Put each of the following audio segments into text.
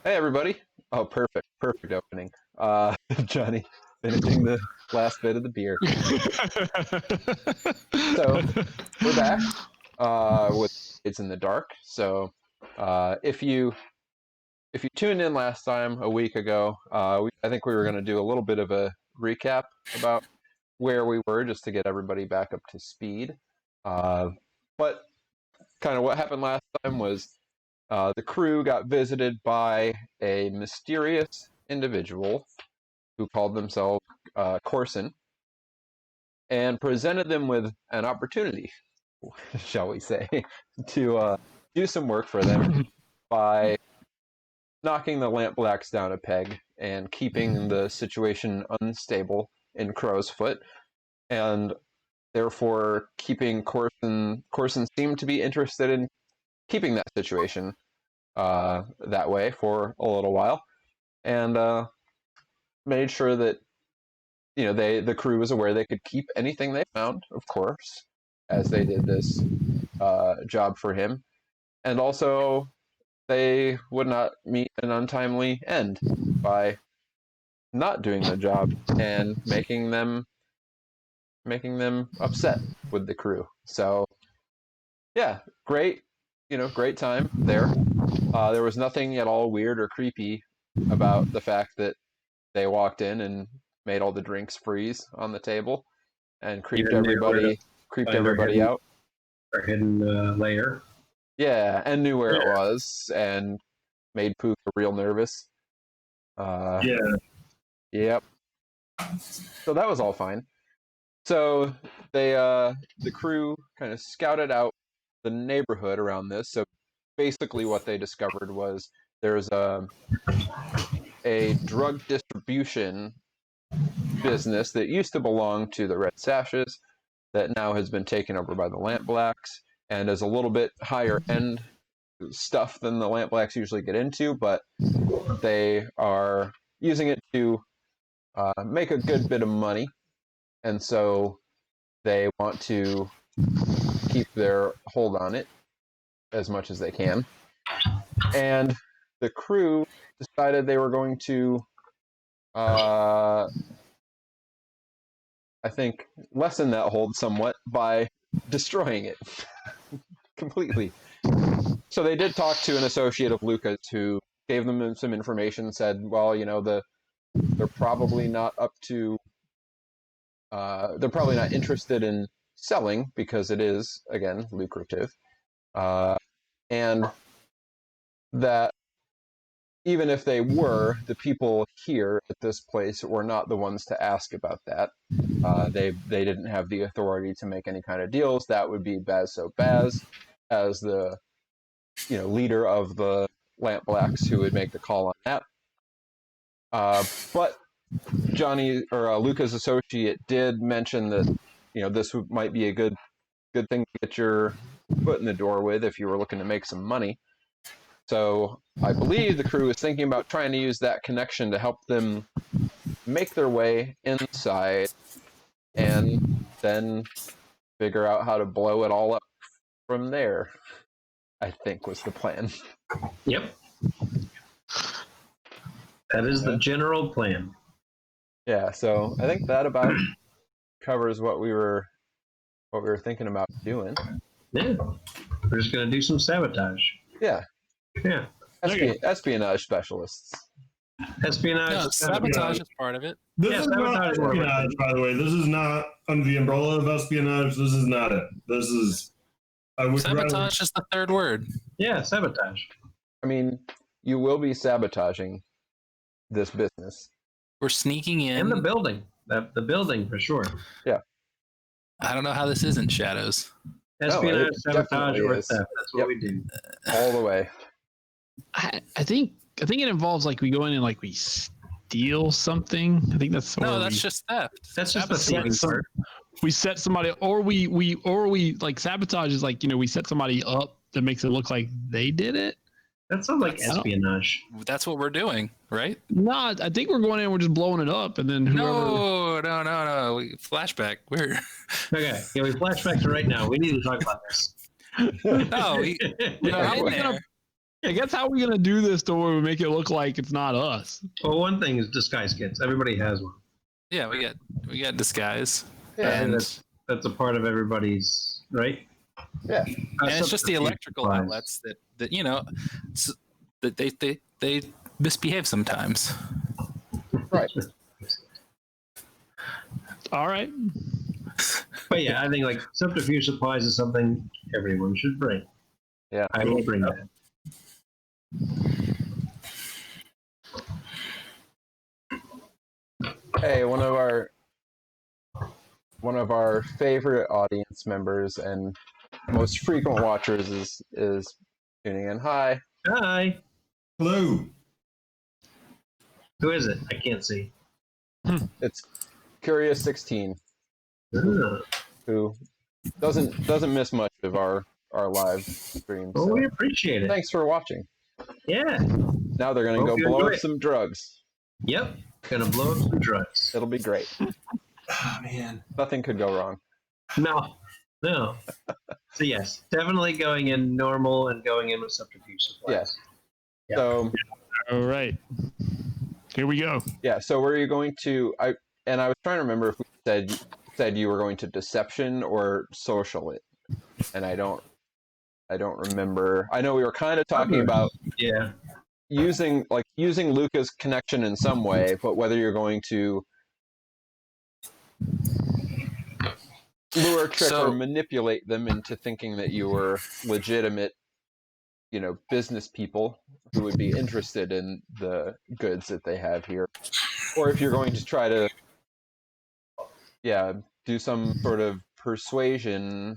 Hey everybody. Oh, perfect opening. Johnny finishing the last bit of the beer. So we're back with It's in the Dark. So if you tuned in last time a week ago, I think we were going to do a little bit of a recap about where we were just to get everybody back up to speed. But kind of what happened last time was the crew got visited by a mysterious individual who called themselves Corson and presented them with an opportunity, shall we say, to do some work for them by knocking the Lampblacks down a peg and keeping the situation unstable in Crow's Foot, and therefore keeping Corson. Corson seemed to be interested in keeping that situation that way for a little while, and made sure that the crew was aware they could keep anything they found, of course, as they did this job for him, and also they would not meet an untimely end by not doing the job and making them upset with the crew. So yeah, great time there. There was nothing at all weird or creepy about the fact that they walked in and made all the drinks freeze on the table and creeped Even knew where to find everybody out. our hidden layer. Yeah, and knew where it Yeah. was and made Puka real nervous. Yeah. Yep. So that was all fine. So the crew kind of scouted out the neighborhood around this. So basically what they discovered was there's a drug distribution business that used to belong to the Red Sashes that now has been taken over by the Lampblacks and is a little bit higher end stuff than the Lampblacks usually get into, but they are using it to make a good bit of money, and so they want to keep their hold on it as much as they can. And the crew decided they were going to, I think, lessen that hold somewhat by destroying it completely. So they did talk to an associate of Luca's who gave them some information, said, well, they're probably not up to, they're probably not interested in selling because it is, again, lucrative. And that even if they were, the people here at this place were not the ones to ask about that. They didn't have the authority to make any kind of deals. That would be Baz So Baz as the leader of the Lampblacks who would make the call on that. But Johnny or Luca's associate did mention that this might be a good thing to get your foot in the door with if you were looking to make some money. So I believe the crew is thinking about trying to use that connection to help them make their way inside and then figure out how to blow it all up from there, I think was the plan. Yep. That is the general plan. Yeah, so I think that about covers what we were thinking about doing. Yeah. We're just going to do some sabotage. Yeah. Yeah. Espionage specialists. Espionage. No, sabotage is part of it. This is not espionage, by the way. This is not under the umbrella of espionage. This is not it. This is... Sabotage is the third word. Yeah, sabotage. I mean, you will be sabotaging this business. We're sneaking in. And the building. The building, for sure. Yeah. I don't know how this isn't shadows. Espionage, No, sabotage, or is. theft. That's what we do. All the way. I think it involves like we go in and like we steal something. I think that's just theft. That's just the thieving part. We set somebody, or we like sabotage is like we set somebody up that makes it look like they did it. That sounds like espionage. That's what we're doing, right? No, I think we're going in and we're just blowing it up, and then whoever. No. Flashback. We're okay. Yeah, we flashback to right now. We need to talk about this. no. We're in there. I guess how are we gonna do this to where we make it look like it's not us? Well, one thing is disguise kits. Everybody has one. Yeah, we got disguise. Yeah. and That's a part of everybody's, right? Yeah. and it's just the electrical supplies. outlets that that they misbehave sometimes. Right. All right. But yeah, I think like subterfuge supplies is something everyone should bring. Yeah. I will bring that. Hey, one of our favorite audience members and most frequent watchers is tuning in. Hi. Hi. Hello. Who is it? I can't see. It's Curious 16, Ah. who doesn't miss much of our live streams. Well, So we appreciate it. thanks for watching. Yeah. Now they're gonna Hope go you blow enjoy up it. some drugs. Yep. Gonna blow up some drugs. It'll be great. Oh, man. Nothing could go wrong. No. No. So yes, definitely going in normal and going in with subterfuge supplies. Yes. Yeah. So All right. Here we go. yeah. So were you going to? I was trying to remember if we said you were going to deception or social it, and I don't remember. I know we were kind of talking about Yeah. using Luca's connection in some way, but whether you're going to lure, trick, or manipulate them into thinking that you were legitimate, business people who would be interested in the goods that they have here, or if you're going to try to, do some sort of persuasion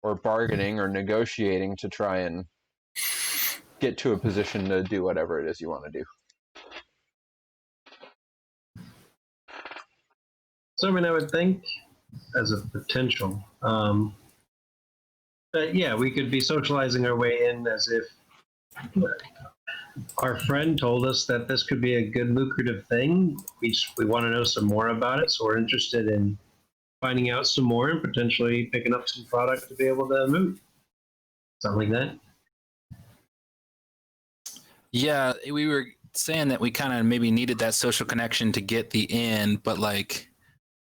or bargaining or negotiating to try and get to a position to do whatever it is you want to do. So I mean, I would think as a potential, that yeah, we could be socializing our way in as if our friend told us that this could be a good lucrative thing. We want to know some more about it, so we're interested in finding out some more and potentially picking up some product to be able to move. Something like that. Yeah, we were saying that we kind of maybe needed that social connection to get the in, but like,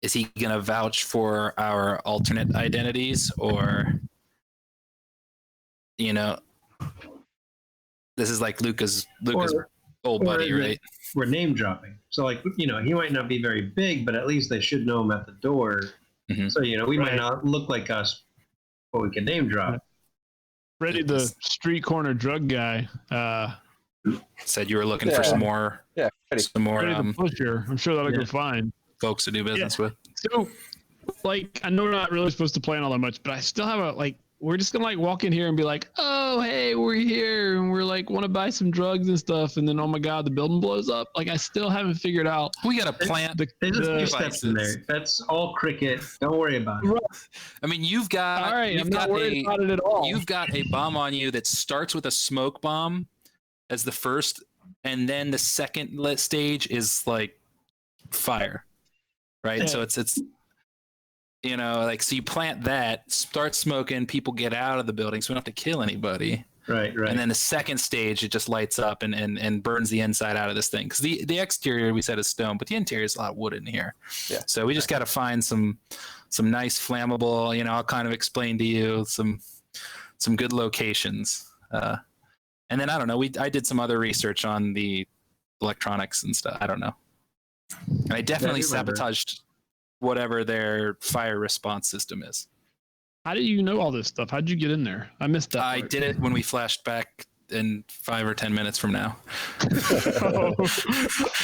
is he going to vouch for our alternate identities, or, this is like Luca's Or- old or buddy, is it- right? We're name dropping. So like, he might not be very big, but at least they should know him at the door. Mhm. So, we might Right. not look like us, but we can name drop. Freddie, the street corner drug guy. Said you were looking for Yeah. some more, Yeah, Freddie. Freddie the pusher. I'm sure that'll Yeah. go fine. folks to do business with. So, I know we're not really supposed to plan all that much, but I still have we're just gonna walk in here and be like, oh, hey, we're here and we're want to buy some drugs and stuff, and then oh my god, the building blows up. I still haven't figured out We got to plant. There's a few the steps in there. That's all cricket. Don't worry about it. I mean, you've got. all right. You've I'm not got worried about it at all. You've got a bomb on you that starts with a smoke bomb as the first, and then the second stage is like fire, right? Yeah. So it's so you plant that, start smoking, people get out of the building, so we don't have to kill anybody. Right. And then the second stage, it just lights up and burns the inside out of this thing. Because the exterior we said is stone, but the interior is a lot of wood in here. Yeah. So we just got to find some nice flammable. I'll kind of explain to you some good locations. And then I don't know. I did some other research on the electronics and stuff. I don't know. And I definitely Yeah, I remember. sabotaged whatever their fire response system is. How do you know all this stuff? How'd you get in there? I missed that. I part. did it when we flashed back in 5 or 10 minutes from now. Oh,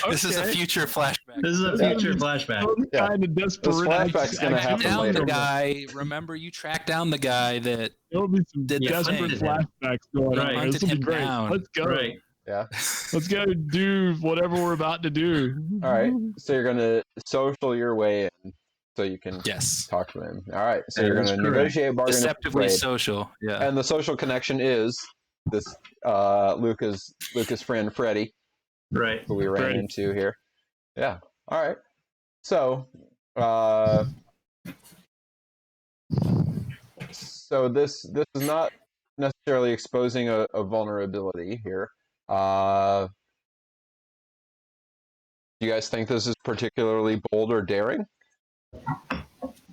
This is a okay. future flashback. This is a future flashback. Some Yeah. kind of This desperate. flashback's gonna happen Down later. the guy. Remember, you tracked down the guy that There'll be some Did the desperate thing. flashbacks going Right. on. This will be Hunted him great. down. Let's go. Right. Yeah. Let's go do whatever we're about to do. All right. So you're gonna social your way in, so you can yes, talk to him. All right. So That you're is gonna correct. negotiate, bargain, and deceptively persuade. social. Yeah, And the social connection is this Luca's friend Freddie, Right. who we ran Freddie. into here. Yeah. All right. So so this is not necessarily exposing a vulnerability here. Do you guys think this is particularly bold or daring?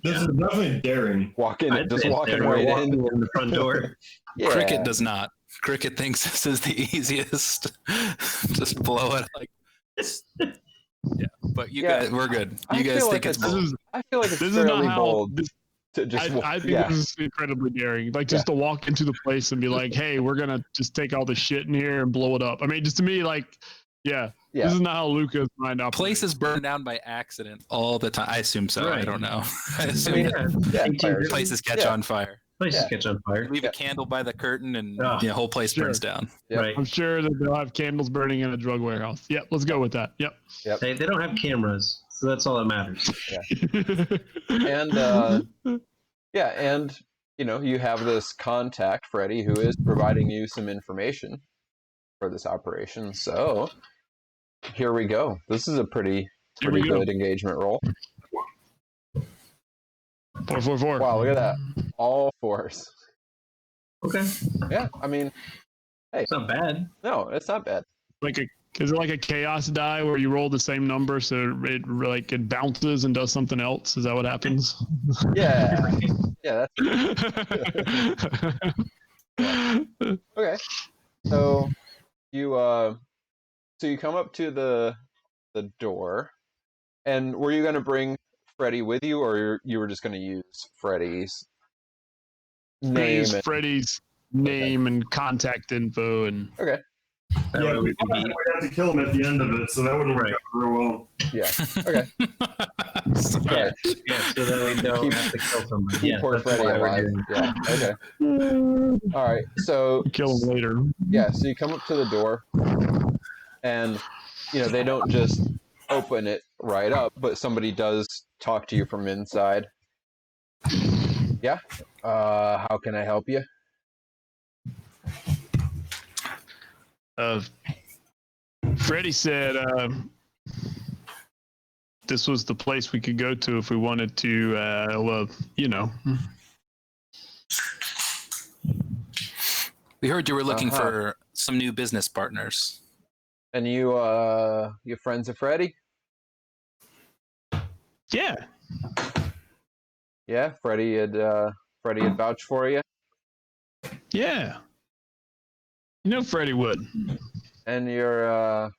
This is definitely daring. Just walking right walking in. in the front door. Yeah. Cricket does not. Cricket thinks this is the easiest. Just blow it like. Yeah, but you guys, we're good. You guys think it's bold. I feel like it's This is not fairly how. bold. This, To just, I think this is incredibly daring. Like just to walk into the place and be like, "Hey, we're gonna just take all the shit in here and blow it up." I mean, just to me, like, this is not how Luca's mind operates. Places burn down by accident all the time. I assume so. Right. I don't know. I assume places catch on fire. Places catch on fire. Leave a candle by the curtain and the whole place burns down. Yep. Right. I'm sure that they'll have candles burning in a drug warehouse. Yep, let's go with that. Yep. They don't have cameras, so that's all that matters. And and you have this contact, Freddie, who is providing you some information for this operation. So here we go. This is a pretty good engagement roll. 4. Wow, look at that. All 4s. Okay. Yeah, I mean, hey. It's not bad. No, it's not bad. Is it like a chaos die where you roll the same number so it bounces and does something else? Is that what happens? Yeah. Yeah, that's okay. So you come up to the door, and were you going to bring Freddie with you, or you were just going to use Freddie's name? Freddie's name and contact info and okay. Yeah, we have to kill him at the end of it, so that wouldn't work out real well. Yeah. Okay. So that we don't have to kill somebody. Yeah, poor Freddie alive. Yeah. Okay. All right. So kill him later. Yeah. So you come up to the door, and they don't just open it right up, but somebody does talk to you from inside. Yeah. How can I help you? Freddie said this was the place we could go to if we wanted to, We heard you were looking for some new business partners. And you friends of Freddie? Yeah. Yeah, Freddie had vouched for you. Yeah. Freddie would. And you're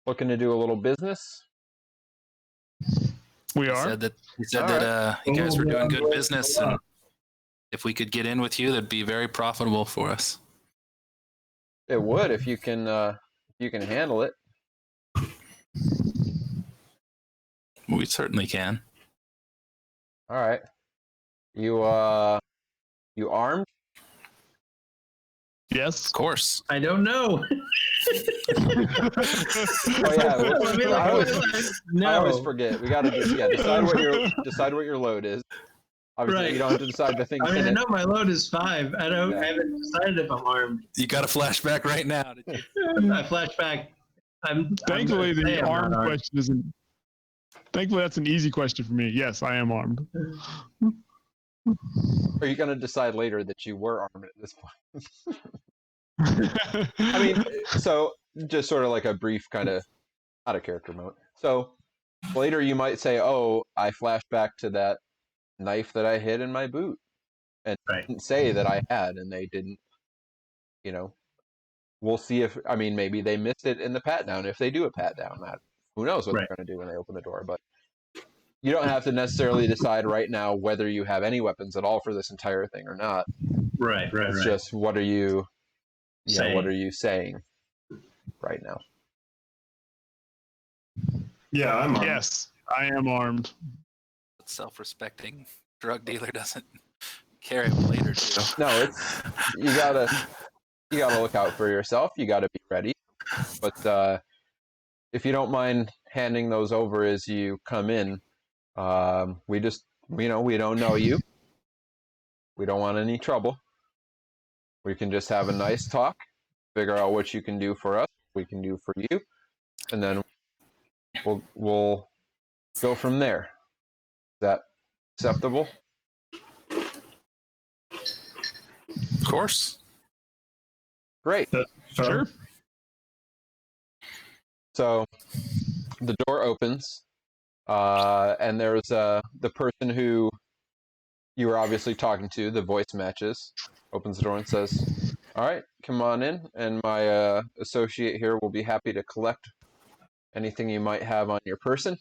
looking to do a little business? We are. He said that you guys were doing good business, and if we could get in with you, that'd be very profitable for us. It would if you can handle it. We certainly can. All right. You armed? Yes. Of course. I don't know. Oh yeah. I always forget. We gotta decide what your load is. Obviously, you don't have to decide the thing. I mean, I know my load is 5. I haven't decided if I'm armed. You got a flashback right now. Did you? I flashback. Thankfully, the armed question isn't. Thankfully, that's an easy question for me. Yes, I am armed. Are you going to decide later that you were armed at this point? I mean, so just sort of like a brief kind of out of character moment. So later you might say, "Oh, I flashed back to that knife that I hid in my boot," and didn't say that I had, and they didn't. We'll see if maybe they missed it in the pat down. If they do a pat down, who knows what they're going to do when they open the door, but. You don't have to necessarily decide right now whether you have any weapons at all for this entire thing or not. Right. It's just what are you saying right now? Yeah, I'm armed. Yes, I am armed. Self-respecting drug dealer doesn't carry a blade or two. No, it's you gotta look out for yourself. You gotta be ready. But if you don't mind handing those over as you come in. We don't know you. We don't want any trouble. We can just have a nice talk, figure out what you can do for us, we can do for you, and then we'll go from there. Is that acceptable? Of course. Great. Sure. So the door opens, and there's the person who you were obviously talking to. The voice matches. Opens the door and says, "All right, come on in, and my associate here will be happy to collect anything you might have on your person."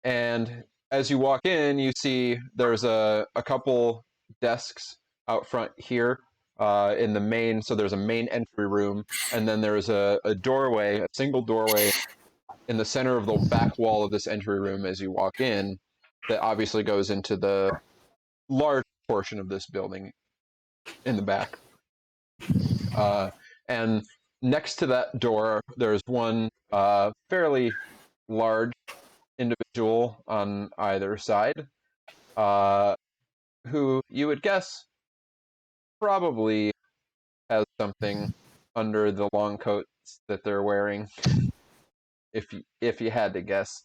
And as you walk in, you see there's a couple desks out front here in the main. So there's a main entry room, and then there's a doorway, a single doorway in the center of the back wall of this entry room as you walk in, that obviously goes into the large portion of this building in the back. And next to that door, there's one fairly large individual on either side, who you would guess probably has something under the long coats that they're wearing. If you had to guess,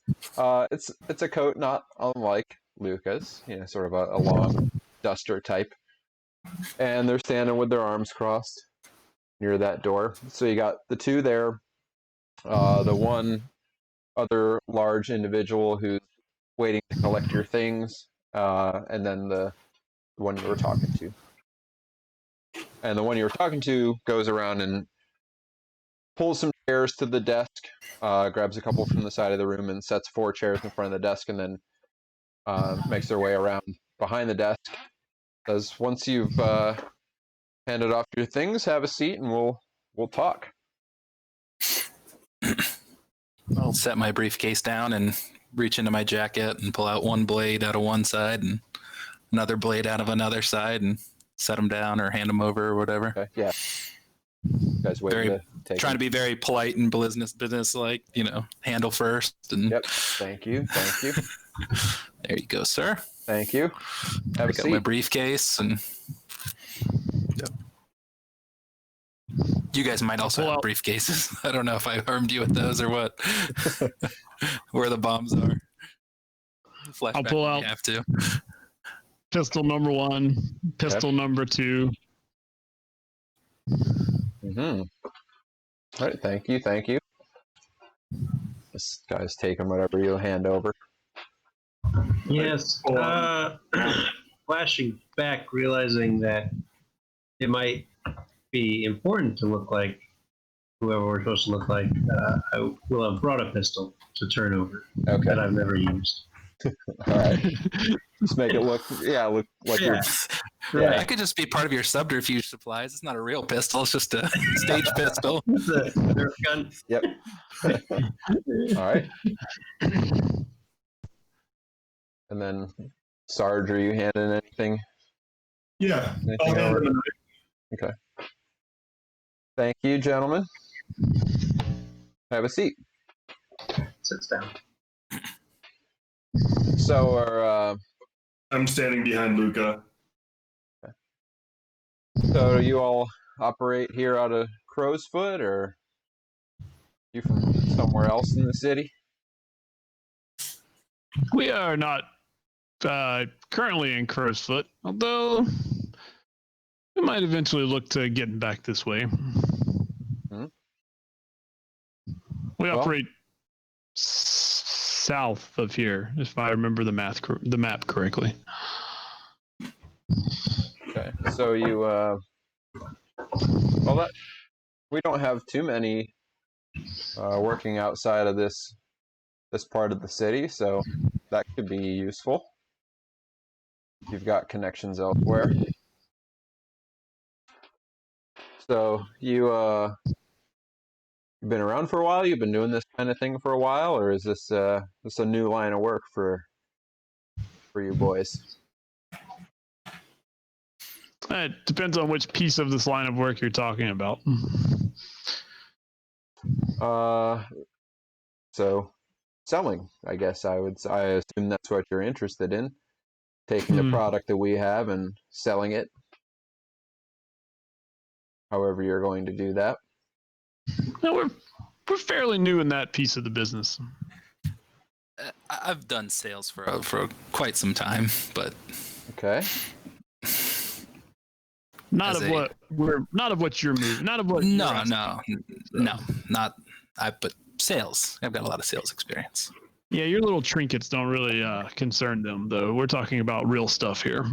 it's a coat not unlike Luca's, sort of a long duster type, and they're standing with their arms crossed near that door. So you got the two there, the one other large individual who's waiting to collect your things, and then the one you were talking to. And the one you were talking to goes around and pulls some chairs to the desk, grabs a couple from the side of the room, and sets 4 chairs in front of the desk, and then makes their way around behind the desk. Says, "Once you've handed off your things, have a seat, and we'll talk." I'll set my briefcase down and reach into my jacket and pull out one blade out of one side and another blade out of another side and set them down or hand them over or whatever. Okay, yeah. You guys wait to take Trying to be very polite and business like, handle first. And Yep. Thank you. There you go, sir. Thank you. Have a got seat. my briefcase and yep. You guys might also have briefcases. I don't know if I armed you with those or what. Where the bombs are. I'll pull out. You have to. Pistol number 1, pistol number 2. Mm-hmm. All right. Thank you. This guy's taking whatever you hand over. Yes. Flashing back, realizing that it might be important to look like whoever we're supposed to look like. I will have brought a pistol to turn over that I've never used. All right. Just make it look like you're. Right. That could just be part of your subterfuge supplies. It's not a real pistol. It's just a stage pistol. It's a Nerf gun. Yep. All right. And then, Sarge, are you handing anything? Yeah. Anything over? Okay. Thank you, gentlemen. Have a seat. Sits down. So, I'm standing behind Luca. so you all operate here out of Crow's Foot, or you from somewhere else in the city? We are not currently in Crow's Foot, although we might eventually look to getting back this way. Hmm? We operate south of here, if I remember the map correctly. Okay, so you we don't have too many working outside of this part of the city, so that could be useful. You've got connections elsewhere. So you've been around for a while? You've been doing this kind of thing for a while, or is this a new line of work for you boys? It depends on which piece of this line of work you're talking about. So selling, I guess I assume that's what you're interested in. Taking the product that we have and selling it. However you're going to do that. No, we're fairly new in that piece of the business. I've done sales for quite some time, but okay. Not As of a- what we're not of what you're moving. Not of what. you're No, asking. not. But sales. I've got a lot of sales experience. Yeah, your little trinkets don't really concern them, though. We're talking about real stuff here.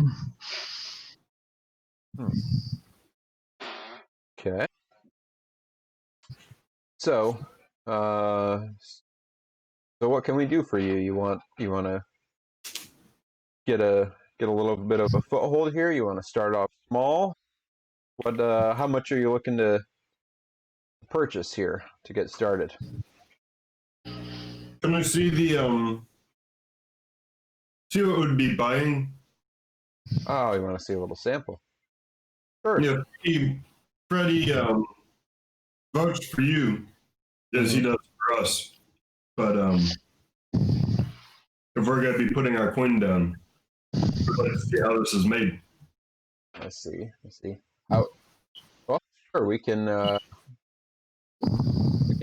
Okay. So, so what can we do for you? You want to get a little bit of a foothold here? You want to start off small? What? How much are you looking to purchase here to get started? Can I see the see what would be buying? Oh, you want to see a little sample? Sure. Yeah, Freddie vouched for you as he does for us. But if we're gonna be putting our coin down, we'd like to see how this is made. I see. How? Well, sure. We can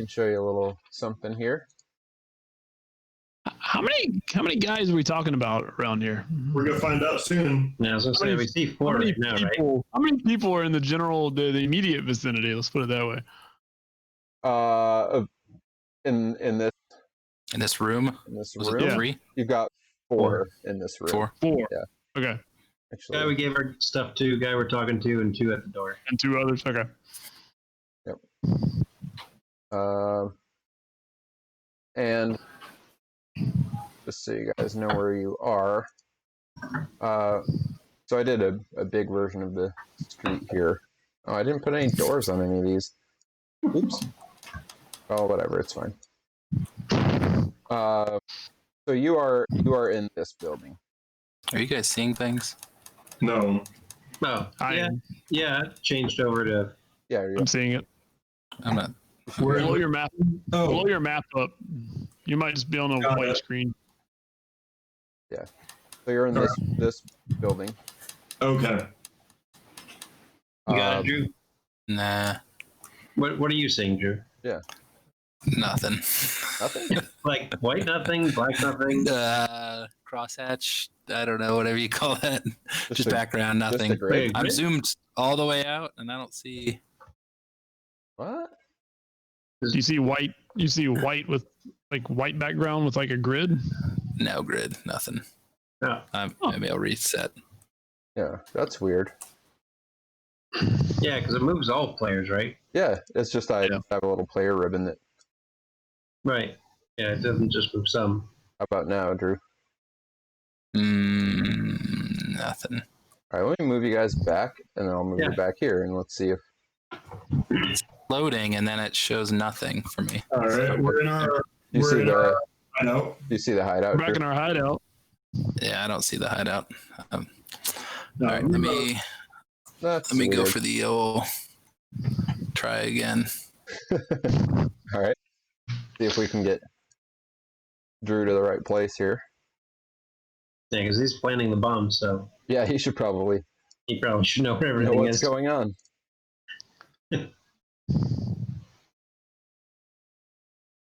show you a little something here. How many guys are we talking about around here? We're gonna find out soon. Yeah, I was gonna say we see How 4 many right now, right? people? How many people are in the the immediate vicinity? Let's put it that way. In In this room, this was room, it Yeah. 3? you've got 4 in this room. 4? 4. Yeah. Okay. Actually, Guy we gave our stuff to, guy we're talking to, and 2 at the door. And 2 others. Okay. and just so you guys know where you are, so I did a big version of the street here. Oh, I didn't put any doors on any of these. Oops. Oh, whatever, it's fine. So you are in this building. Are you guys seeing things? No. Oh, I yeah, am. yeah. it Changed over to. Yeah, you're, I'm seeing it. I'm not. We're Blow your map. Oh, Blow your map up. You might just be on a Got white it. screen. so you're in this building. okay. You got Um, it, Drew. Nah, What are you saying, Drew? nothing. Nothing. Like white nothing, black nothing. Crosshatch. I don't know, whatever you call that. Just a- background, Just a nothing. grid. I'm zoomed all the way out, and I don't see. What? You see white. You see white with like white background with like a grid. No grid, nothing. Oh. Maybe I'll reset. Yeah, that's weird. Yeah, because it moves all players, right? Yeah, it's just I Yeah. have a little player ribbon that. Right. Yeah, it doesn't just move some. How about now, Drew? Nothing. All right, let me move you guys back, and then I'll move you Yeah. back here, and let's see if. Loading, and then it shows nothing for me. All right. We're in our. Do you We're see in the? our. I know. Do you see the hideout? We're back Drew? in our hideout. Yeah, I don't see the hideout. All No, right, let me That's go weird. for the old. Try again. All right. See if we can get Drew to the right place here. Yeah, because he's planning the bomb, so Yeah, he should probably he probably should know where know everything what's is. going on.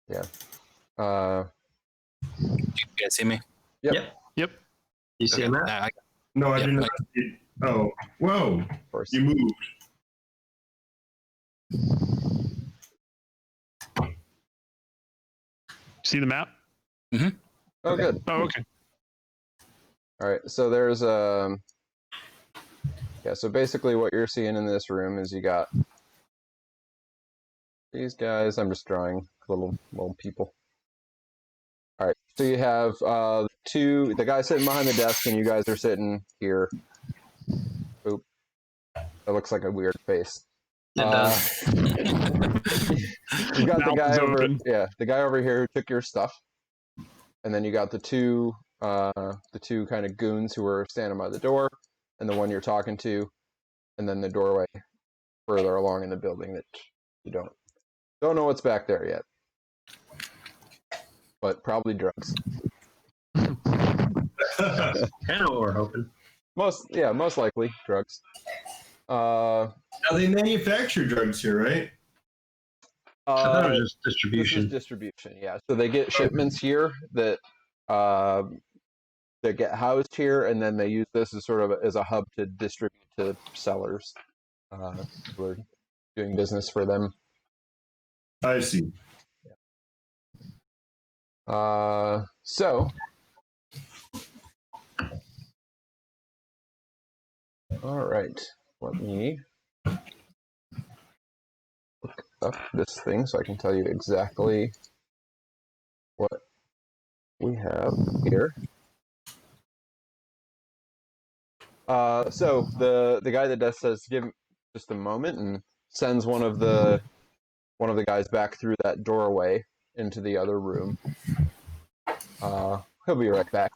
Yeah. You guys see me? Yep. You see him out? No, I Yeah, didn't. like- See. Oh, whoa! Of course. You moved. See the map? Oh, good. Oh, okay. All right. So there's yeah. So basically, what you're seeing in this room is you got these guys. I'm just drawing little people. All right. So you have the guy sitting behind the desk, and you guys are sitting here. Oop. That looks like a weird face. It does. You got the Mouth guy is over, open. yeah, the guy over here who took your stuff, and then you got the two kind of goons who were standing by the door, and the one you're talking to, and then the doorway further along in the building that you don't know what's back there yet, but probably drugs. Kind of what we're hoping. Most likely drugs. Now they manufacture drugs here, right? I thought it was just This is distribution. distribution, yeah. So they get shipments here that get housed here, and then they use this as sort of as a hub to distribute to sellers. We're doing business for them. I see. So, all right. Let me look up this thing so I can tell you exactly what we have here. So the guy that does says give him just a moment and sends one of the guys back through that doorway into the other room. He'll be right back.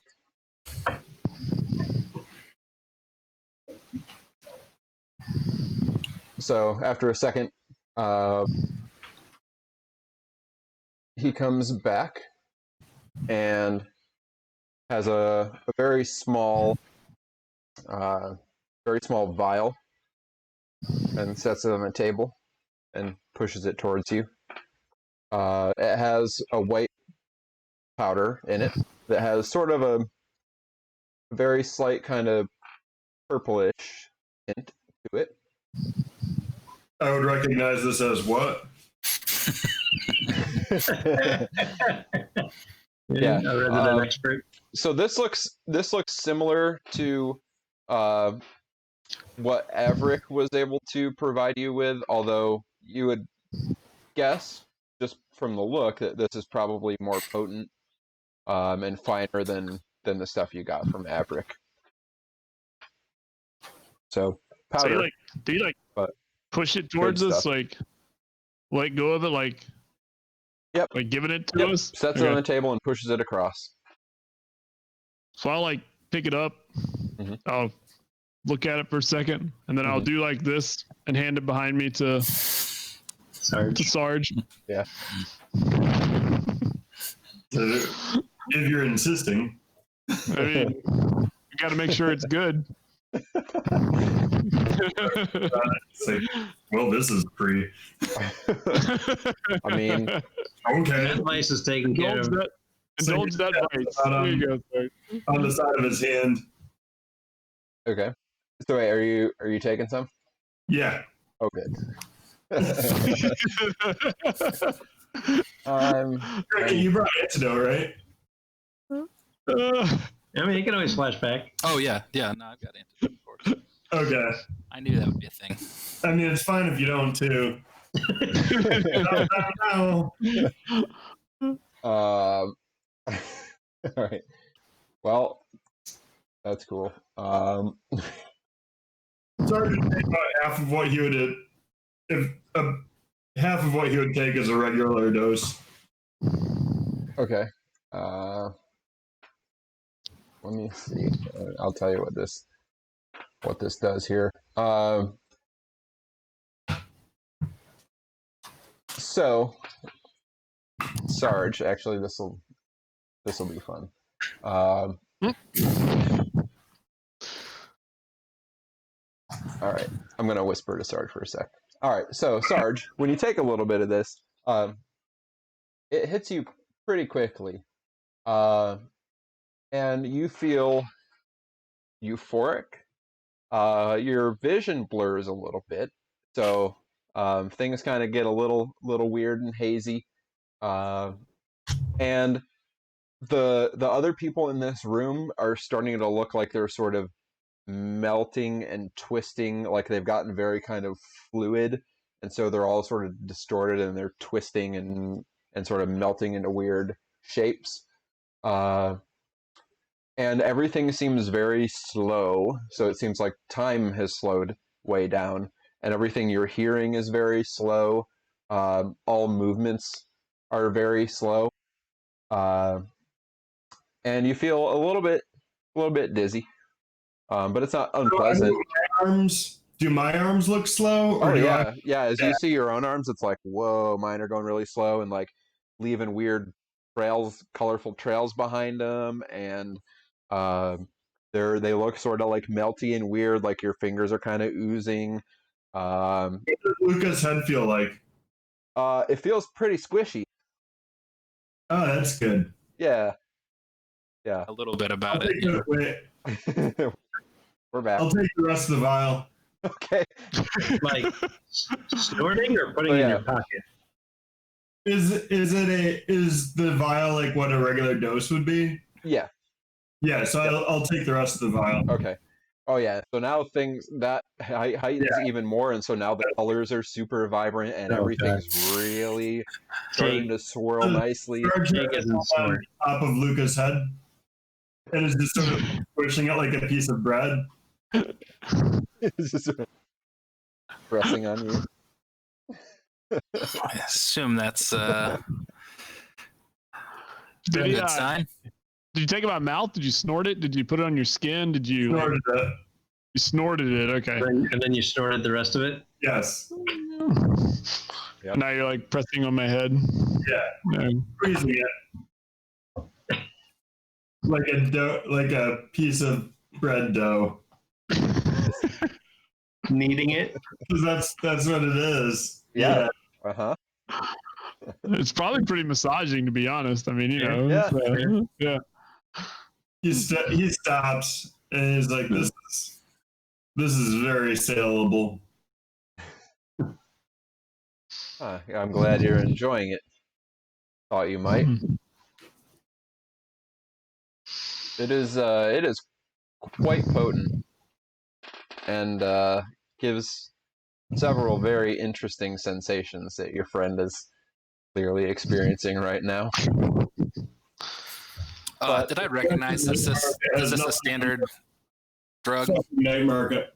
So after a second, he comes back and has a very small vial and sets it on the table and pushes it towards you. It has a white powder in it that has sort of a very slight kind of purplish hint to it. I would recognize this as what? Yeah, a resident expert. So this looks similar to what Averick was able to provide you with, although you would guess just from the look that this is probably more potent and finer than the stuff you got from Averick. So powder. So do you but push it towards us, stuff. like let go of it, like Yep. like giving it to us? Sets it on the table and pushes it across. So I'll like pick it up. Mhm. I'll look at it for a second, and then I'll do like this and hand it behind me to Sarge. Yeah. If you're insisting. I mean, you got to make sure it's good. It's like, well, this is free. I mean, Okay. That place is taken care of. Indulge that vice. There you go, Sarge. On the side of his hand. okay. So wait, are you taking some? Yeah. Oh, good. Ricky, you brought antidote, right? I mean, you can always flash back. Oh yeah. No, I've got antidote, of course. Okay. I knew that would be a thing. I mean, it's fine if you don't, too. No. all right. Well, that's cool. Sorry to take about half of what he would half of what he would take as a regular dose. Okay. Let me see. I'll tell you what this does here. So, Sarge, actually, this will be fun. All right, I'm gonna whisper to Sarge for a sec. All right, so Sarge, when you take a little bit of this, it hits you pretty quickly, and you feel euphoric. Your vision blurs a little bit, so things kind of get a little weird and hazy, and the other people in this room are starting to look like they're sort of melting and twisting, like they've gotten very kind of fluid, and so they're all sort of distorted and they're twisting and sort of melting into weird shapes. And everything seems very slow, so it seems like time has slowed way down, and everything you're hearing is very slow. All movements are very slow, and you feel a little bit dizzy, but it's not unpleasant. Do my arms look slow? Or yeah. As you see your own arms, it's like, whoa, mine are going really slow and like leaving weird trails, colorful trails behind them, and they look sort of like melty and weird, like your fingers are kind of oozing. What does Luca's head feel like? It feels pretty squishy. Oh, that's good. Yeah. A little bit about Wait, We're back. I'll take the rest of the vial. Okay. Like snorting or putting in your pocket? Is the vial like what a regular dose would be? Yeah. Yeah, so I'll take the rest of the vial. Okay. Oh yeah. So now things that heightens even more, and so now the colors are super vibrant, and everything's really starting to swirl nicely. Jake isn't snort. Top of Luca's head, and is just sort of pushing it like a piece of bread. It's just pressing on you. I assume that's a Did he, good sign. Did you take it by mouth? Did you snort it? Did you put it on your skin? Did you? Snorted it. You snorted it. Okay. And then you snorted the rest of it? Yes. Yep. Now you're like pressing on my head. Yeah. No. Freezing it. Like a piece of bread dough. Kneading it? Because that's what it is. Yeah. Uh-huh. It's probably pretty massaging, to be honest. I mean, you know. Yeah. Yeah. He stops and he's like, "This is very saleable." I'm glad you're enjoying it. Thought you might. It is quite potent, and gives several very interesting sensations that your friend is clearly experiencing right now. Did I recognize this? Is this a standard drug? Night market.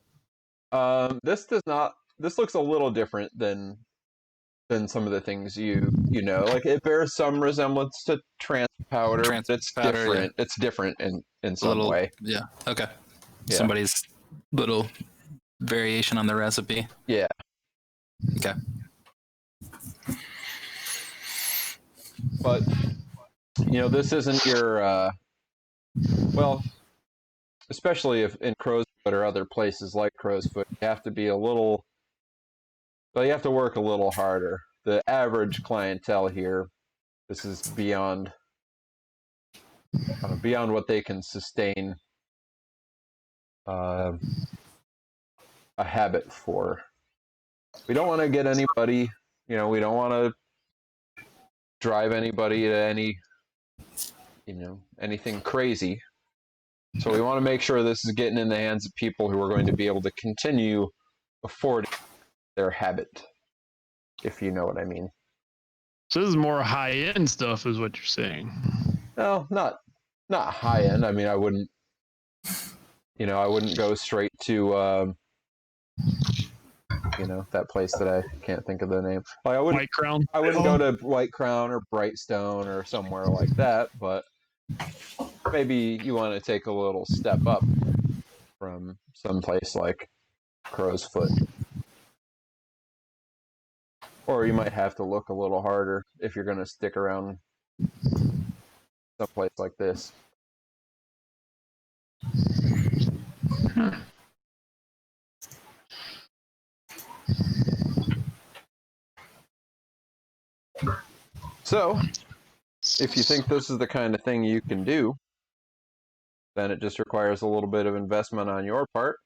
This does not. This looks a little different than some of the things you know. Like it bears some resemblance to trans powder. Trans but it's powder, different. yeah. It's different in some way. Yeah. Okay. Yeah. Somebody's little variation on the recipe. Yeah. Okay. But this isn't your well, especially if in Crow's Foot or other places like Crow's Foot, you have to be a little. Well, you have to work a little harder. The average clientele here, this is beyond what they can sustain a habit for. We don't want to get anybody, we don't want to drive anybody to anything crazy. So we want to make sure this is getting in the hands of people who are going to be able to continue affording their habit, if you know what I mean. So this is more high-end stuff, is what you're saying. No, not high end. I mean, I wouldn't go straight to that place that I can't think of the name. Like I wouldn't White Crown. I wouldn't go to White Crown or Brightstone or somewhere like that, but maybe you want to take a little step up from someplace like Crow's Foot. Or you might have to look a little harder if you're going to stick around someplace like this. So, if you think this is the kind of thing you can do, then it just requires a little bit of investment on your part,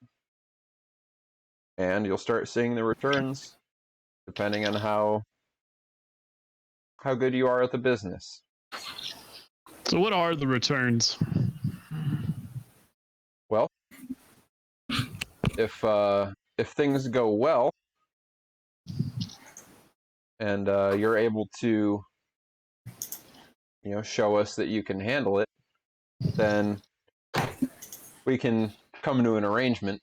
and you'll start seeing the returns depending on how good you are at the business. So what are the returns? Well, if things go well, and you're able to, show us that you can handle it, then we can come to an arrangement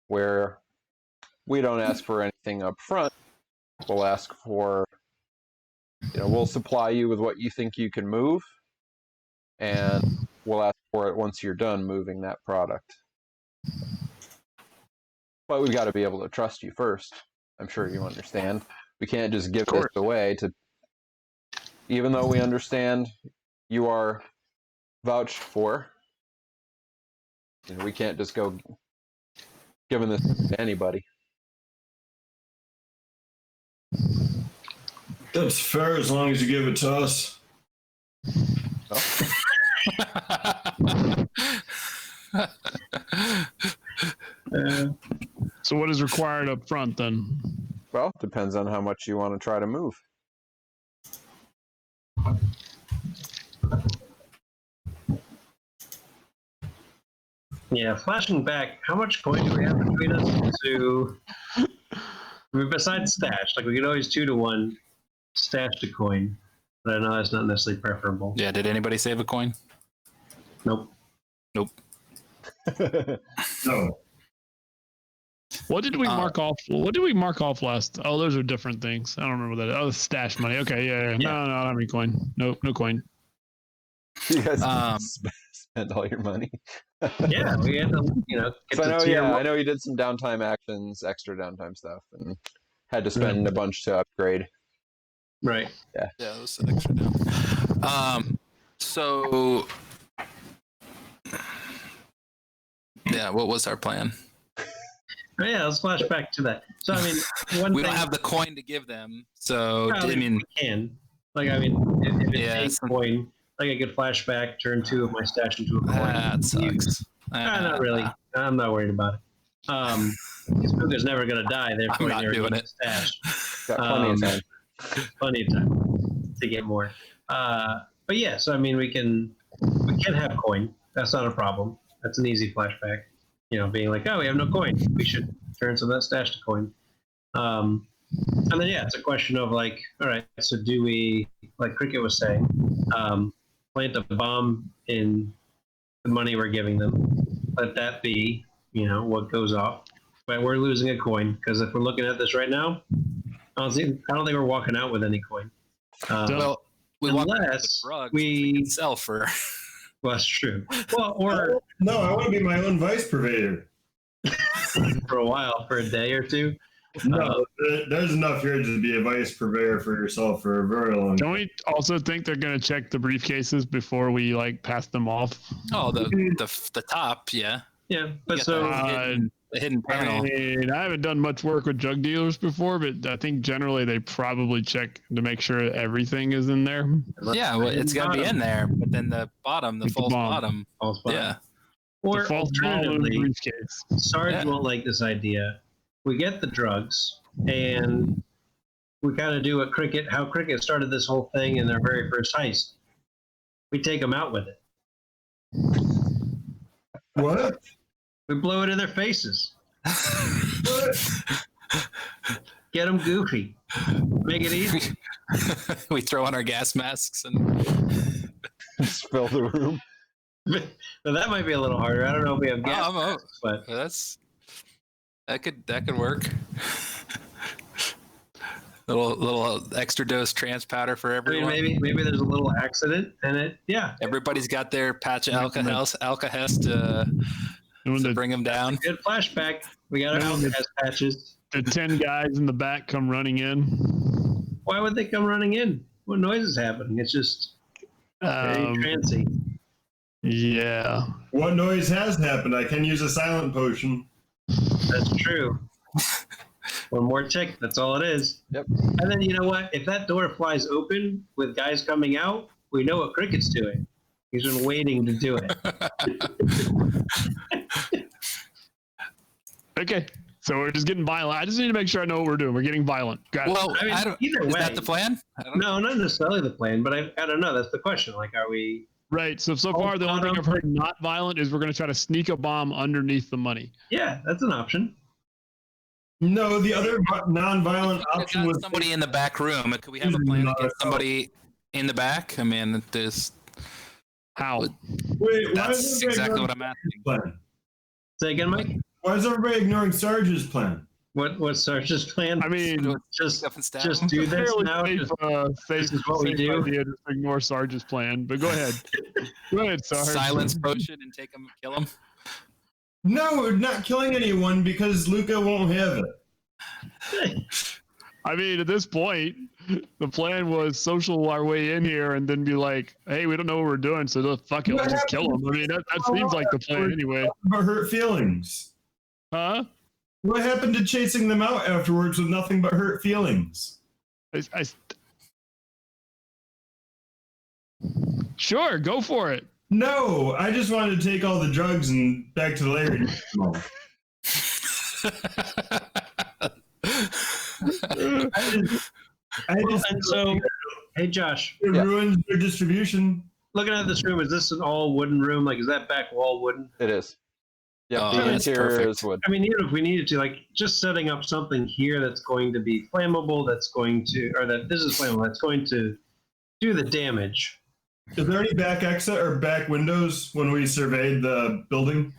where we don't ask for anything up front. We'll ask for, we'll supply you with what you think you can move, and we'll ask for it once you're done moving that product. But we've got to be able to trust you first. I'm sure you understand. We can't just give this away to, even though we understand you are vouched for, we can't just go giving this to anybody. That's fair as long as you give it to us. So what is required up front then? Well, depends on how much you want to try to move. Yeah, flashing back, how much coin do we have between us to, I mean, besides stash, like we could always 2-to-1 stash the coin, but I know that's not necessarily preferable. Yeah, did anybody save a coin? Nope. Nope. No. What did we mark off? What did we mark off last? Oh, those are different things. I don't remember what that. Oh, stash money. Okay, yeah. No, I don't have any coin. Nope, no coin. You guys spend all your money. Yeah, we had to, get So to I know, tier I one. know you did some downtime actions, extra downtime stuff, and had to spend a bunch to upgrade. Right. Yeah, it was an extra down. So yeah, what was our plan? Oh, yeah, let's flash back to that. So, I mean, one We thing. don't have the coin to give them, so Well, I mean, we can. Like, I mean, if it's a coin, like I could flashback, turn 2 of my stash into a coin. that sucks. Not really. I'm not worried about it. Because Puka's never going to die. Therefore, I'm not doing it. Stash. Got plenty of time. Plenty of time to get more. But yeah, so I mean, we can have coin. That's not a problem. That's an easy flashback. Being like, oh, we have no coin. We should turn some of that stash to coin. And then yeah, it's a question of like, all right, so do we, like Cricket was saying, plant a bomb in the money we're giving them? Let that be, what goes off. But we're losing a coin because if we're looking at this right now, I don't think we're walking out with any coin. Well, we want unless the drugs we can sell for. Well, that's true. Well, or No, I want to be my own vice purveyor. for a while, for a day or two. No, there's enough here to be a vice purveyor for yourself for a very long time. Don't we also think they're going to check the briefcases before we like pass them off? Oh, the top, yeah. Yeah, but You got so the hidden panel. I mean, I haven't done much work with drug dealers before, but I think generally they probably check to make sure everything is in there. Yeah, well, it's got to be in there, but then the bottom, the Like the false bomb. bottom. false bottom. Yeah. Or The false bomb in the alternatively, briefcase. Sarge Yeah. won't like this idea. We get the drugs, and we kind of do how Cricket started this whole thing in their very first heist. We take them out with it. What? We blow it in their faces. What? Get them goofy. Make it easy. We throw on our gas masks and Fill the room. But that might be a little harder. I don't know if we have gas I'm out. masks, but that could work. little extra dose trans powder for I mean, everyone. maybe there's a little accident, and Everybody's got their patch of alka-hest to bring them down. good flashback. We got our alka patches. The 10 guys in the back come running in. Why would they come running in? What noise is happening? It's just very trancy. Yeah. What noise has happened? I can use a silent potion. That's true. One more tick. That's all it is. Yep. And then you know what? If that door flies open with guys coming out, we know what Cricket's doing. He's been waiting to do it. Okay. So we're just getting violent. I just need to make sure I know what we're doing. We're getting violent. Got it. Well, I mean, either is way. that the plan? I don't know. No, not necessarily the plan, but I don't know. That's the question. Like, are we? Right. So far, the only thing I've heard not violent is we're going to try to sneak a bomb underneath the money. Yeah, that's an option. No, the other non-violent We've option got was somebody in the back room. Could we have a plan to get somebody in the back? I mean, How? Wait, why that's is everybody exactly ignoring what I'm asking. plan? Say again, Mike. Why is everybody ignoring Sarge's plan? What's Sarge's plan? I mean, just Up and stab just them? do this fairly now. safe, this is what we safe do. idea to ignore Sarge's plan, but go ahead. Go ahead, Sarge. Silence potion and take them, kill them. No, we're not killing anyone because Luca won't have it. I mean, at this point, the plan was social our way in here and then be like, hey, we don't know what we're doing, so fuck it, let's just kill them. I mean, that seems like the plan anyway. But hurt feelings. Huh? What happened to chasing them out afterwards with nothing but hurt feelings? Sure, go for it. No, I just wanted to take all the drugs and back to the lair. And so, hey, Josh, It ruins their distribution. looking at this room, is this an all wooden room? Like, is that back wall wooden? It is. Yep, Oh, the that's interior perfect. is wood. I mean, even if we needed to, like, just setting up something here that's going to be flammable, that's going to, or that this is flammable, that's going to do the damage. Is there any back exit or back windows when we surveyed the building?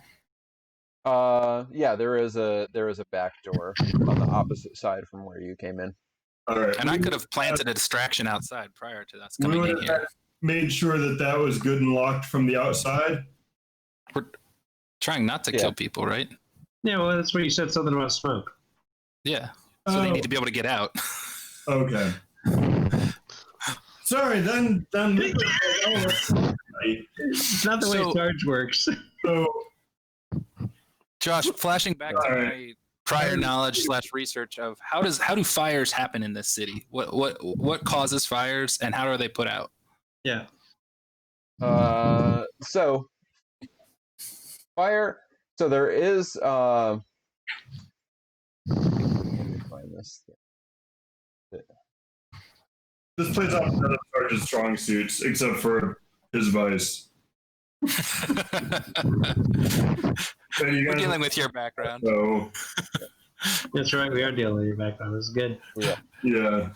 Yeah, there is a back door on the opposite side from where you came in. All right. And I could have planted a distraction outside prior to us We coming would in have here. made sure that that was good and locked from the outside. We're trying not to kill people, right? Yeah, well, that's where you said something about smoke. Yeah. So they need to be able to get out. Okay. Sorry, then. It's not the way So- charge works. So Josh, flashing back to All right. my prior knowledge / research of how do fires happen in this city? What causes fires and how are they put out? Yeah. So fire. So there is. Let me find this. this plays out none of Sarge's strong suits except for his vice. So you We're guys, dealing with your background. so That's right. We are dealing with your background. This is good. Yeah. yeah.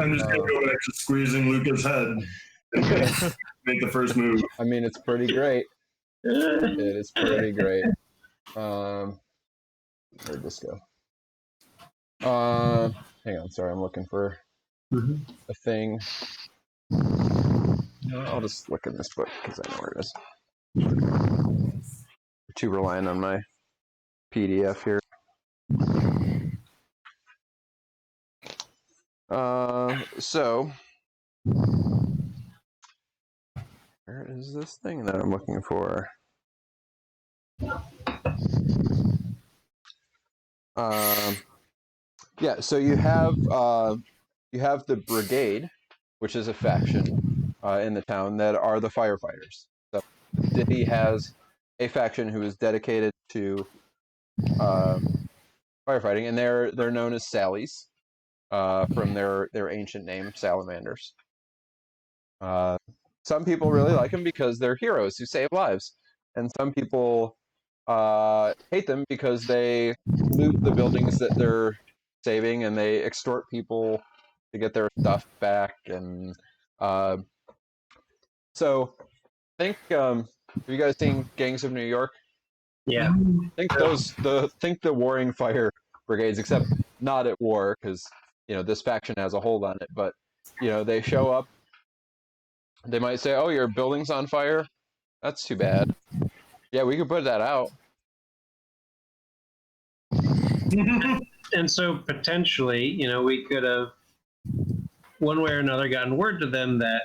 I'm just gonna go back to squeezing Luca's head and make the first move. I mean, it's pretty great. It is pretty great. Where'd this go? Hang on. Sorry, I'm looking for Mhm. a thing. I'll just look in this book because I know where it is. Too reliant on my PDF here. So where is this thing that I'm looking for? Yeah, so you have the brigade, which is a faction in the town that are the firefighters. So the city has a faction who is dedicated to firefighting, and they're known as Sallies from their ancient name, salamanders. Some people really like them because they're heroes who save lives, and some people hate them because they loot the buildings that they're saving and they extort people to get their stuff back. And so I think have you guys seen Gangs of New York? Yeah. I think the warring fire brigades, except not at war because this faction has a hold on it, but they show up. They might say, "Oh, your building's on fire. That's too bad. Yeah, we could put that out." And so potentially, we could have, one way or another, gotten word to them that,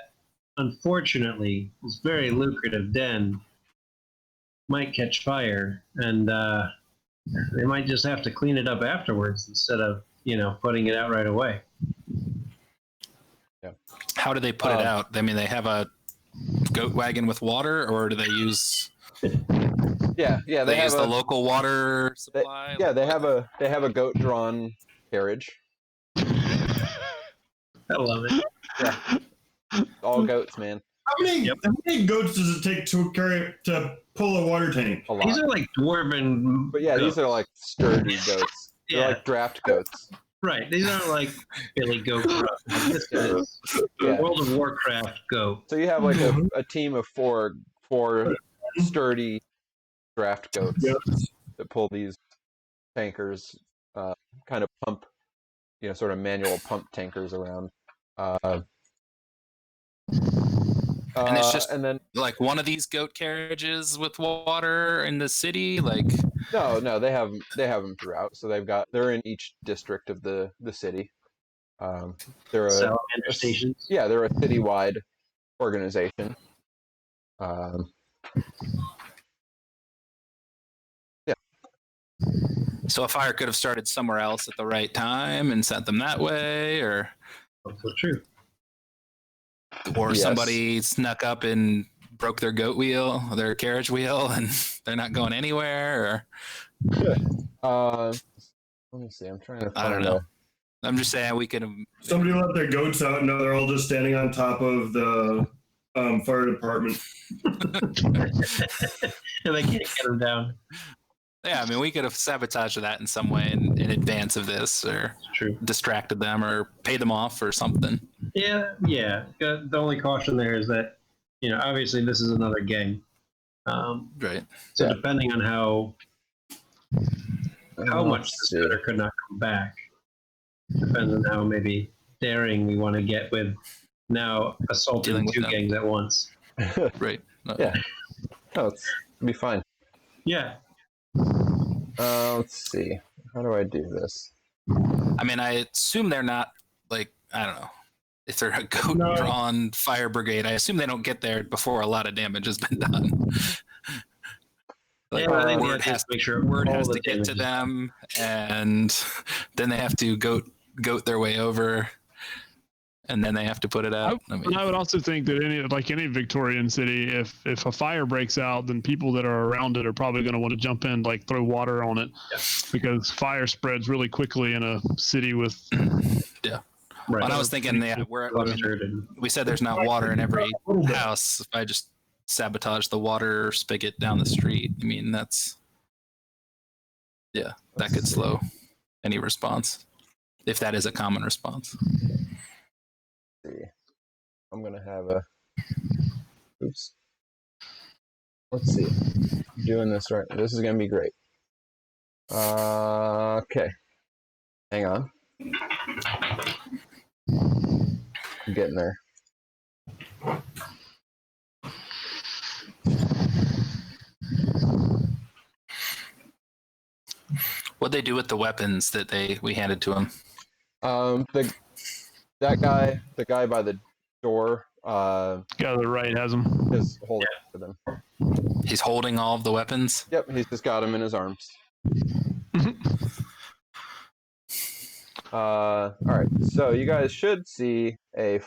unfortunately, this very lucrative den might catch fire, and they might just have to clean it up afterwards instead of, putting it out right away. How do they put it out? I mean, they have a goat wagon with water, or do they use? Yeah, They they use have the local water supply. yeah, they have a goat-drawn carriage. I love it. Yeah, all goats, man. How many goats does it take to pull a water tank? A lot. These are like dwarven. But yeah, these goats. are like sturdy goats. They're Yeah. like draft goats. Right. These aren't like Billy Goat Gruff. This is Yeah. World of Warcraft goat. So you have like a team of four sturdy draft goats Yes. that pull these tankers, kind of pump, sort of manual pump tankers around. And it's just and then like one of these goat carriages with water in the city. Like, no, they have them throughout. So they're in each district of the city. They're Salamander stations. yeah, they're a citywide organization. so a fire could have started somewhere else at the right time and sent them that way, or Also true. Yes. somebody snuck up and broke their goat wheel, their carriage wheel, and they're not going anywhere. Or Let me see. I'm trying to I don't find know. a. I'm just saying we could have. Somebody let their goats out, and now they're all just standing on top of the fire department. And they can't get them down. Yeah, I mean, we could have sabotaged that in some way in advance of this, or True. distracted them, or paid them off, or something. Yeah. The only caution there is that, obviously this is another game. Right. So Yeah. depending on how much Let's this could or could not come back, depends on how maybe daring we want to get with now assaulting Dealing with two them. gangs at once. see. Right. Yeah. No, it'll be fine. Yeah. Let's see. How do I do this? I mean, I assume they're not like, I don't know, if they're a goat-drawn fire brigade. I assume they don't get there before a lot of damage has been done. Like, I think we word have to has, make sure word all has the to get damage to is- them, and then they have to goat their way over, and then they have to put it out. I would also think that any Victorian city, if a fire breaks out, then people that are around it are probably going to want to jump in, like throw water on it, because fire spreads really quickly in a city with. Right. And I was thinking, Clustered and we said there's not water in every house. If I just sabotage the water spigot down the street, I mean, that could slow any response, if that is a common response. See. I'm gonna have a. Oops. Let's see. Doing this right. This is gonna be great. Okay. Hang on. I'm getting there. What'd they do with the weapons that we handed to them? The guy by the door, Guy to the right has them. is holding for them. He's holding all of the weapons. Yep, he's just got them in his arms. All right, so you guys should see a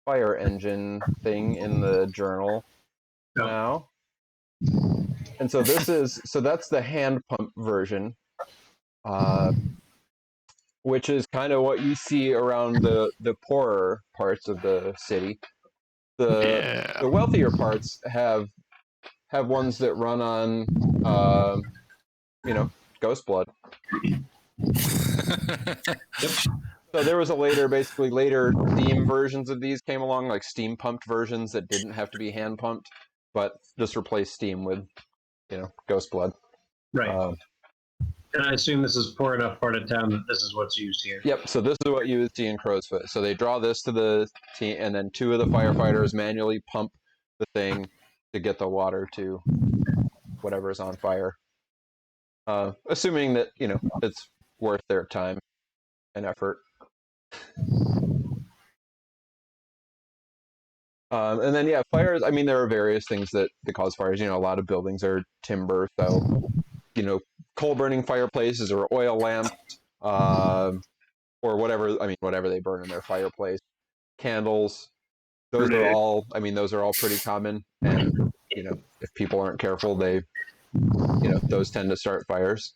fire engine thing in the journal now. And so that's the hand pump version, which is kind of what you see around the poorer parts of the city. The wealthier parts have ones that run on ghost blood. So there was later steam versions of these came along, like steam pumped versions that didn't have to be hand pumped, but just replaced steam with, ghost blood. right. And I assume this is poor enough part of town that this is what's used here. Yep. So this is what you would see in Crowsfoot. So they draw this to the team, and then two of the firefighters manually pump the thing to get the water to whatever is on fire. Assuming that it's worth their time and effort. And then fires. I mean, there are various things that cause fires. A lot of buildings are timber, so coal burning fireplaces or oil lamps, or whatever. I mean, whatever they burn in their fireplace. Candles. Those are all. I mean, those are all pretty common. And if people aren't careful, they, those tend to start fires.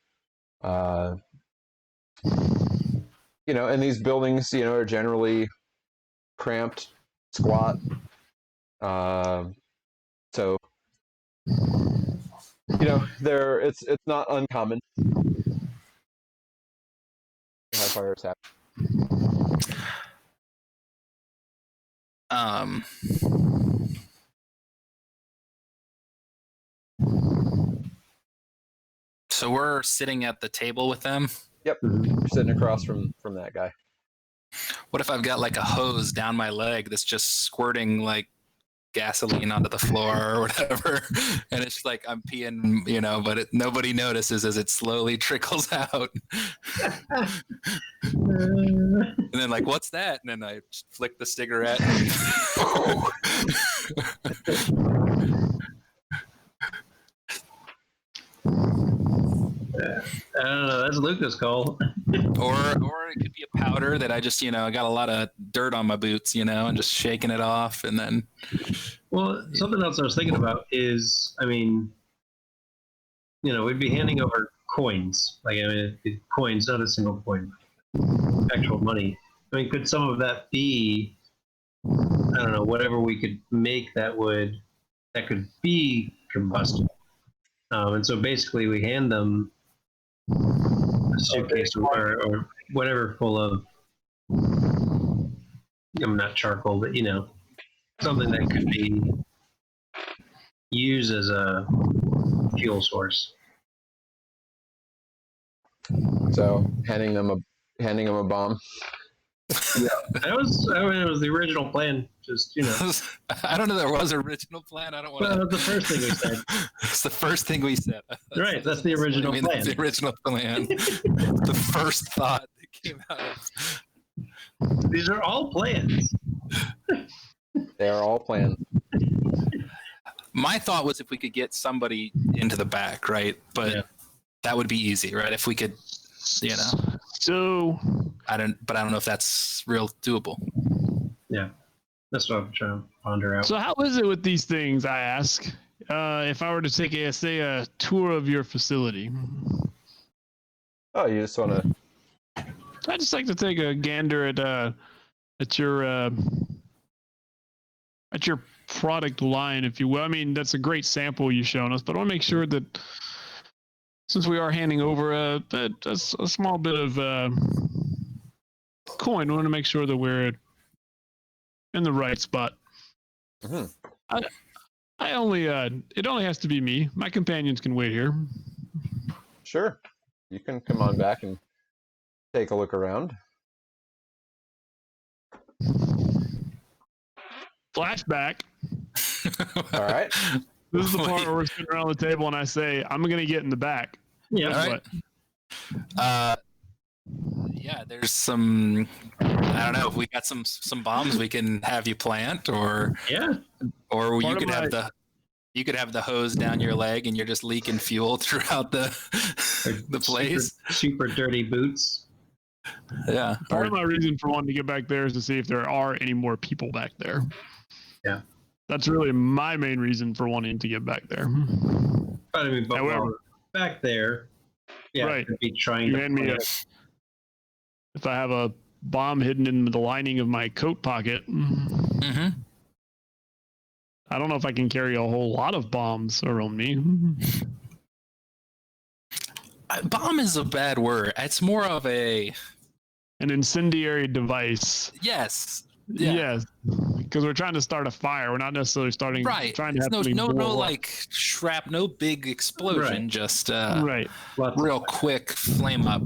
And these buildings, are generally cramped, squat. So, it's not uncommon to have fires happen. So we're sitting at the table with them. Yep, you're sitting across from that guy. What if I've got like a hose down my leg that's just squirting like gasoline onto the floor or whatever, and it's like I'm peeing, but nobody notices as it slowly trickles out. And then like, what's that? And then I just flick the cigarette. I don't know. That's Luca's call. Or it could be a powder that I just, I got a lot of dirt on my boots, and just shaking it off, and then Well, something else I was thinking about is, I mean, we'd be handing over coins. Like, I mean, it'd be coins, not a single coin, actual money. I mean, could some of that be, I don't know, whatever we could make that could be combustible? And so basically, we hand them a suitcase or whatever full of, not charcoal, but something that could be used as a fuel source. So handing them a bomb. It was the original plan. Just I don't know. There was an original plan. I don't want well, to. that's the first thing we said. It's the first thing we said. Right, that's the original plan. That's the original plan. The first thought that came out of. These are all plans. They are all planned. My thought was if we could get somebody into the back, right? But that would be easy, right? If we could, So I don't know if that's real doable. Yeah, that's what I'm trying to ponder out. So how is it with these things? I ask. If I were to take a tour of your facility, Oh, you just want to. I just like to take a gander at your product line, if you will. I mean, that's a great sample you've shown us, but I want to make sure that since we are handing over a small bit of coin, we want to make sure that we're in the right spot. Mm-hmm. I only it only has to be me. My companions can wait here. Sure. You can come on back and take a look around. Flashback. All right. This is the part where we're sitting around the table and I say, I'm going to get in the back. Yeah. All right. Yeah, there's some, I don't know, if we got some bombs we can have you plant, or Part you could have the hose down your leg and you're just leaking fuel throughout the place. Super dirty boots. Yeah. Part of my reason for wanting to get back there is to see if there are any more people back there. Yeah. That's really my main reason for wanting to get back there. But I mean, However, back there, right. could be trying You to hand me if I have a bomb hidden in the lining of my coat pocket, Mm-hmm. I don't know if I can carry a whole lot of bombs around me. Bomb is a bad word. It's more of an incendiary device. yes. Yeah. Yes, because we're trying to start a fire. We're not necessarily trying to It's have no blow up. like no big explosion, Right. just Right, real quick flame up,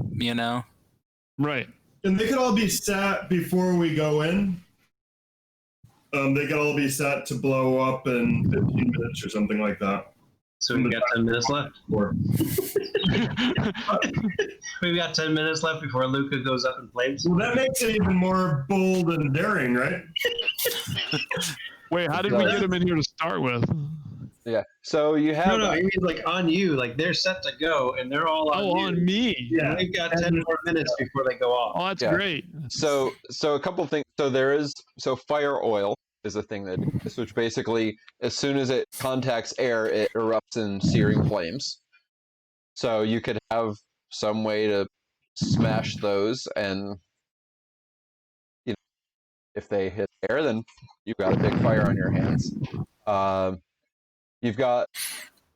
right. And they could all be set before we go in. They could all be set to blow up in 15 minutes or something like that. So we've got 10 minutes left. We've got 10 minutes left before Luca goes up in flames. Well, that makes it even more bold and daring, right? Wait, how did we get him in here to start with? Yeah. So you have. No, I mean like on you. Like they're set to go and they're all on you. On me. Yeah. And they've got 10 more minutes before they go off. Oh, that's Yeah. great. So a couple of things. So fire oil is a thing that exists, which basically, as soon as it contacts air, it erupts in searing flames. So you could have some way to smash those, and if they hit air, then you've got a big fire on your hands. You've got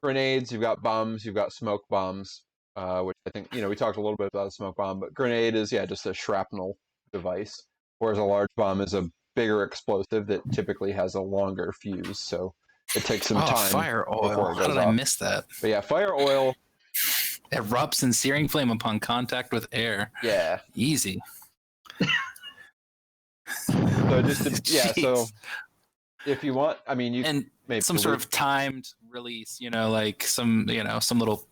grenades, you've got bombs, you've got smoke bombs, which I think we talked a little bit about a smoke bomb, but grenade is just a shrapnel device, whereas a large bomb is a bigger explosive that typically has a longer fuse, so it takes some time. Fire before oil. it How goes did I off. miss that? But yeah, fire oil. Erupts in searing flame upon contact with air. Yeah. Easy. So just so Jeez. if you want, I mean, you And maybe some sort of timed release, like some little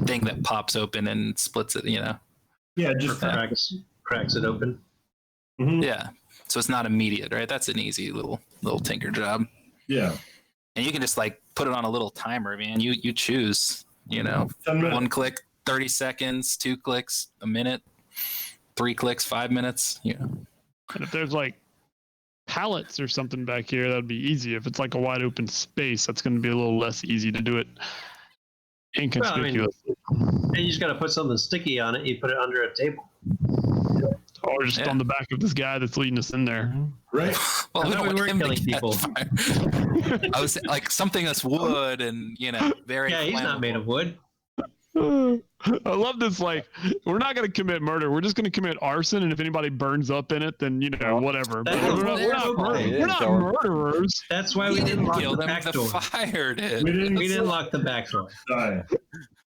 thing that pops open and splits it, Yeah, just cracks it open. Mhm. Yeah. So it's not immediate, right? That's an easy little tinker job. Yeah. And you can just put it on a little timer, man. You choose, 10 minutes. 1 click, 30 seconds, 2 clicks, a minute, 3 clicks, 5 minutes. And if there's pallets or something back here, that'd be easy. If it's like a wide open space, that's going to be a little less easy to do it inconspicuous. And you just got to put something sticky on it. You put it under a table. Or just on the back of this guy that's leading us in there. Right? Well, we I thought don't we want weren't him to killing get people. fired. I was like something that's wood and very. Yeah, he's not made of wood. I love this. Like, we're not going to commit murder. We're just going to commit arson. And if anybody burns up in it, then, whatever. But we're not murderers. That's why We we didn't didn't lock kill the them. back The door. fire did. We We didn't lock the back door. die.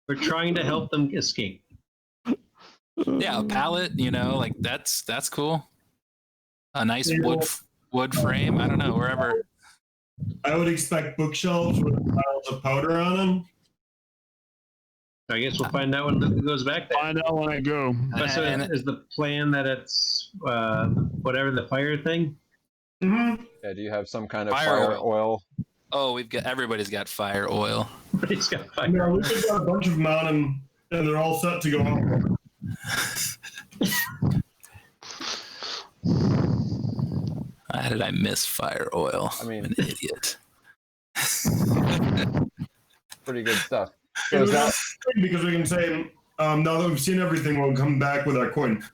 We're trying to help them escape. Yeah, a pallet. Like that's cool. A nice wood frame. I don't know, wherever. I would expect bookshelves with piles of powder on them. I guess we'll find out when Luca goes back there. Find out when I go. But so is the plan that it's whatever the fire thing? Mm-hmm. Yeah, do you have some kind of Fire fire oil. oil? Oh, everybody's got fire oil. He's got fire. Yeah, we just got a bunch of them on and they're all set to go out. How did I miss fire oil? I mean- I'm an idiot. Pretty good stuff. It So was is that, not good because we can say, now that we've seen everything, we'll come back with our coin.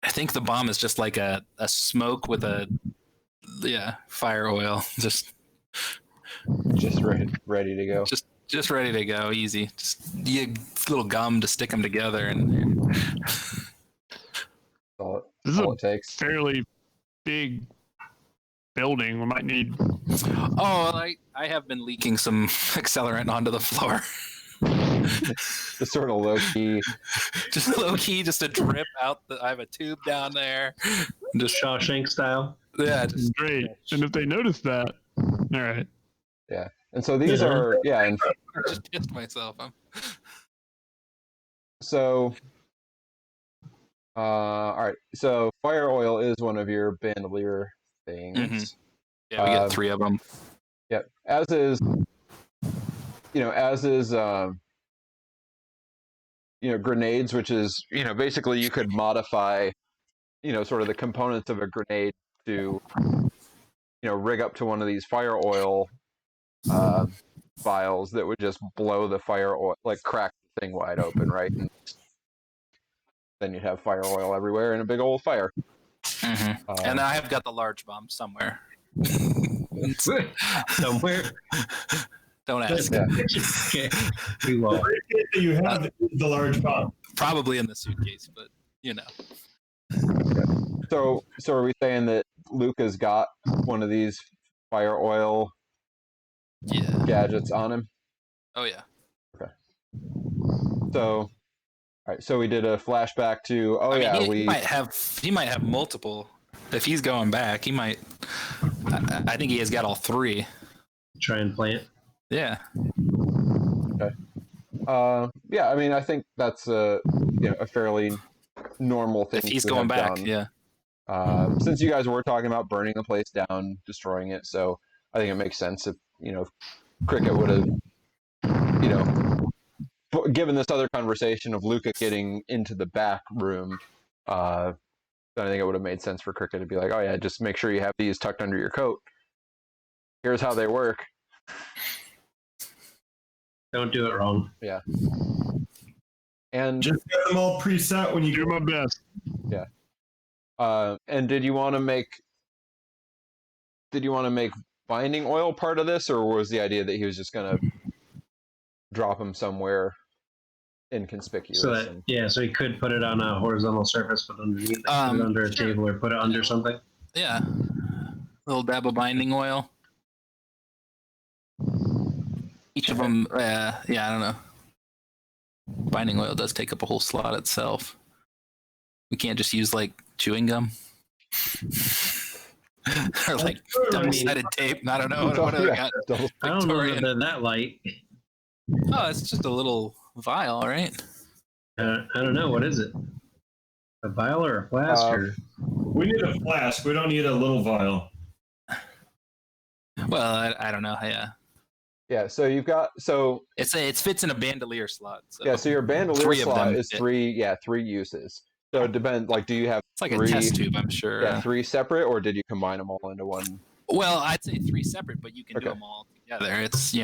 I think the bomb is just like a smoke with fire oil. Just ready to go. just ready to go, easy. Just a little gum to stick them together, and All This is it a takes. fairly big building. We might need. I have been leaking some accelerant onto the floor. Just sort of low key. Just low key, just a drip out. I have a tube down there. Just Shawshank style. Yeah, just Great. And if they notice that, all right. And so these are and just pissed myself. so all right. So fire oil is one of your bandolier things. Mhm. Yeah, we get 3 of them. Yep. As is grenades, which is, basically you could modify, sort of the components of a grenade to, rig up to one of these fire oil vials that would just blow the fire oil, like crack the thing wide open, right? And then you'd have fire oil everywhere and a big old fire. Mm-hmm. And I have got the large bomb somewhere. Somewhere. Don't ask. Yeah. Okay. We won't. You have the large bomb. Probably in the suitcase, but So are we saying that Luca's got one of these fire oil Yeah. gadgets on him? Oh yeah. So, all right. So we did a flashback to. Oh, I mean, yeah, he might have multiple. If he's going back, he might. I think he has got all 3. Try and plant. Yeah. Yeah. I mean, I think that's a fairly normal thing. If he's to going have back, done. yeah. Since you guys were talking about burning the place down, destroying it, so I think it makes sense if Cricket would have given this other conversation of Luca getting into the back room. Then I think it would have made sense for Cricket to be like, oh yeah, just make sure you have these tucked under your coat. Here's how they work. Don't do it wrong. Yeah. And Just get them all preset when you Do do my best. and did you want to make binding oil part of this, or was the idea that he was just gonna drop them somewhere inconspicuous? So he could put it on a horizontal surface, but underneath, put it under a table, or put it under something. Yeah. Little dab of binding oil. Each of them, I don't know. Binding oil does take up a whole slot itself. We can't just use like chewing gum. Or like double-sided tape. I don't know. What do we got? I don't know that they're that light. Oh, it's just a little vial, right? I don't know. What is it? A vial or a flask? Or... We need a flask. We don't need a little vial. Well, I don't know. Yeah. Yeah, so you've got It fits in a bandolier slot. So. yeah, so your bandolier 3 of slot them is fit. 3 uses. So it depends. Like, do you have It's like a three, test tube, I'm sure. yeah, 3 separate, or did you combine them all into one? Well, I'd say 3 separate, but you can do Okay. them all together. It's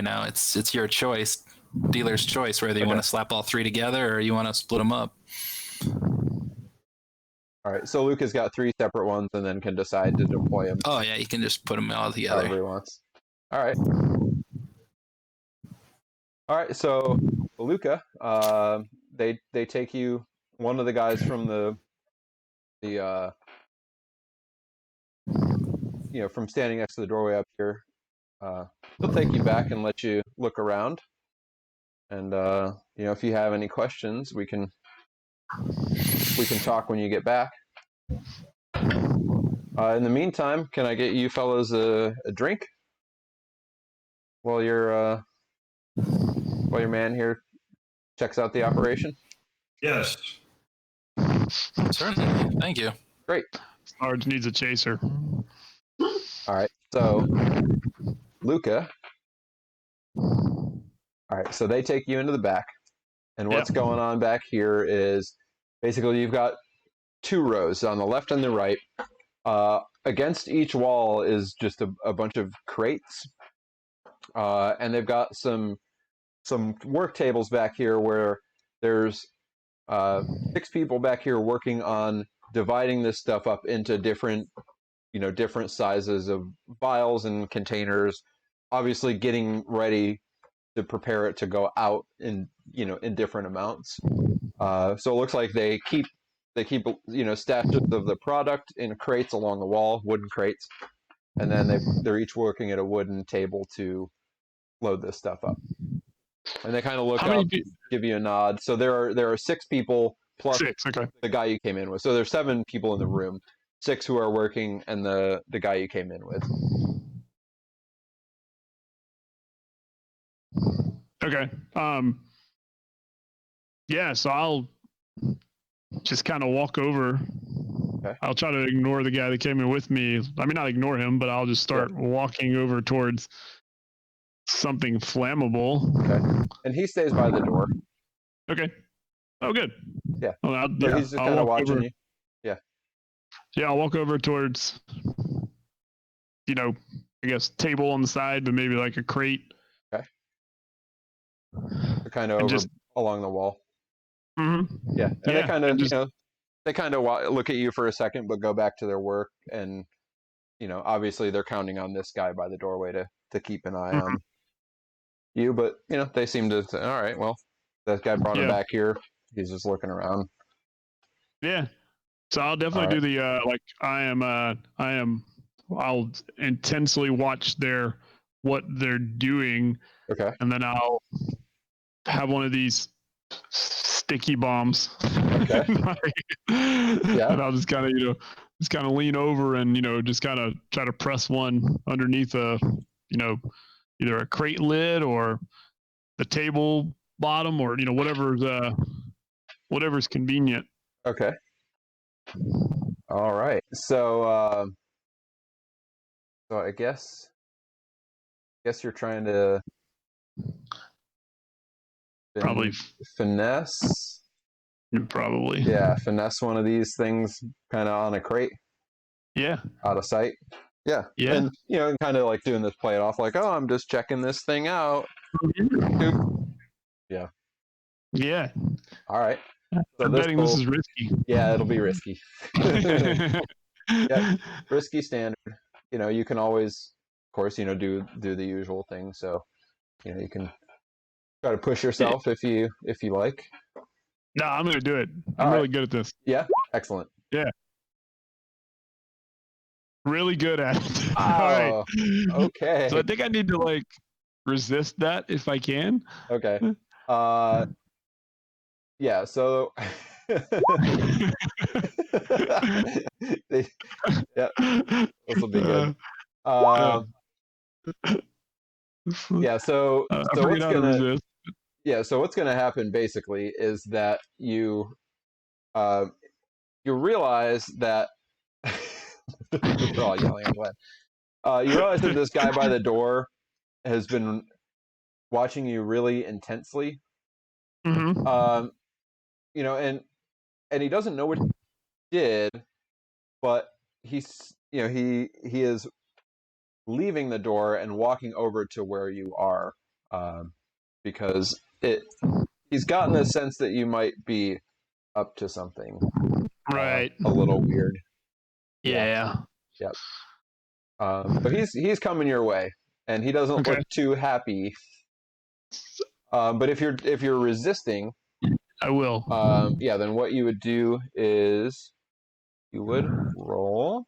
it's your choice, dealer's choice, whether you Okay. want to slap all 3 together or you want to split them up. All right, so Luke has got 3 separate ones, and then can decide to deploy them Oh yeah, you can just put them all together. however he wants. All right. All right, so Luca, they take you. One of the guys from the from standing next to the doorway up here, they'll take you back and let you look around. And if you have any questions, we can talk when you get back. In the meantime, can I get you fellows a drink while your man here checks out the operation? Yes. Certainly. Thank you. Great. Sarge needs a chaser. All right. So, Luca. All right. So they take you into the back, and what's going on back here is basically you've got 2 rows on the left and the right. Against each wall is just a bunch of crates, and they've got some work tables back here where there's 6 people back here working on dividing this stuff up into different sizes of vials and containers, obviously getting ready to prepare it to go out in different amounts. So it looks like they keep stashes of the product in crates along the wall, wooden crates, and then they're each working at a wooden table to load this stuff up. And they kind of look up, give you a nod. So there are 6 people plus 6, okay. the guy you came in with. So there's 7 people in the room, 6 who are working, and the guy you came in with. Okay. Yeah, so I'll just kind of walk over. Okay. I'll try to ignore the guy that came in with me. I mean, not ignore him, but I'll just start walking over towards something flammable. Okay. And he stays by the door. Okay. Oh, good. Yeah. Well, So he's just kind of watching over, you. Yeah. Yeah, I'll walk over towards, I guess table on the side, but maybe like a crate. Okay. So kind of over along the wall. Mm-hmm. Yeah. And they kind of, they kind of look at you for a second, but go back to their work. And, obviously they're counting on this guy by the doorway to keep an eye on you. But, they seem to say, all right, well, that guy brought him back here. He's just looking around. Yeah. So I'll definitely do the, I'll intensely watch what they're doing. Okay. And then I'll have one of these sticky bombs. Okay. And I'll just kind of, lean over and, just kind of try to press one underneath either a crate lid or the table bottom or, whatever's convenient. Okay. All right. So, I guess you're trying to Probably finesse. Probably. Yeah, finesse one of these things kind of on a crate. Yeah. Out of sight. Yeah. Yeah. And kind of like doing this play it off like, oh, I'm just checking this thing out. Yeah. Yeah. All right. So I'm betting this is risky. Yeah, it'll be risky. Yeah, risky standard. You can always, of course, do the usual thing. So, you can try to push yourself if you like. No, I'm gonna do it. I'm really good at this. Yeah, excellent. Yeah, really good at it. Oh, all right. Okay. So I think I need to resist that if I can. Okay. Yeah. So. Yeah, this will be good. Yeah. So what's gonna happen basically is that you realize that they're all yelling at Glenn. You realize that this guy by the door has been watching you really intensely. Mm-hmm. And he doesn't know what he did, but he's he is leaving the door and walking over to where you are, because he's gotten the sense that you might be up to something Right. a little weird. Yeah. Yep. So he's coming your way, and he doesn't Okay. look too happy. But if you're resisting, I will. then what you would do is you would roll.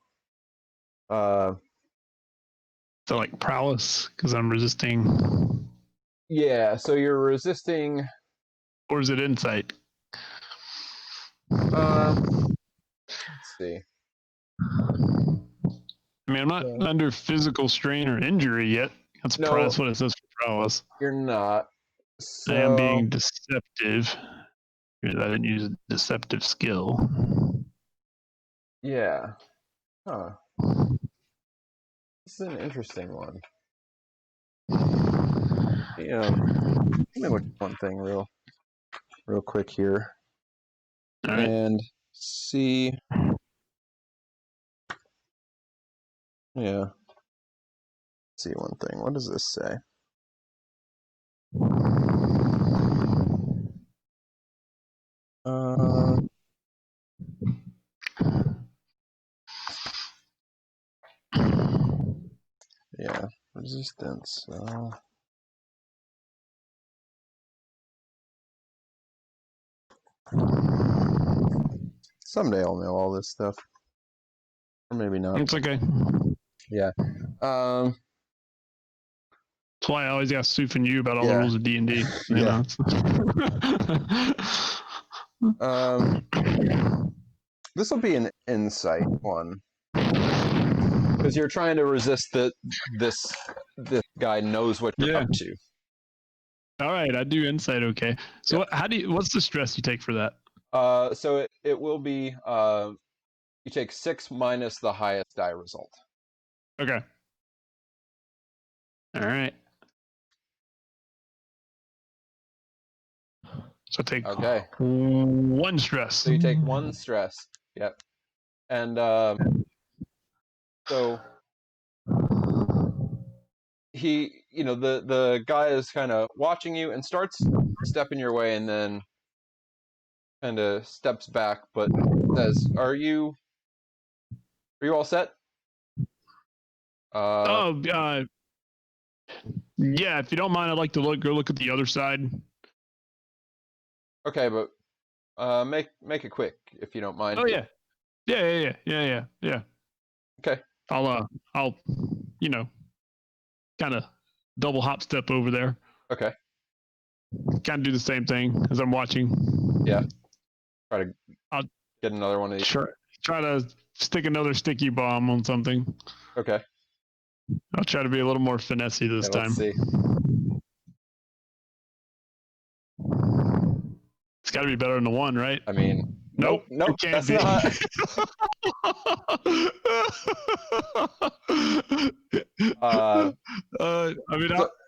So like prowess, because I'm resisting. Yeah, so you're resisting. Or is it insight? Let's see. I mean, I'm not under physical strain or injury yet. That's what it says for prowess. You're not. So, I am being deceptive. I didn't use a deceptive skill. yeah. Huh. This is an interesting one. Let me look at one thing real quick here. All right. And see. Yeah. See one thing. What does this say? Yeah, resistance. Someday I'll know all this stuff, or maybe not. It's okay. Yeah. That's why I always ask Soof and you about all the Yeah. rules of D&D. Yeah. This will be an insight one, because you're trying to resist that this guy knows what you're up to. All right, I do insight. Okay. So what's the stress you take for that? So it will be you take 6 minus the highest die result. Okay. All right. So take 1 stress. So you take 1 stress. Yep. And so he, the guy is kind of watching you and starts stepping your way, and then kind of steps back, but says, "Are you all set?" Yeah. If you don't mind, I'd like to go look at the other side. Okay, but make it quick if you don't mind. Oh yeah. Yeah. Okay. I'll kind of double hop step over there. Okay. Kind of do the same thing as I'm watching. Yeah. I'll get another one of these. Try to stick another sticky bomb on something. Okay. I'll try to be a little more finessey this time. Let's see. It's got to be better than the 1, right? I mean, nope. That's be. not.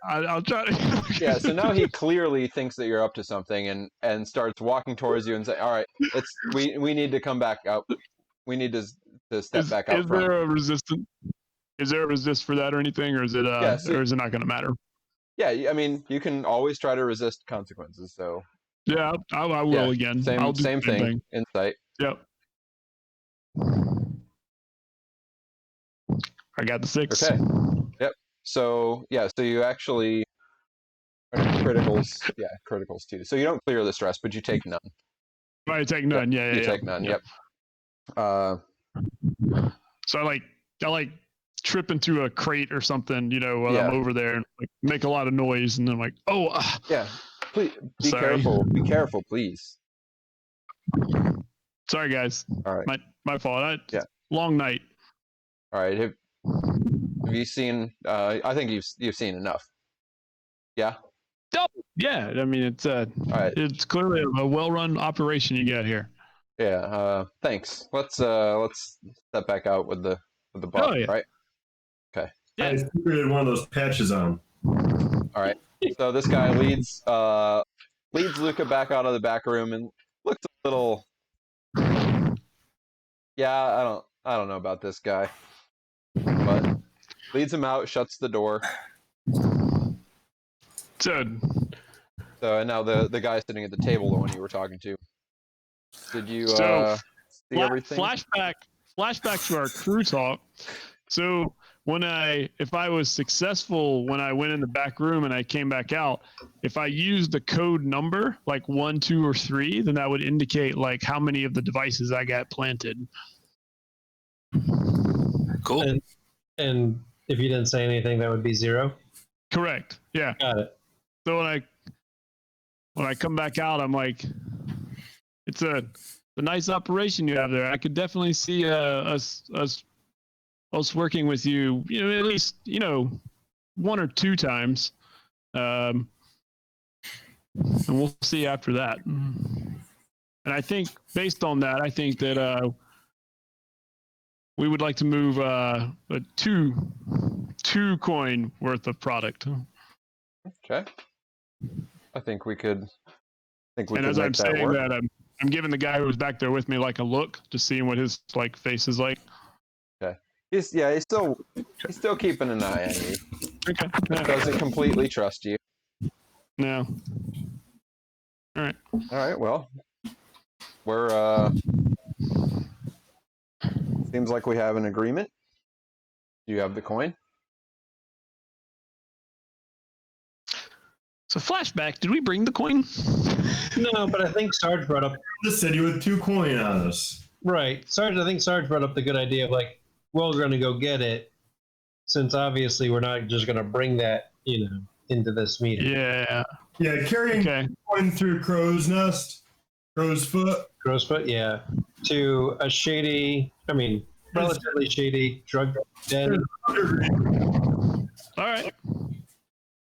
I'll try to. Yeah. So now he clearly thinks that you're up to something, and starts walking towards you and say, "All right, we need to come back out. We need to step back out." Is there a resistance? Is there a resist for that or anything, or is it or is it not going to matter? Yeah, I mean, you can always try to resist consequences. So yeah, I will again. I'll do same thing. Insight. Yep. I got the 6. Okay. Yep. So so you actually criticals. Yeah, criticals too. So you don't clear the stress, but you take none. I take none. Yep. You take none. Yep. So I trip into a crate or something, while I'm over there, and make a lot of noise, and then I'm like, oh. Yeah. Please be careful. Be careful, please. Sorry, guys. All right. My fault. Long night. All right. Have you seen? I think you've seen enough. Yeah. Oh, yeah. I mean, it's it's clearly a well-run operation you got here. Yeah. Thanks. Let's step back out with the box. Oh, yeah. Right. Okay. Yeah. I secreted one of those patches on. All right. So this guy leads Luca back out of the back room and looks a little. Yeah, I don't know about this guy. But leads him out, shuts the door. So, So, and now the guy sitting at the table, the one you were talking to. Did you So, see everything? flashback to our crew talk. So if I was successful when I went in the back room and I came back out, if I used the code number like 1, 2, or 3, then that would indicate like how many of the devices I got planted. Cool. And if you didn't say anything, that would be 0. Correct. Yeah. Got it. So when I come back out, I'm like, it's a nice operation you have there. I could definitely see us working with you, at least 1 or 2 times, and we'll see after that. And I think based on that, I think that we would like to move a 2 coin worth of product. Okay. I think we could. And make as I'm that saying work. that, I'm giving the guy who was back there with me like a look, just seeing what his like face is like. He's still keeping an eye on you. Okay. Doesn't completely trust you. No. All right. All right. Well, we're seems like we have an agreement. Do you have the coin? So flashback, did we bring the coin? No, but I think Sarge brought up The city with 2 coin on us. right. I think Sarge brought up the good idea of like, well, we're going to go get it, since obviously we're not just going to bring that, into this meeting. Yeah. Yeah, carrying Okay. coin through Crow's Foot. Grossfoot, yeah, to a relatively shady drug den, All right.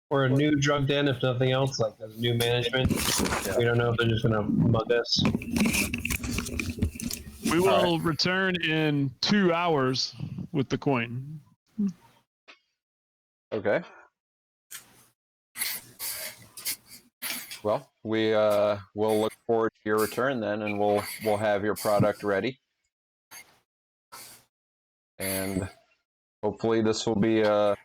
or a new drug den, if nothing else, like there's new management. We don't know if they're just going to mug us. We will return in 2 hours with the coin. Okay. Well, we'll look forward to your return then, and we'll have your product ready. And hopefully this will be a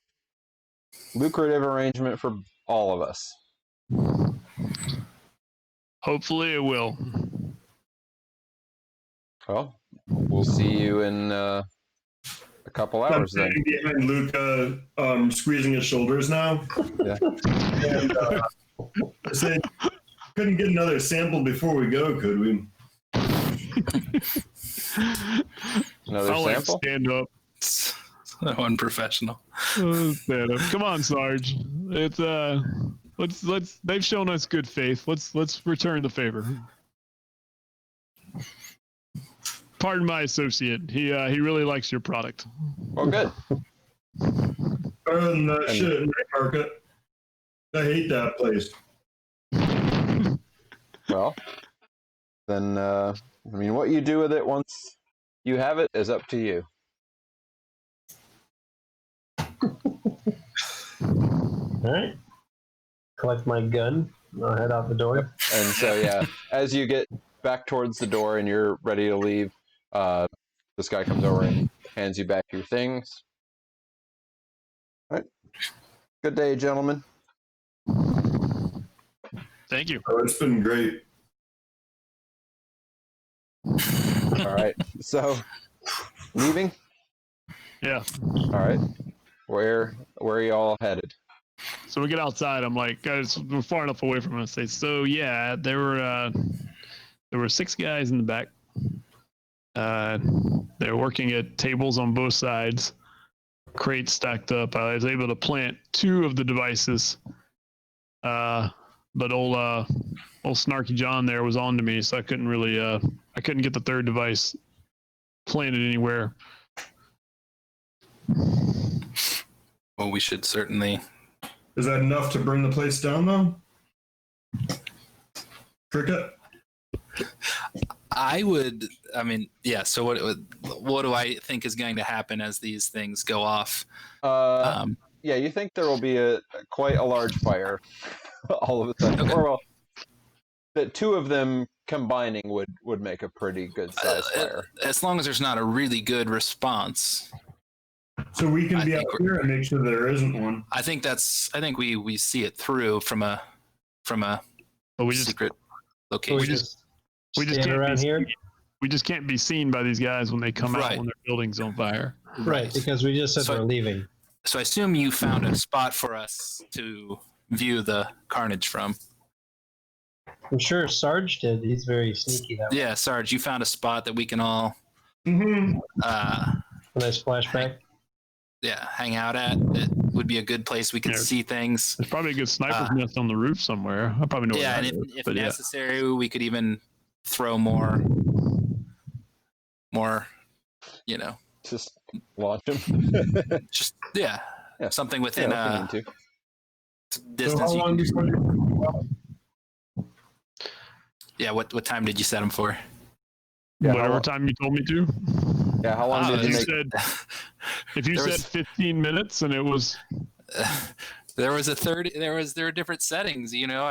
lucrative arrangement for all of us. Hopefully it will. Well, we'll see you in a couple hours then. I'm behind Luca, squeezing his shoulders now. Yeah. And I said, couldn't get another sample before we go, could we? Another I'll like sample? stand up. So unprofessional. Stand up. Come on, Sarge. It's let's they've shown us good faith. Let's return the favor. Pardon my associate. He really likes your product. Well, good. Other than that shit in the market, I hate that place. Well, then, what you do with it once you have it is up to you. All right. Collect my gun. I'll head out the door. And so, yeah, as you get back towards the door and you're ready to leave, this guy comes over and hands you back your things. All right. Good day, gentlemen. Thank you. Oh, it's been great. All right. So, leaving? Yeah. All right. Where are you all headed? So we get outside. I'm like, guys, we're far enough away from us. So yeah, there were 6 guys in the back. They're working at tables on both sides, crates stacked up. I was able to plant 2 of the devices, but old Snarky John there was on to me, so I couldn't really I couldn't get the 3rd device planted anywhere. Well, we should certainly. Is that enough to bring the place down, though? Cricket? Yeah. So what do I think is going to happen as these things go off? Yeah, you think there will be quite a large fire all of a sudden. Okay. Or, well, that two of them combining would make a pretty good size fire. As long as there's not a really good response. So we can I be out think here and make sure there isn't one. I think we see it through from a But we just secret So location. we just stand stand around here, we just can't be seen by these guys when they come out Right. when their building's on fire. right? Because we just said So- we're leaving. So I assume you found a spot for us to view the carnage from. I'm sure Sarge did. He's very sneaky that way. Yeah, Sarge, you found a spot that we can all Mm-hmm. uh, A nice flashback. hang out at. It would be a good place we could Yeah. see things. There's probably a good sniper's nest on the roof somewhere. I probably know Yeah, where and that is, if but yeah. necessary, we could even throw more, Just launch them. just Yeah. something within Yeah, if we need to. So distance. how You long can, before you yeah, what time did you set them for? Yeah, Whatever how- time you told me to. Yeah, how long Ah, did you You make? said, if you There said was- 15 minutes and it was There were different settings. I don't know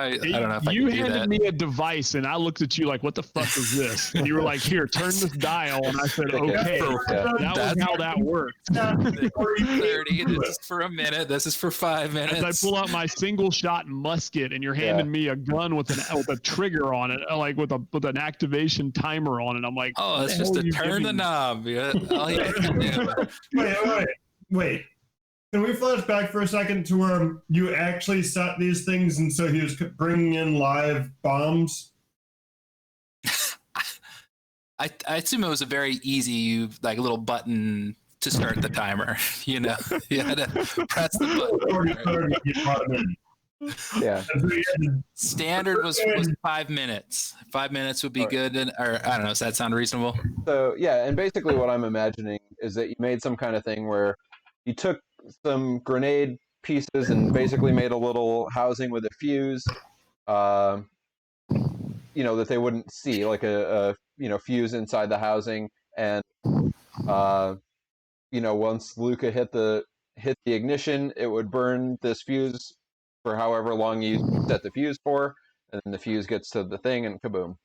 if I you can do handed that. me a device and I looked at you like, what the fuck is this? And you were like, here, turn this dial. And I said, okay. Yeah. That was That's- how that worked. 30. This is for a minute. This is for 5 As I minutes. pull out my single shot musket and you're handing me a gun with a trigger on it, like with an activation timer on it. I'm like, Oh, it's the just hell to you turn the giving me? knob. Yeah, all you have to do. wait. Can we flash back for a second to where you actually set these things, and so he was bringing in live bombs? I assume it was a very easy, like little button to start the timer. You had to press the button. Yeah. Standard was 5 minutes. 5 minutes would be good, or I don't know. Does that sound reasonable? So yeah, and basically what I'm imagining is that you made some kind of thing where you took some grenade pieces and basically made a little housing with a fuse, that they wouldn't see, like a fuse inside the housing, and once Luca hit the ignition, it would burn this fuse for however long you set the fuse for, and then the fuse gets to the thing and kaboom.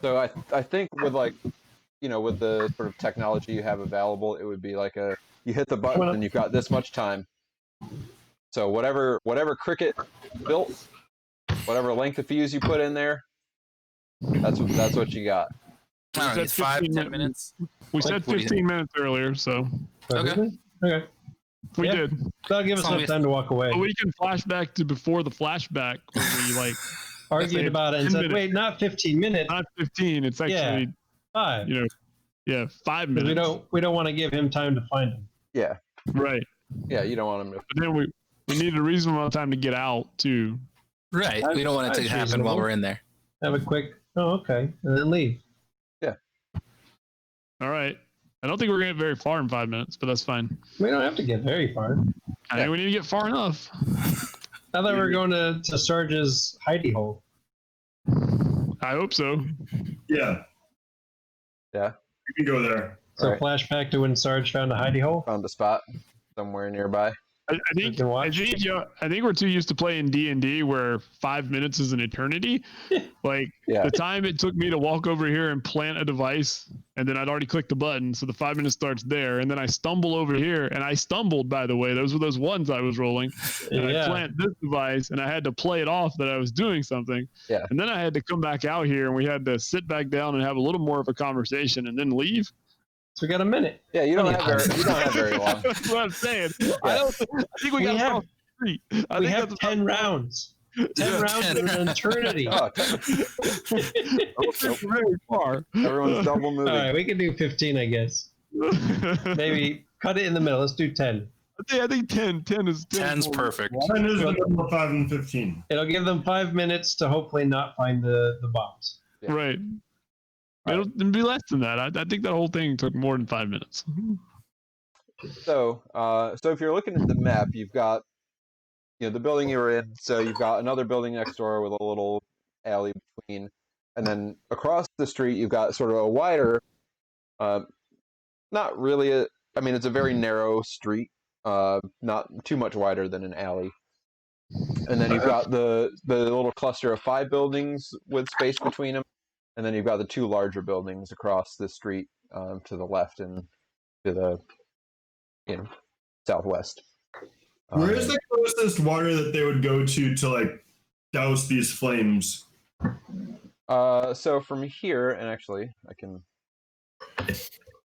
So I think with with the sort of technology you have available, it would be like you hit the button and you've got this much time. So whatever Cricket built, whatever length of fuse you put in there, that's what you got. I don't know, said 5, 15 10 minutes. We said what do you 15 minutes earlier, so Okay. Okay. we Yeah. did. That'll give us As long enough as- time to walk away. But we can flash back to before the flashback where we Argued about it and 10 said, minutes. wait, not 15 minutes, not 15. It's actually 5. 5 'Cause minutes. we don't want to give him time to find him. Yeah, Right. yeah. You don't want them to. But then we need a reasonable amount of time to get out too. Right. We don't want it to That's happen reasonable. while we're in there. Have a quick, okay, and then leave. All right. I don't think we're gonna get very far in 5 minutes, but that's fine. We don't have to get very far. I think we need to get far enough. I thought we were going to Sarge's hidey hole. I hope so. Yeah. Yeah. You can go there. So Alright. flashback to when Sarge found a hidey hole. Found a spot somewhere nearby. I think can watch. I think we're too used to playing D&D where 5 minutes is an eternity. Like Yeah. the time it took me to walk over here and plant a device, and then I'd already clicked the button, so the 5 minutes starts there, and then I stumble over here, and I stumbled, by the way. Those were those ones I was rolling. And I Yeah. plant this device, and I had to play it off that I was doing something. Yeah. And then I had to come back out here, and we had to sit back down and have a little more of a conversation, and then leave. So we got a minute. Yeah, you don't have very long. That's what I'm saying. I think we got have- across the street. I We think have that's 10 rounds. 10 rounds in an eternity. Oh, not very far. everyone's double All moving. right, we can do 15, I guess. Maybe cut it in the middle. Let's do 10. I think 10. 10 is 10's perfect. 10 is the middle of 5 and 15. It'll give them 5 minutes to hopefully not find the bombs. Yeah. Right. It'll be less than that. I think that whole thing took more than 5 minutes. So if you're looking at the map, you've got the building you were in. So you've got another building next door with a little alley between, and then across the street you've got sort of a wider, not really it's a very narrow street, not too much wider than an alley. And then you've got the little cluster of 5 buildings with space between them, and then you've got the 2 larger buildings across the street to the left and to the southwest. Where is the closest water that they would go to like douse these flames? So from here, and actually I can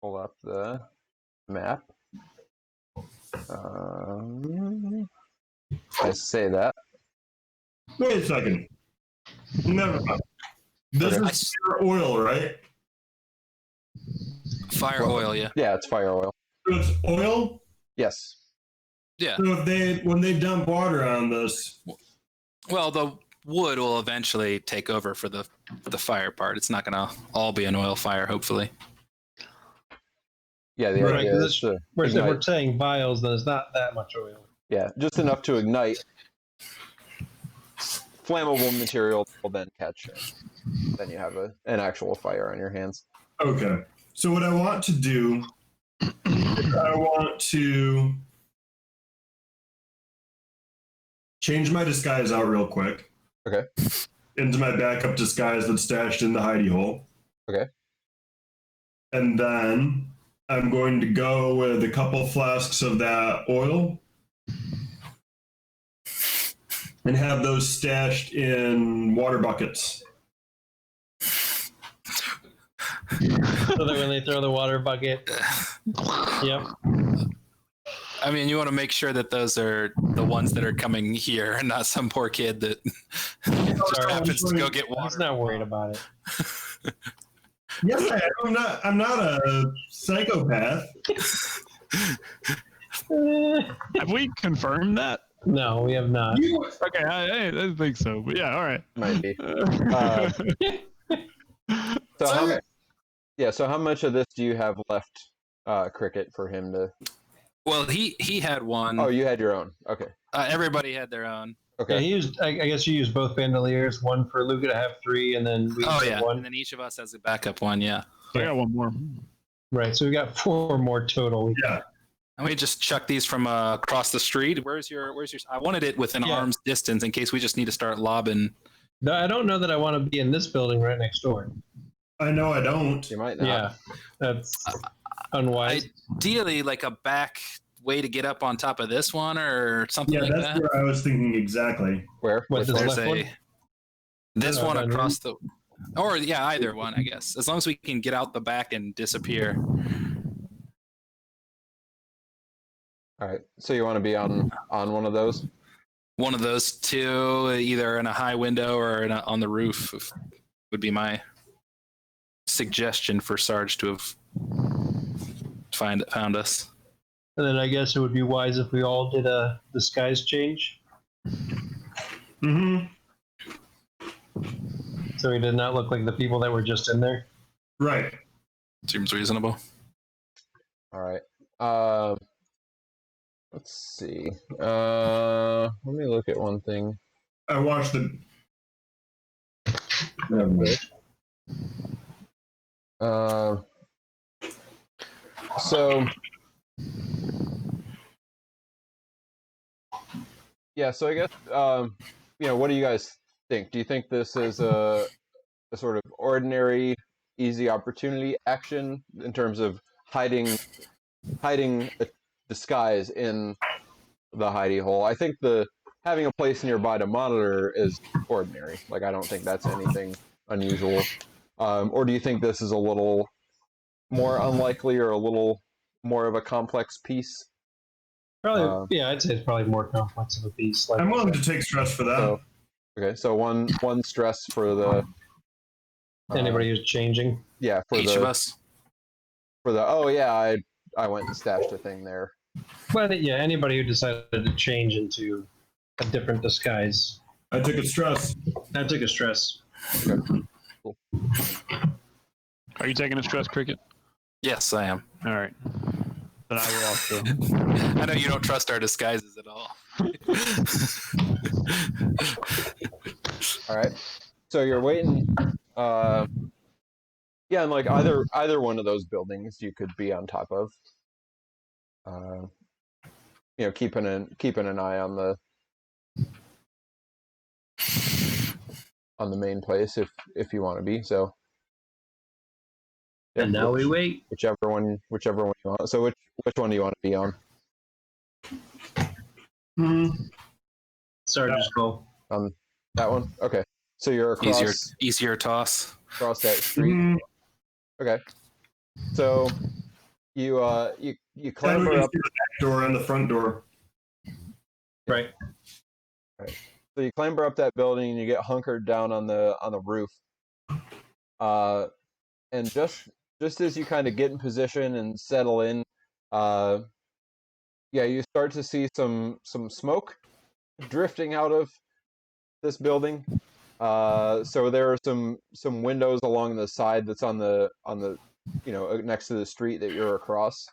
pull up the map. I say that. Wait a second. Never mind. This Okay. is pure oil, right? Fire oil, yeah. Yeah, it's fire oil. So it's oil. Yes. Yeah. So when they dump water on this, Well, the wood will eventually take over for the fire part. It's not going to all be an oil fire, hopefully. Yeah, the Right, idea 'cause is to if we're ignite. saying vials, then it's not that much oil. Yeah, just enough to ignite. Flammable material will then catch. Then you have an actual fire on your hands. okay. So what I want to do, I want to change my disguise out real quick. Okay. Into my backup disguise that's stashed in the hidey hole. Okay. And then I'm going to go with a couple flasks of that oil and have those stashed in water buckets. So that when they throw the water bucket, yep. I mean, you want to make sure that those are the ones that are coming here and not some poor kid that just Sorry, happens to go get He's water. not worried about it. Yes, I am. I'm not a psychopath. Have we confirmed that? No, we have not. Okay, I didn't think so, but yeah, all right. Might be. So how much of this do you have left, Cricket, for him to? Well, he had one. Oh, you had your own. Okay. Everybody had their own. Okay. Yeah, he used. I guess you used both bandoliers. One for Luca to have 3, and then we Oh had yeah, one. and then each of us has a backup one. Yeah, I got one more. Right, so we got 4 more total. Yeah. and we just chuck these from across the street. Where's your? I wanted it within Yeah. arm's distance in case we just need to start lobbing. No, I don't know that I want to be in this building right next door. I know I don't. You might not. Yeah, that's unwise. Ideally, like a back way to get up on top of this one or something Yeah, like that's that. where I was thinking exactly. Where? What, Which this one? There's left one? this one down across the, or yeah, either one, I guess. As long as we can get out the back and disappear. All right. So you want to be on one of those? One of those two, either in a high window or on the roof, would be my suggestion for Sarge to have found us. And then I guess it would be wise if we all did a disguise change, Mm-hmm. so we did not look like the people that were just in there. Right. Seems reasonable. All right. Let's see. Let me look at one thing. I watched the. So yeah, so I guess what do you guys think? Do you think this is a sort of ordinary, easy opportunity action in terms of hiding a disguise in the hidey hole? I think having a place nearby to monitor is ordinary. Like, I don't think that's anything unusual. Or do you think this is a little more unlikely or a little more of a complex piece? Probably, yeah, I'd say it's probably more complex of a piece. Like I'm willing to take stress for that. So, okay, so one stress for the anybody who's changing. yeah, for Each the of us. for the oh yeah, I went and stashed a thing there. But yeah, anybody who decided to change into a different disguise. I took a stress. I took a stress. Okay. Cool. Are you taking a stress, Cricket? Yes, I am. All right. Then I will also. I know you don't trust our disguises at all. All right. So you're waiting. Yeah, and like either one of those buildings you could be on top of. Keeping an eye on on the main place if you want to be. So. And now we wait. Whichever one you want. So which one do you want to be on? Sergeant's call. On that one? Okay. So you're across Easier toss. across that street. Okay. So you clamber up the back door and the front door. Right. So you clamber up that building and you get hunkered down on the roof. And just as you kind of get in position and settle in, you start to see some smoke drifting out of this building. So there are some windows along the side that's on the next to the street that you're across,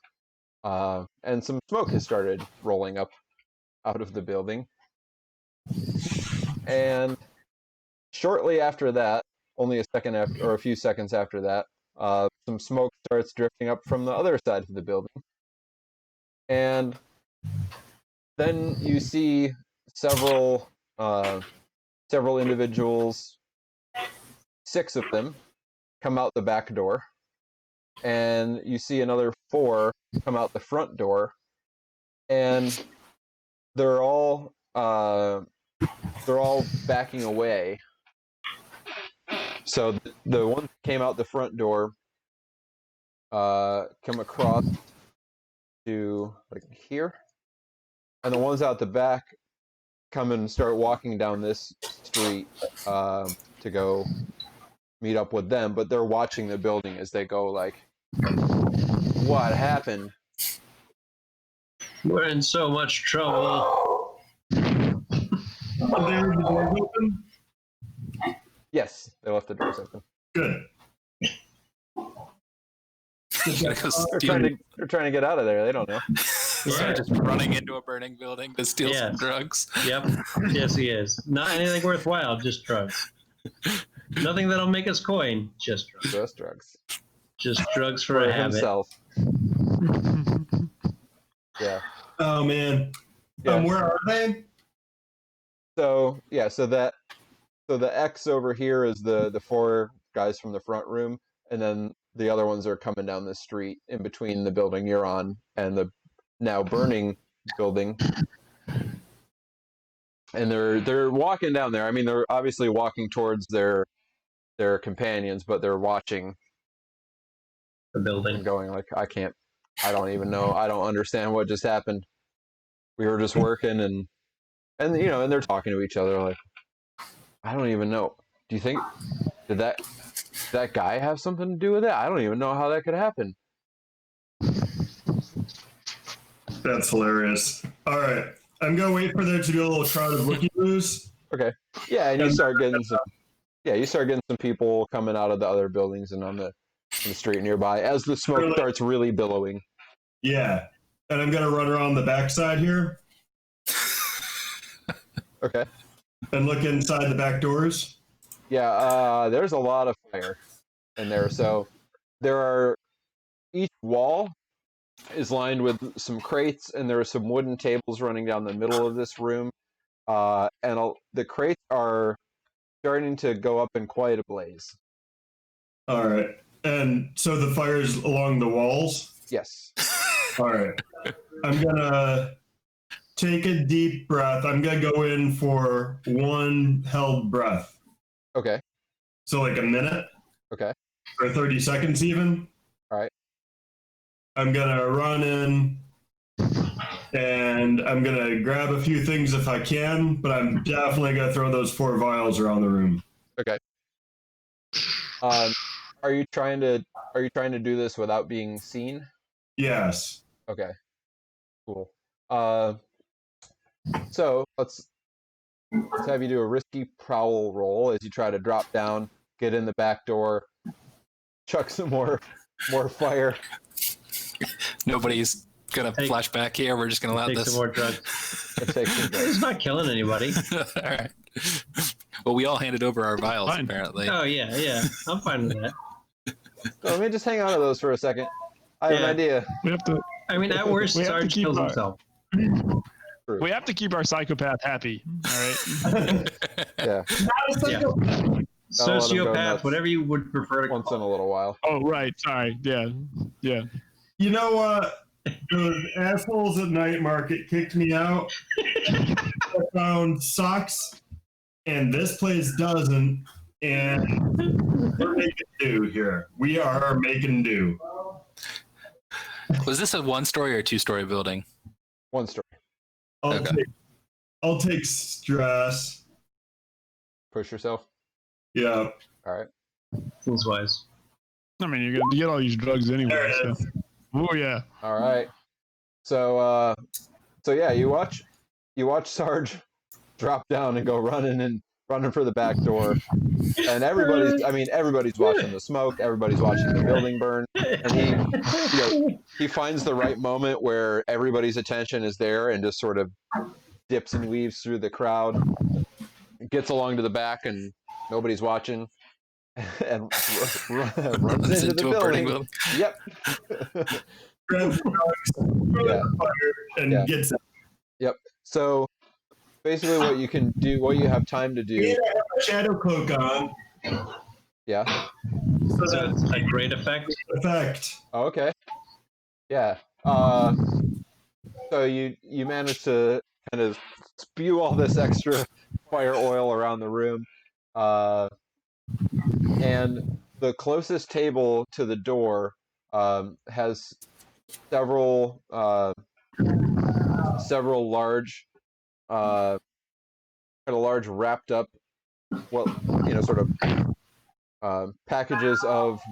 and some smoke has started rolling up out of the building. And shortly after that, only a few seconds after that, some smoke starts drifting up from the other side of the building. And then you see several individuals, 6 of them, come out the back door. And you see another 4 come out the front door. And they're all backing away. So the ones that came out the front door come across to like here, and the ones out the back come and start walking down this street to go meet up with them. But they're watching the building as they go. Like, what happened? We're in so much trouble. There the doors open? Yes, they left the doors open. Good. They're trying to get out of there. They don't know. Yeah. Just running into a burning building to steal some drugs. Yep. Yes, he is. Not anything worthwhile, just drugs. Nothing that'll make us coin. Just drugs. Just drugs. Just drugs for a habit. Himself. Yeah. Oh man. Yeah. Where are they? So the X over here is the 4 guys from the front room, and then the other ones are coming down the street in between the building you're on and the now burning building. And they're walking down there. I mean, they're obviously walking towards their companions, but they're watching The building. and going like, I don't even know. I don't understand what just happened. We were just working and they're talking to each other like, I don't even know. Do you think did that guy have something to do with it? I don't even know how that could happen. That's hilarious. All right. I'm going to wait for there to be a little crowd of looky-loos. Okay. Yeah, and you start getting some people coming out of the other buildings and on the street nearby as the smoke starts really billowing. Yeah. And I'm going to run around the backside here Okay. and look inside the back doors. Yeah, there's a lot of fire in there. So each wall is lined with some crates, and there are some wooden tables running down the middle of this room. And the crates are starting to go up in quite a blaze. All right. And so the fire's along the walls? Yes. All right. I'm going to take a deep breath. I'm going to go in for 1 held breath. Okay. So like a minute? Okay. Or 30 seconds even? All right. I'm going to run in and I'm going to grab a few things if I can, but I'm definitely going to throw those 4 vials around the room. Okay. Are you trying to do this without being seen? Yes. Okay. Cool. So let's have you do a risky prowl roll as you try to drop down, get in the back door, chuck some more fire. Nobody's gonna flash back here. We're just gonna let Take this. some more drugs. Take some drugs. It's not killing anybody. All right. Well, we all handed over our vials Fine. apparently. Oh yeah. I'm fine with that. So let me just hang on to those for a second. I have an idea. We have to. I mean, at worst, We have to Sarge keep kills our- himself. True. We have to keep our psychopath happy. All right. Yeah. Yeah. let 'em go Sociopath, nuts. whatever you would prefer to Once call in a little while. Oh, right. Sorry. Yeah. Yeah. You know what? Those assholes at night market kicked me out. I found socks, and this place doesn't. And we're making do here. We are making do. Was this a 1-story or 2-story building? 1 story. Okay. I'll take stress. Push yourself. Yeah. All right. Seems wise. I mean, you're gonna get all these drugs There anyway. it So. is. Oh yeah. All right. So yeah, you watch Sarge drop down and go running for the back door, and everybody's watching the smoke, everybody's watching the building burn, and he finds the right moment where everybody's attention is there and just sort of dips and weaves through the crowd, gets along to the back, and nobody's watching. And runs into the a burning building. building. Yep. Grabs the dogs, throws Yeah. the fire, and Yeah. gets it. So basically, what you have time to We do. have a shadow cloak on. Yeah. So that's a great effect. Effect. Oh, okay. Yeah. So you manage to kind of spew all this extra fire oil around the room, and the closest table to the door has several large, kind of large wrapped up, sort of packages of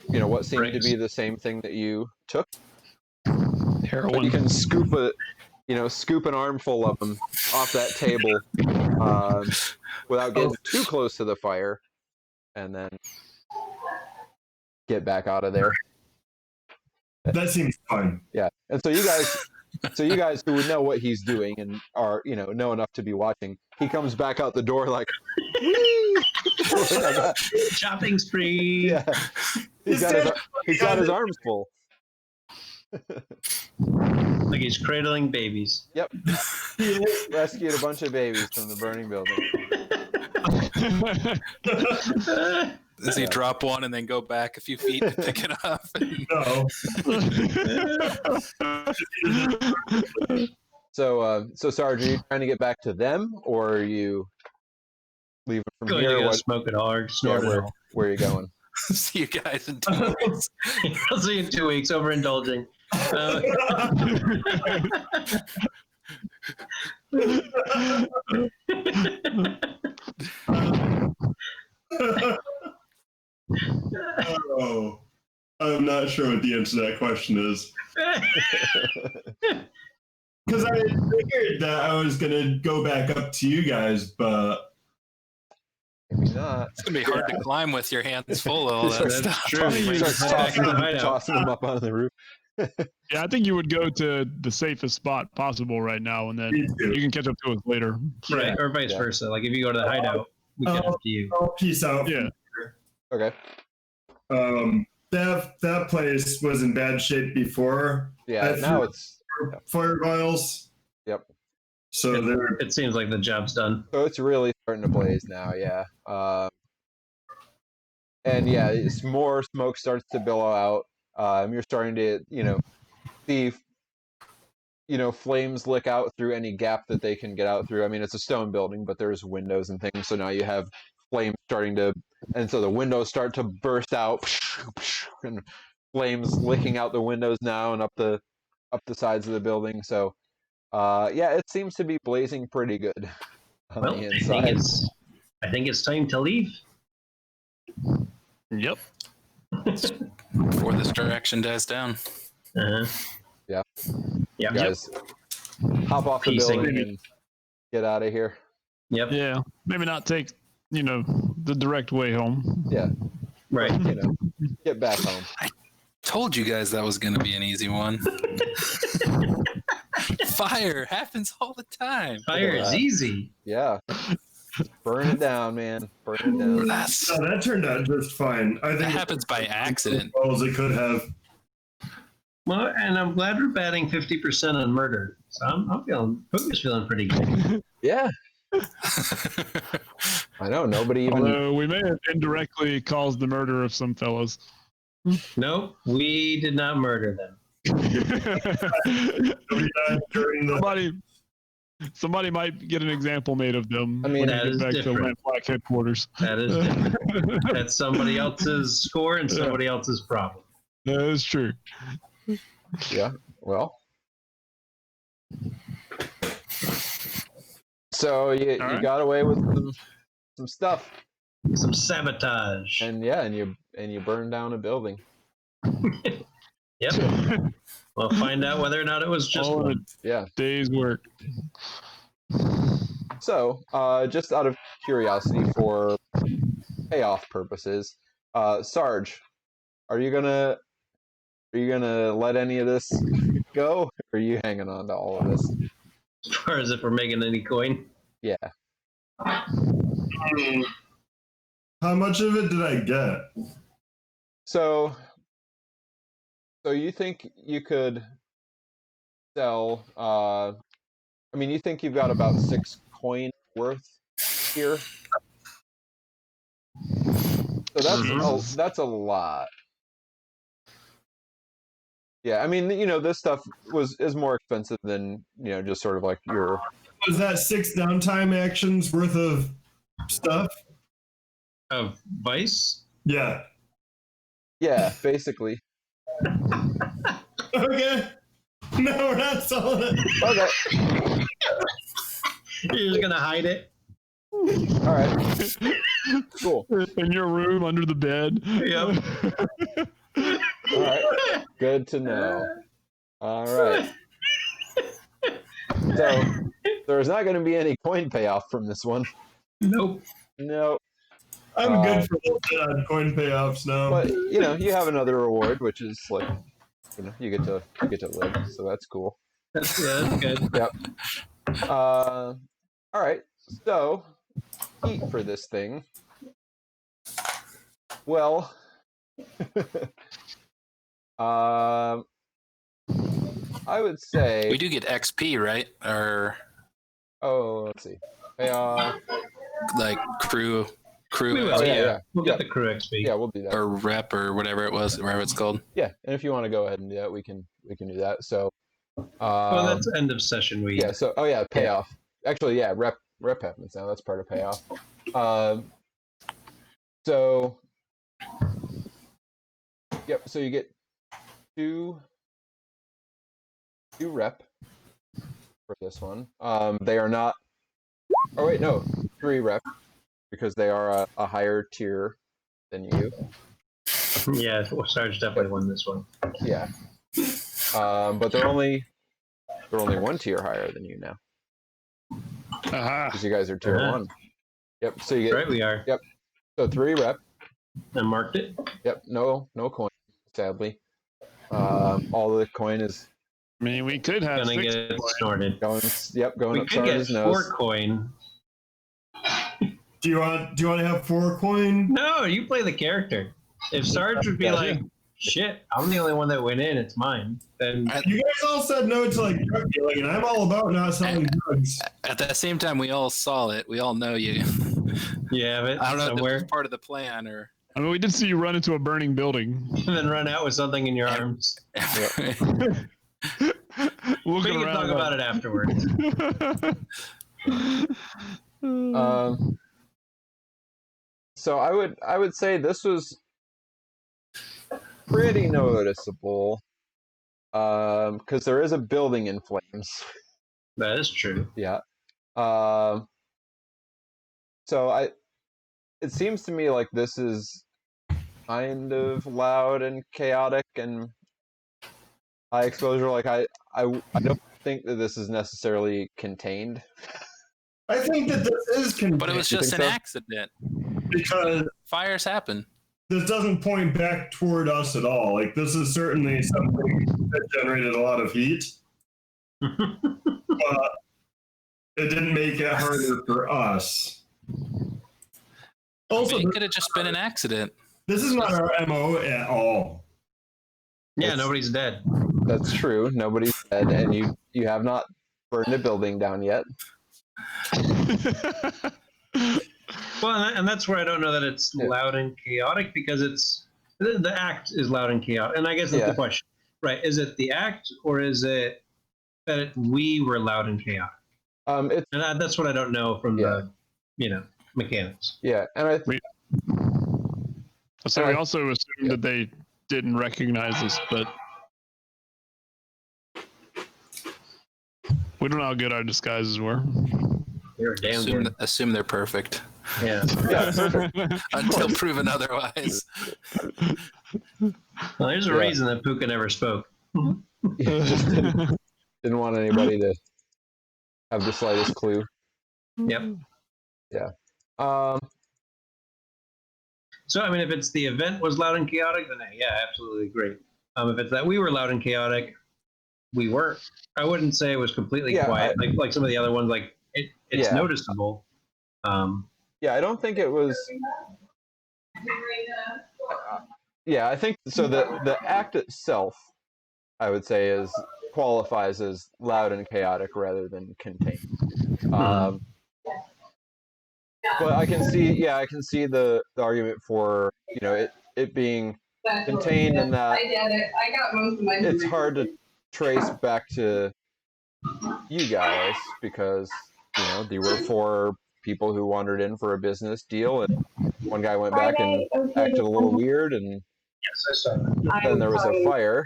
what seemed to be the same thing that you took. But Heroin. you can scoop an armful of them off that table without getting too close to the fire, and then get back out of there. That seems fun. Yeah, and so you guys who would know what he's doing and are know enough to be watching, he comes back out the door like, whee! Shopping spree. Yeah, he's got his arms full. Like he's cradling babies. Yep, rescued a bunch of babies from the burning building. Does he drop one and then go back a few feet to pick it up? No. So Sarge, are you trying to get back to them, or are you leaving from Going here? to go smoke it hard, snort it all. Where are you going? See you guys in 2 weeks. I'll see you in 2 weeks. Overindulging. Oh, I'm not sure what the answer to that question is. Because I figured that I was going to go back up to you guys, but... Maybe not. It's gonna be hard to climb with your hands full of all that That's stuff. true. You might Starts just head back to the hideout. tossing them up on the roof. Yeah, I think you would go to the safest spot possible right now, and then Me too. you can catch up to us later. Right, or vice Yeah. versa. Like if you go to the hideout, we catch up to you. I'll peace out. Yeah. Okay. That place was in bad shape before. Yeah. I Now threw it's fire vials. Yep. So they're It seems like the job's done. really starting to blaze now. Yeah. And yeah, it's more smoke starts to billow out. You're starting to see flames lick out through any gap that they can get out through. I mean, it's a stone building, but there's windows and things, so now you have flames starting to, and so the windows start to burst out, and flames licking out the windows now and up the sides of the building. So yeah, it seems to be blazing pretty good on Well, the I inside. think it's time to leave. Yep. Before this direction dies down. Uh-huh. Yeah. Yep. You guys hop off the Piecing. building and get out of here. Yep. Yeah. Maybe not take the direct way home. Yeah, Right. get back home. Told you guys that was gonna be an easy one. Fire happens all the time. Fire is easy. Yeah. Burn it down, man. Burn it down. That's, that turned out just fine. I that think happens by accident. as well as it could have. Well, and I'm glad we're batting 50% on murder. So I'm feeling, Puga's feeling pretty good. Yeah, I know. Nobody even. Although we may have indirectly caused the murder of some fellows. Nope, we did not murder them. Nobody died during the. Somebody might get an example made of them I mean, when that we is get back different. to Lampblack headquarters. That is different. That's somebody else's score and somebody else's problem. That is true. Yeah. Well. So you right. got away with some stuff, Some sabotage. and yeah, and you burned down a building. Yep. We'll find out whether or not it was just All in one. Yeah. a day's work. So, just out of curiosity for payoff purposes, Sarge, are you gonna let any of this go? Or are you hanging on to all of this? As far as if we're making any coin. Yeah. How much of it did I get? So you think you could sell? I mean, you think you've got about 6 coin worth here. So that's a lot. Yeah, I mean, this stuff is more expensive than just sort of like your. Was that 6 downtime actions worth of stuff? Of Vice? Yeah. Yeah, basically. Okay. No, we're not selling it. Okay. You're just gonna hide it? All right. Cool. In your room under the bed. Yep. All right. Good to know. All right. So there's not going to be any coin payoff from this one. Nope. No. I'm good for a little bit on coin payoffs now. But you have another reward, which is like, you get to live, so that's cool. That's good. Yep. All right. So heat for this thing. Well, I would say We do get XP, right? Or let's see. like crew We will, Oh, yeah. We'll get the crew XP. Yeah, we'll do that. or rep or whatever it was, whatever it's called. Yeah, and if you want to go ahead and do that, we can do that. So, Well, that's end of session week. yeah. So, payoff. Actually, yeah, rep happens now. That's part of payoff. So, yep. So you get two rep for this one. They are not. Oh wait, no, 3 rep because they are a higher tier than you. Yeah, Sarge definitely won this one. Yeah. But they're only 1 tier higher than you now Aha. because you guys are tier 1. Yep. So you get Right, we are. Yep. So 3 rep. I marked it. Yep. No coin, sadly. All the coin is I mean, we could have Gonna 6 get it snorted. going. Yep, going We up could get Sarge's nose. 4 coin. Do you want to have 4 coin? No, you play the character. If Sarge would be like, shit, I'm the only one that went in, it's mine. Then You guys all said no to like drug dealing, and I'm all about not selling drugs. At the same time, we all saw it. We all know you. you have it I don't know if it somewhere. was part of the plan or. I mean, we did see you run into a burning building. And then run out with something in your arms. We'll We get can around talk about it afterwards. So I would say this was pretty noticeable because there is a building in flames. That is true. Yeah. So it seems to me like this is kind of loud and chaotic and high exposure. Like I don't think that this is necessarily contained. I think that this is contained. But it was just an accident. because Fires happen. this doesn't point back toward us at all. Like this is certainly something that generated a lot of heat, but it didn't make it harder for us. Also, It could have just been an accident. this is not our MO at all. Yeah, That's- nobody's dead. That's true. Nobody's dead, and you have not burned a building down yet. Well, and that's where I don't know that it's Yeah. loud and chaotic, because it's the act is loud and chaotic. And I guess that's Yeah. the question, right? Is it the act, or is it that we were loud and chaotic? It's And that's what I don't know from the, mechanics. yeah, and I So we also assumed that they didn't recognize us, but we don't know how good our disguises were. You're a damn good. Assume they're perfect Yeah. yeah, perfect. until proven otherwise. Well, there's a Yeah. reason that Puka never spoke. Just didn't want anybody to have the slightest clue. Yep. Um, So, I mean, if it's the event was loud and chaotic, then yeah, absolutely great. If it's that we were loud and chaotic, we weren't. I wouldn't say it was completely Yeah, quiet, like some of the other ones. Like it's Yeah. noticeable. yeah, I don't think it was. Yeah, I think so. The act itself, I would say, qualifies as loud and chaotic rather than contained. But I can see the argument for it being contained, and that I got most of my. it's hard to trace back to you guys because there were 4 people who wandered in for a business deal, and one guy went back and acted a little weird, and Yes, I saw that. then there was a fire.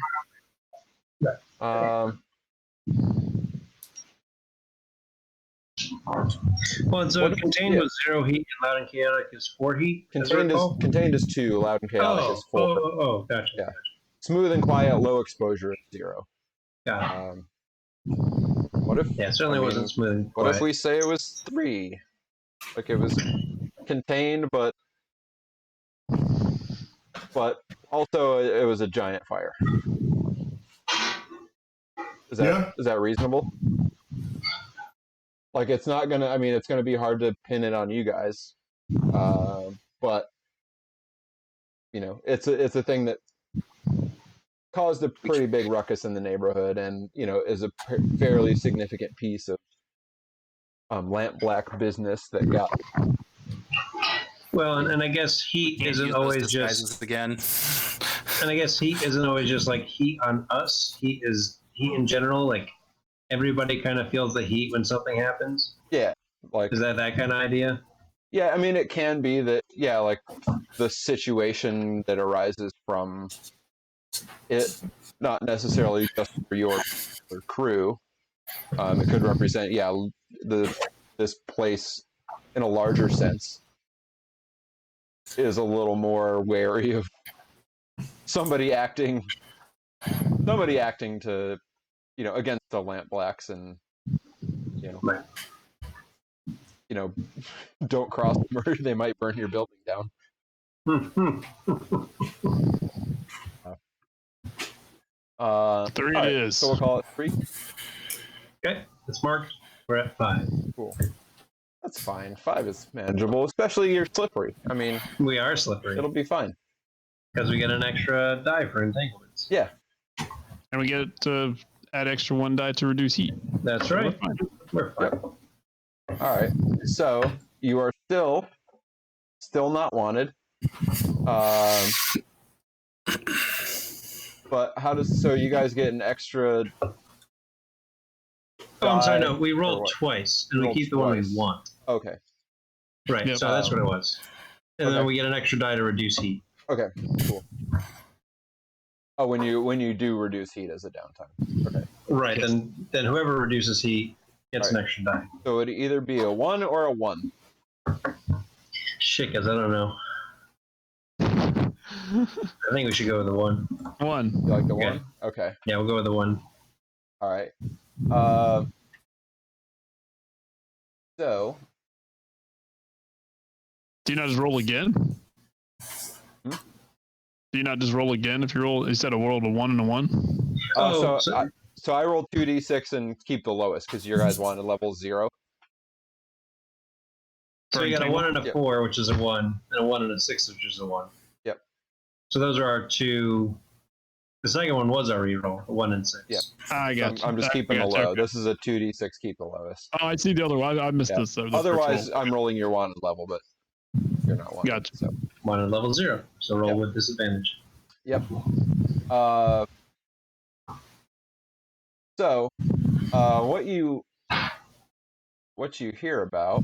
Well, and so What- contained yeah. was 0 heat, and loud and chaotic is 4 heat. as I recall? Contained is 2, loud and chaotic is 4. Gotcha. Yeah. Smooth and quiet, low exposure is 0. Got it. What if? Yeah, it certainly I mean, wasn't smooth and What quiet. if we say it was 3? Like it was contained, but also it was a giant fire. Is that reasonable? Like it's not gonna. I mean, it's gonna be hard to pin it on you guys, but it's a thing that caused a pretty big ruckus in the neighborhood, and is a fairly significant piece of Lampblack business that got. Well, and I guess heat Can't isn't use those always disguises just. again. And I guess heat isn't always just like heat on us. Heat is heat in general. Like everybody kind of feels the heat when something happens. Yeah, like Is that kind of idea? yeah. I mean, it can be that. Yeah, like the situation that arises from it, not necessarily just for your crew. It could represent, this place in a larger sense is a little more wary of somebody acting to, against the Lampblacks, and Right. don't cross them or they might burn your building down. Three all it right, is. So we'll call it 3. Okay, it's marked. We're at 5. Cool. That's fine. 5 is manageable, especially you're slippery. I mean, We are slippery it'll be fine. because we get an extra die for entanglements. Yeah. And we get to add extra 1 die to reduce heat. That's So right. we're fine. We're fine. All right. So you are still not wanted. But so you guys get an extra? Oh, I'm sorry. No, die we or rolled what? twice, and we Rolled keep the one twice. we want. Okay. Right. Yep. So that's what it was. And Okay. then we get an extra die to reduce heat. Okay. Cool. Oh, when you do reduce heat as a downtime. Okay. Right. Yes. Then whoever reduces heat gets an Right. extra die. So it'd either be a 1 or a 1. Shit, guys, I don't know. I think we should go with the 1. 1. You like the Okay. 1? Okay. Yeah, we'll go with the 1. All right. So Do you not just roll again? Hmm? Do you not just roll again if you roll instead of roll a 1 and a 1? So I rolled 2d6 and keep the lowest because your guys wanted level 0. So you got a 1 and a Yep. 4, which is a 1, and a 1 and a 6, which is a 1. Yep. So those are our 2 The second one was our reroll, 1 and 6. Yeah. I got you. I'm just keeping the I got low. you. Okay. This is a 2d6, keep the lowest. Oh, I see the other one. I missed Yeah. this. So Otherwise, I'm rolling your wanted level, but you're not wanted. Gotcha. So. 1 at level 0, so roll Yep. with disadvantage. Yep. So, what you hear about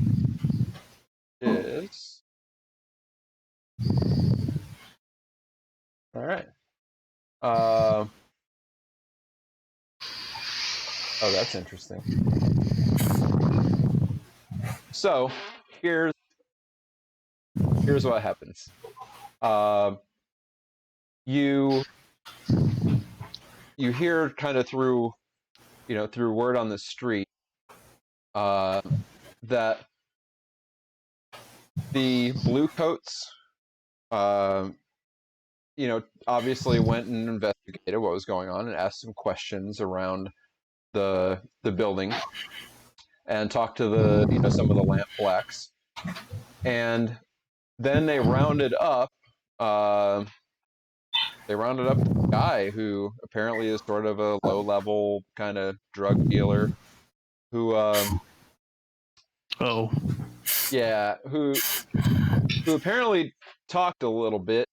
is, all right. Oh, that's interesting. So, here's what happens. You hear kind of through word on the street that the Bluecoats, obviously went and investigated what was going on and asked some questions around the building and talked to some of the Lampblacks, and then they rounded up the guy who apparently is sort of a low-level kind of drug dealer who who apparently talked a little bit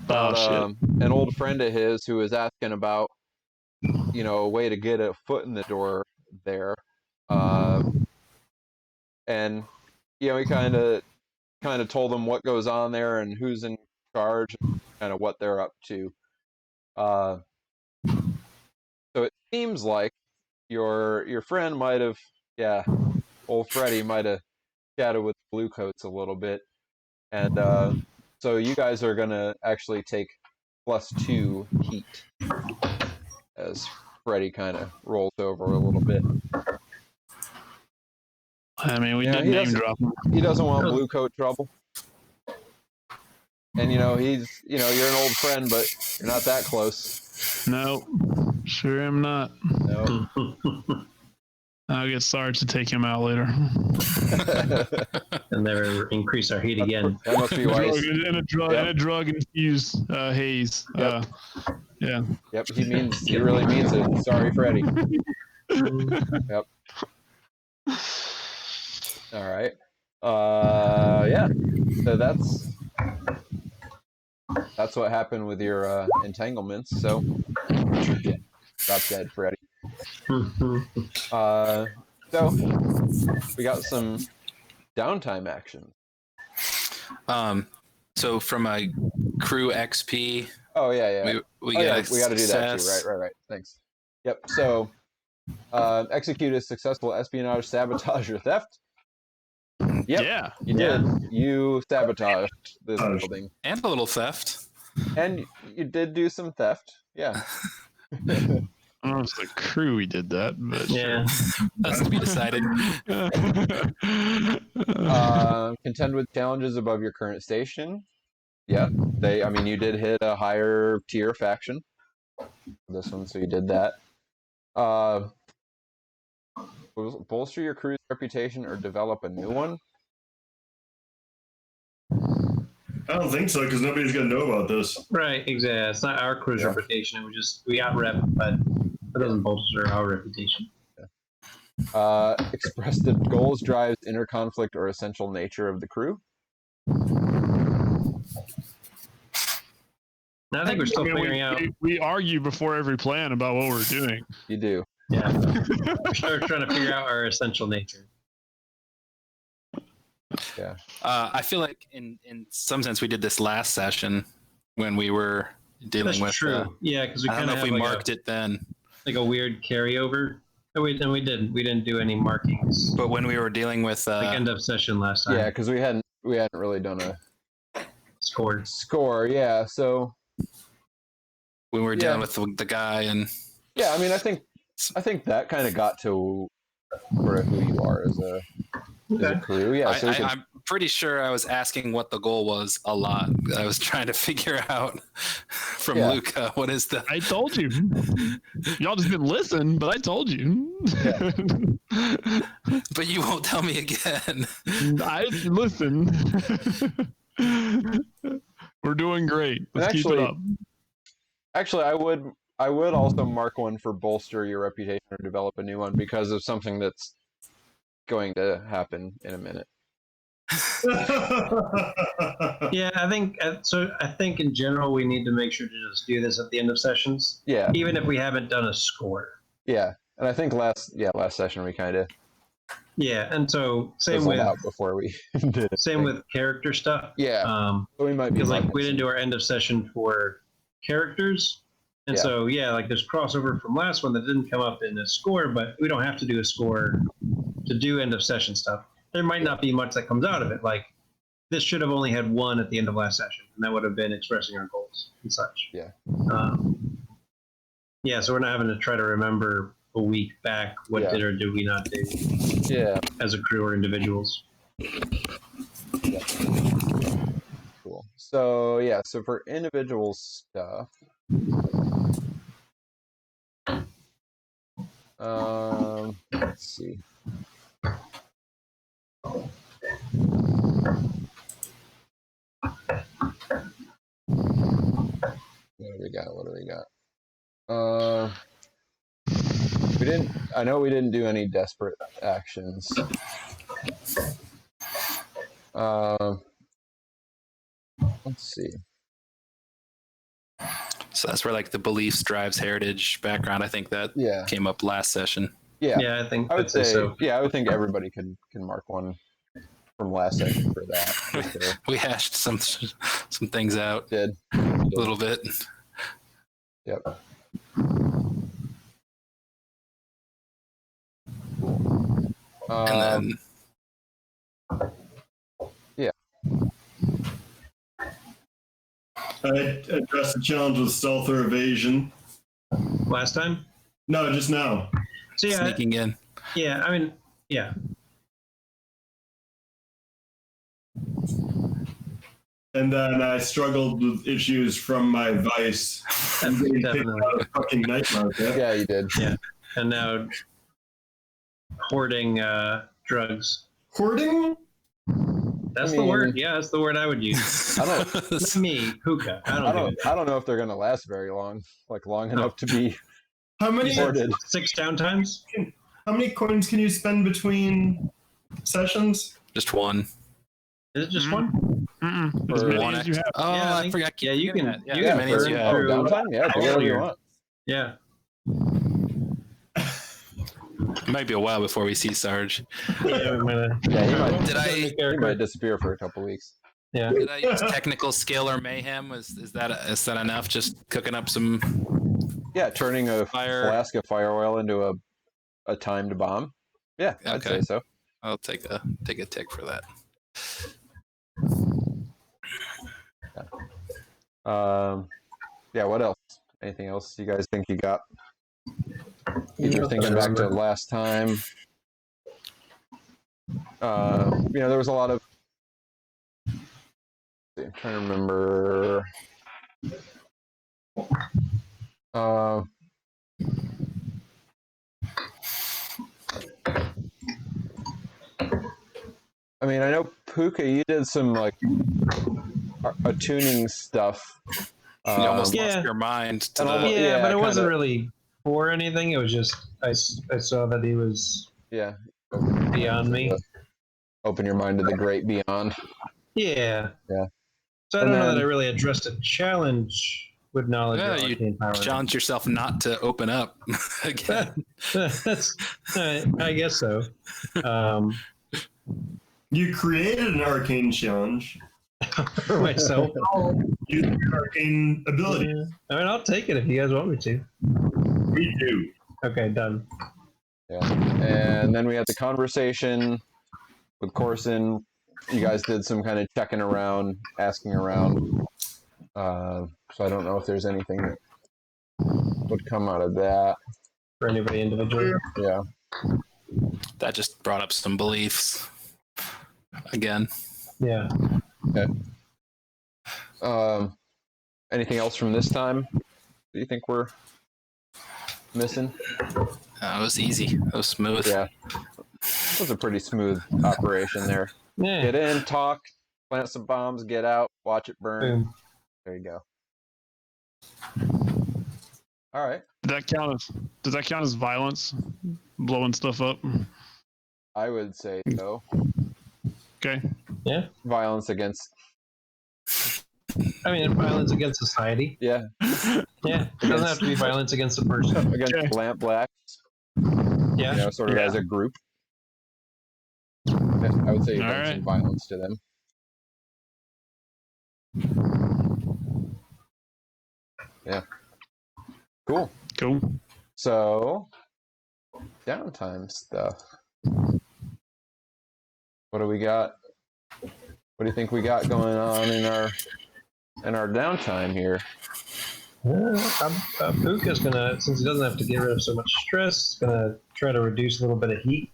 about an old friend of his who was asking about a way to get a foot in the door there, and he kind of told them what goes on there and who's in charge and kind of what they're up to. So it seems like your friend might have, old Freddy might have chatted with Bluecoats a little bit, and so you guys are gonna actually take +2 heat as Freddy kind of rolls over a little bit. I mean, we did name drop him. He doesn't want Bluecoat trouble. And he's you're an old friend, but you're not that close. No, sure am not. No. I'll get Sarge to take him out later. And never increase our heat again. That must be wise. And a drug infused haze. Yep. Yeah. Yep. He really means it. Sorry, Freddy. Yep. All right. Yeah. So that's what happened with your entanglements. So drop dead, Freddy. So we got some downtime action. So from a crew XP. Oh yeah. We got to do that too. Right. Thanks. Yep. So execute a successful espionage, sabotage, or theft. Yep. Yeah. You did. You sabotaged this building. And a little theft. And you did do some theft. Yeah. I don't know if it's the crew we did that, but Yeah. That's to be decided. Contend with challenges above your current station. Yeah. You did hit a higher tier faction. This one, so you did that. Bolster your crew's reputation or develop a new one. I don't think so, because nobody's going to know about this. Right, exactly. It's not our crew's reputation. We got rep, but that doesn't bolster our reputation. Express the goals, drives, inner conflict, or essential nature of the crew. Now, I think we're still figuring out. We argue before every plan about what we're doing. You do. Yeah. We're still trying to figure out our essential nature. Yeah. I feel like in some sense we did this last session when we were dealing That's with. true. Yeah, because we I don't kind know of if we marked it then. like a weird carryover. We didn't do any markings. But when we were dealing with Like end of session last time. Yeah, because we hadn't really done a score. Yeah, so when we were dealing with the guy and. Yeah, I think that kind of got to sort of who you are as a crew. Yeah, so I'm pretty sure I was asking what the goal was a lot. I was trying to figure out from Luca what is the. I told you. Y'all just didn't listen, but I told you. Yeah. But you won't tell me again. I listen. We're doing great. Let's keep it up. Actually, I would also mark one for bolster your reputation or develop a new one because of something that's going to happen in a minute. Yeah, I think so. I think in general we need to make sure to just do this at the end of sessions, Yeah, even if we haven't done a score. yeah. And I think last session we kind of Yeah, and so same fizzled with out before we did it. same with character stuff. Yeah. So we might be Because like marking we didn't some- do our end of session for characters, and Yeah. so yeah, like there's crossover from last one that didn't come up in a score, but we don't have to do a score to do end of session stuff. There might not be much that comes out of it. Like this should have only had one at the end of last session, and that would have been expressing our goals and such. Yeah. Yeah, so we're not having to try to remember a week back what Yeah. did or did we not do Yeah. as a crew or individuals. Cool. So yeah, so for individual stuff, let's see. What do we got? What do we got? We didn't. I know we didn't do any desperate actions. Let's see. So that's where like the beliefs drives heritage background. I think that Yeah. came up last session. Yeah. Yeah, I think I would I'd say say. so. Yeah, I would think everybody can mark one from last session for that. just to- We hashed some things out Did. a little bit. Yep. And then I addressed the challenge with stealth or evasion. Last time? No, just now. So yeah, sneaking in. yeah. I mean, yeah. And then I struggled with issues from my vice. I'm getting kicked Definitely. out of fucking night market. Yeah, you did. And now hoarding drugs. Hoarding? That's I the mean- word. Yeah, that's the word I would use. I don't. Not me, hookah. I don't know if they're gonna last very long. Like long enough to be How many hoarded. 6 downtimes? how many coins can you spend between sessions? Just one. Is it just one? As For many one as you have. Oh, Yeah, I I think- forgot. yeah, you can- Yeah, you as can many as burn you Oh, have. through- downtime? Yeah, do whatever you earlier. want. Yeah. It might be a while before we see Sarge. Yeah, we might have- Yeah, Did I- he might disappear for a couple weeks. Yeah. Did I use technical skill or mayhem? Is that enough? Just cooking up some. Yeah, turning a Fire- flask of fire oil into a timed bomb. Yeah, I'd Okay. say so. I'll take a tick for that. Yeah, what else? Anything else you guys think you got? Either thinking back to last time. There was a lot of. I'm trying to remember. I mean, I know Puka, you did some like attuning stuff. You almost Yeah. lost your mind to And the. almost- Yeah, but it kinda. wasn't really for anything. It was just I saw that he was Yeah. beyond me. Open your mind to the great beyond. Yeah. Yeah. So I And don't know then- that I really addressed a challenge with knowledge Yeah, or you arcane power. Challenge yourself not to open up again. That's I guess so. You created an arcane challenge. For myself. Use your arcane ability. I mean, I'll take it if you guys want me to. We do. Okay, done. Yeah. And then we had the conversation with Corson. You guys did some kind of checking around, asking around. So I don't know if there's anything that would come out of that. For anybody individually. Yeah. That just brought up some beliefs again. Yeah. Anything else from this time that you think we're missing? It was easy. It was smooth. Yeah. It was a pretty smooth operation there. Yeah. Get in, talk, plant some bombs, get out, watch it burn. Boom. There you go. All right. Does that count as violence? Blowing stuff up? I would say so. Okay. Yeah. Violence against. I mean, violence against society. Yeah. Yeah. It doesn't have to be violence against a person. Against Okay. Lampblacks. Yeah. You know, sort of Yeah. as a group. Yeah, I would say you All bring right. some violence to them. Yeah. Cool. Cool. So, downtime stuff. What do we got? What do you think we got going on in our downtime here? Puka's gonna, since he doesn't have to get rid of so much stress, gonna try to reduce a little bit of heat.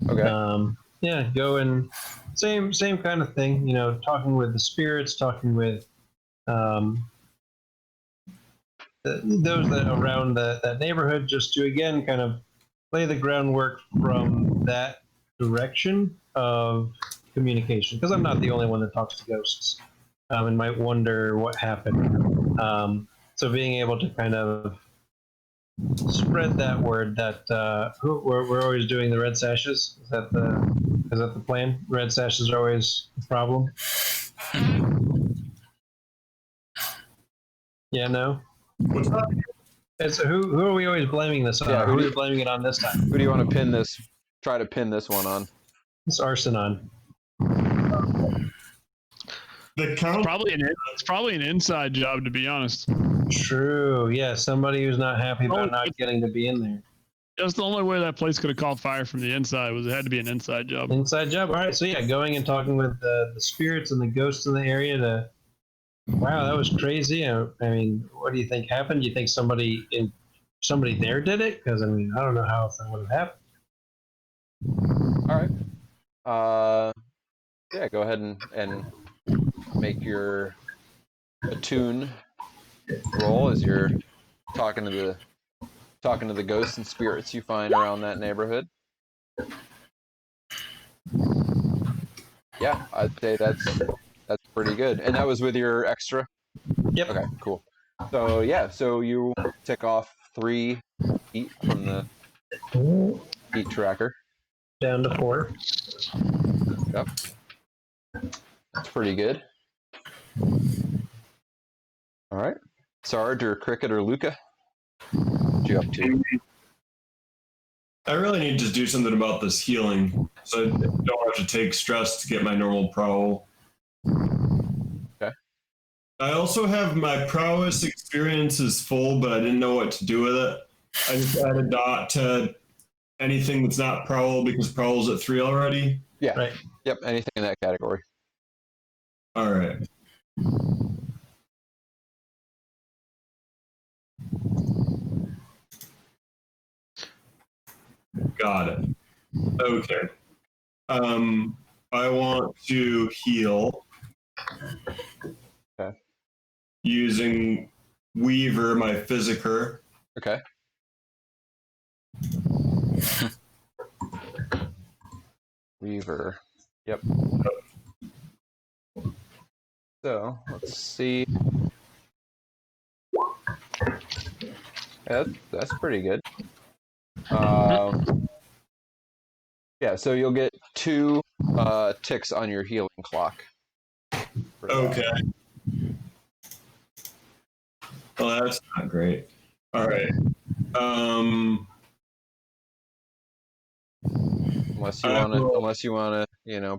Okay. Yeah, go and same kind of thing. You know, talking with the spirits, talking with those that around that neighborhood, just to again kind of lay the groundwork from that direction of communication. Because I'm not the only one that talks to ghosts, and might wonder what happened. So being able to kind of spread that word that we're always doing the red sashes. Is that the plan? Red sashes are always a problem. Yeah, no. What's up? It's who are we always blaming this on? Yeah, Who are we blaming it on this time? Who do you want to pin this? Try to pin this one on. It's Arsenon. The count. It's probably an inside job, to be honest. True. Yeah, somebody who's not happy about not getting to be in there. That's the only way that place could have caught fire from the inside. Was it had to be an inside job. Inside job. All right. So yeah, going and talking with the spirits and the ghosts in the area to. Wow, that was crazy. I mean, what do you think happened? Do you think somebody there did it? Because I mean, I don't know how else that would have happened. All right. Yeah, go ahead and make your attune roll as you're talking to the ghosts and spirits you find around that neighborhood. Yeah, I'd say that's pretty good. And that was with your extra? Yep. Okay, cool. So yeah, so you tick off 3 heat from the heat tracker. Down to 4. Yep. That's pretty good. All right. Sarge or Cricket or Luca? What you up to? I really need to do something about this healing, so I don't have to take stress to get my normal prowl. Okay. I also have my prowess experience is full, but I didn't know what to do with it. I just add a dot to anything that's not prowl because prowl's at 3 already. Yeah. Right. Yep. Anything in that category. All right. Got it. Okay. I want to heal. Okay. Using Weaver, my physiker. Okay. Weaver. Yep. So let's see. Yeah, that's pretty good. Yeah, so you'll get 2 ticks on your healing clock. Okay. Well, that's not great. All right. Unless you wanna,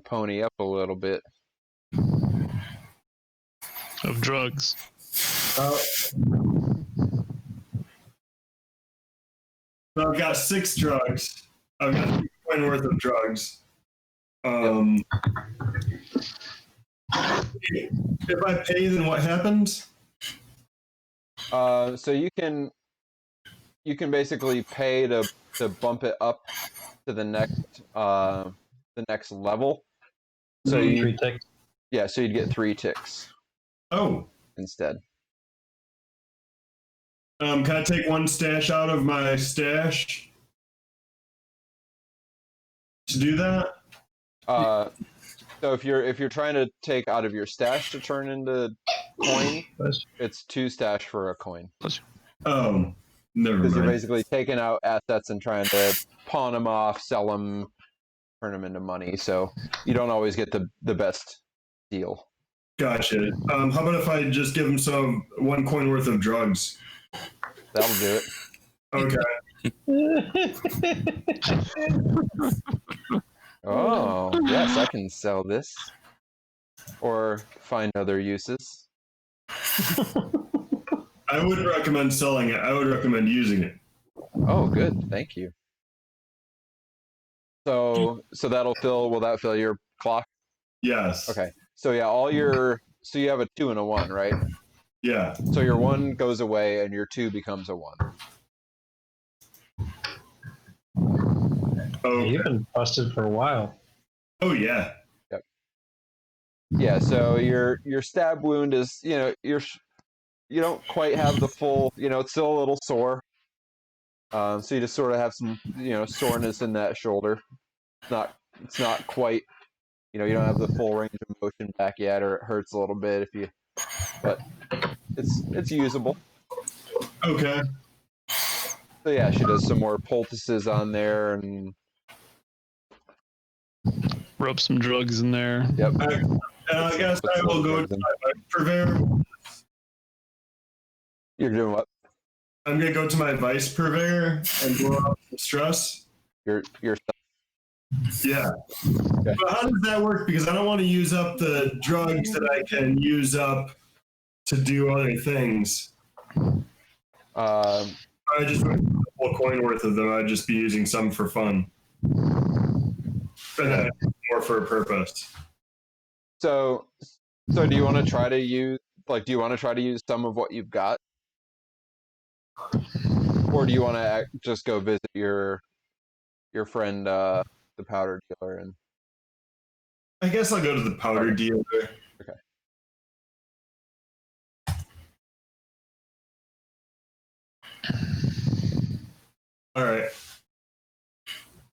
pony up a little bit. Of drugs. So I've got 6 drugs. I've got 6 coin worth of drugs. If I pay, then what happens? So you can basically pay to bump it up to the next level. So 3 ticks. Yeah, so you'd get 3 ticks Oh. instead. Can I take 1 stash out of my stash to do that? So if you're trying to take out of your stash to turn into coin, it's 2 stash for a coin. Oh. Never Because you're mind. basically taking out assets and trying to pawn them off, sell them, turn them into money. So you don't always get the best deal. Gotcha. How about if I just give him some 1 coin worth of drugs? That'll do it. Okay. Oh, yes, I can sell this. Or find other uses. I wouldn't recommend selling it. I would recommend using it. Oh, good. Thank you. So will that fill your clock? Yes. Okay. So yeah, so you have a 2 and a 1, right? Yeah. So your 1 goes away and your 2 becomes a 1. Okay. You've been busted for a while. Oh yeah. Yeah, so your stab wound is, you don't quite have the full, it's still a little sore. So you just sort of have some, soreness in that shoulder. It's not quite, you don't have the full range of motion back yet, or it hurts a little bit but it's usable. Okay. So yeah, she does some more poultices on there, and Rub some drugs in there. yep. I guess I will go to my vice purveyor. You're doing what? I'm gonna go to my vice purveyor and blow out some stress. Your Yeah. Okay. But how does that work? Because I don't want to use up the drugs that I can use up to do other things. I just went a whole coin worth of them. I'd just be using some for fun. And then more for a purpose. So do you want to try to use some of what you've got? Or do you want to just go visit your friend, the powder dealer? And I guess I'll go to the powder dealer. Okay. All right.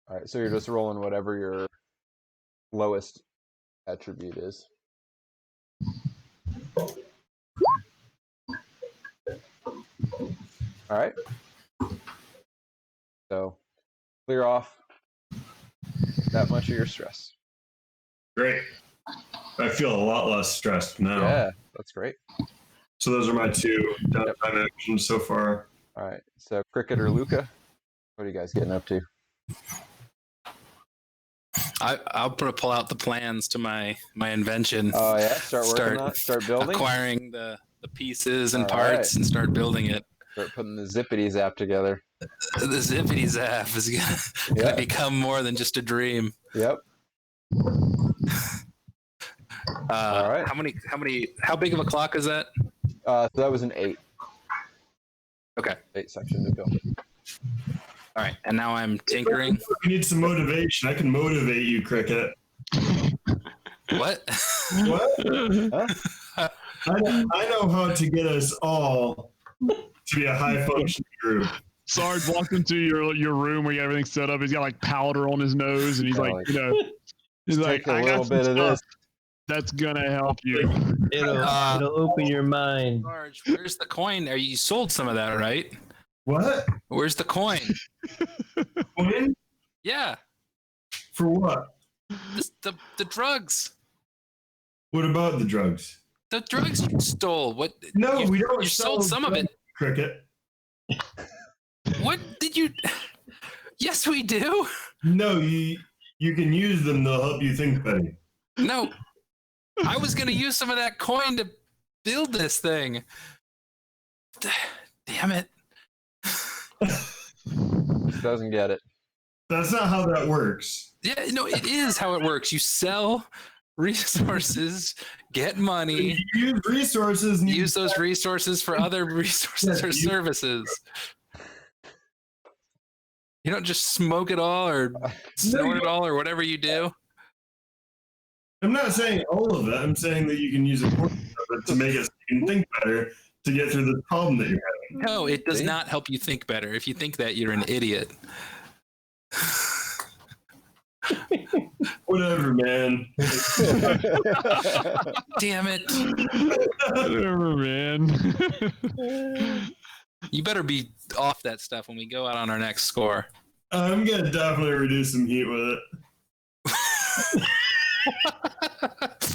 All right, so you're just rolling whatever your lowest attribute is. All right. So clear off that much of your stress. Great. I feel a lot less stressed now. Yeah, that's great. So those are my 2 downtime actions so far. All right. So Cricket or Luca, what are you guys getting up to? I'll pull out the plans to my invention. Oh yeah, start building. Acquiring the pieces and All parts right. and start building it. Start putting the Zippity Zap together. The Zippity Zap is gonna become more than just a dream. Yep. All right. How big of a clock is that? So that was an 8. Okay. 8 section to build it. All right, and now I'm tinkering. You need some motivation. I can motivate you, Cricket. What? What? Huh? I know how to get us all to be a high functioning group. Sarge walked into your room where you got everything set up. He's got like powder on his nose, and he's he's like, Take a little bit of this. That's gonna help you. It'll open your mind. Sarge, where's the coin? You sold some of that, right? What? Where's the coin? Coin? Yeah, For what? the drugs. What about the drugs? The drugs you stole. What? No, we don't. You sell sold some of it. Cricket. What did you? Yes, we do. No, you can use them. They'll help you think better. No, I was gonna use some of that coin to build this thing. Damn it. Doesn't get it. That's not how that works. Yeah, no, it is how it works. You sell resources, get money, You use resources. And use those resources for other resources or services. You don't just smoke it all or snort it all or whatever you do. I'm not saying all of it. I'm saying that you can use a portion of it to make it so you can think better to get through the problem that you're having. No, it does not help you think better. If you think that, you're an idiot. Whatever, man. Damn it. Whatever, man. You better be off that stuff when we go out on our next score. I'm gonna definitely reduce some heat with it.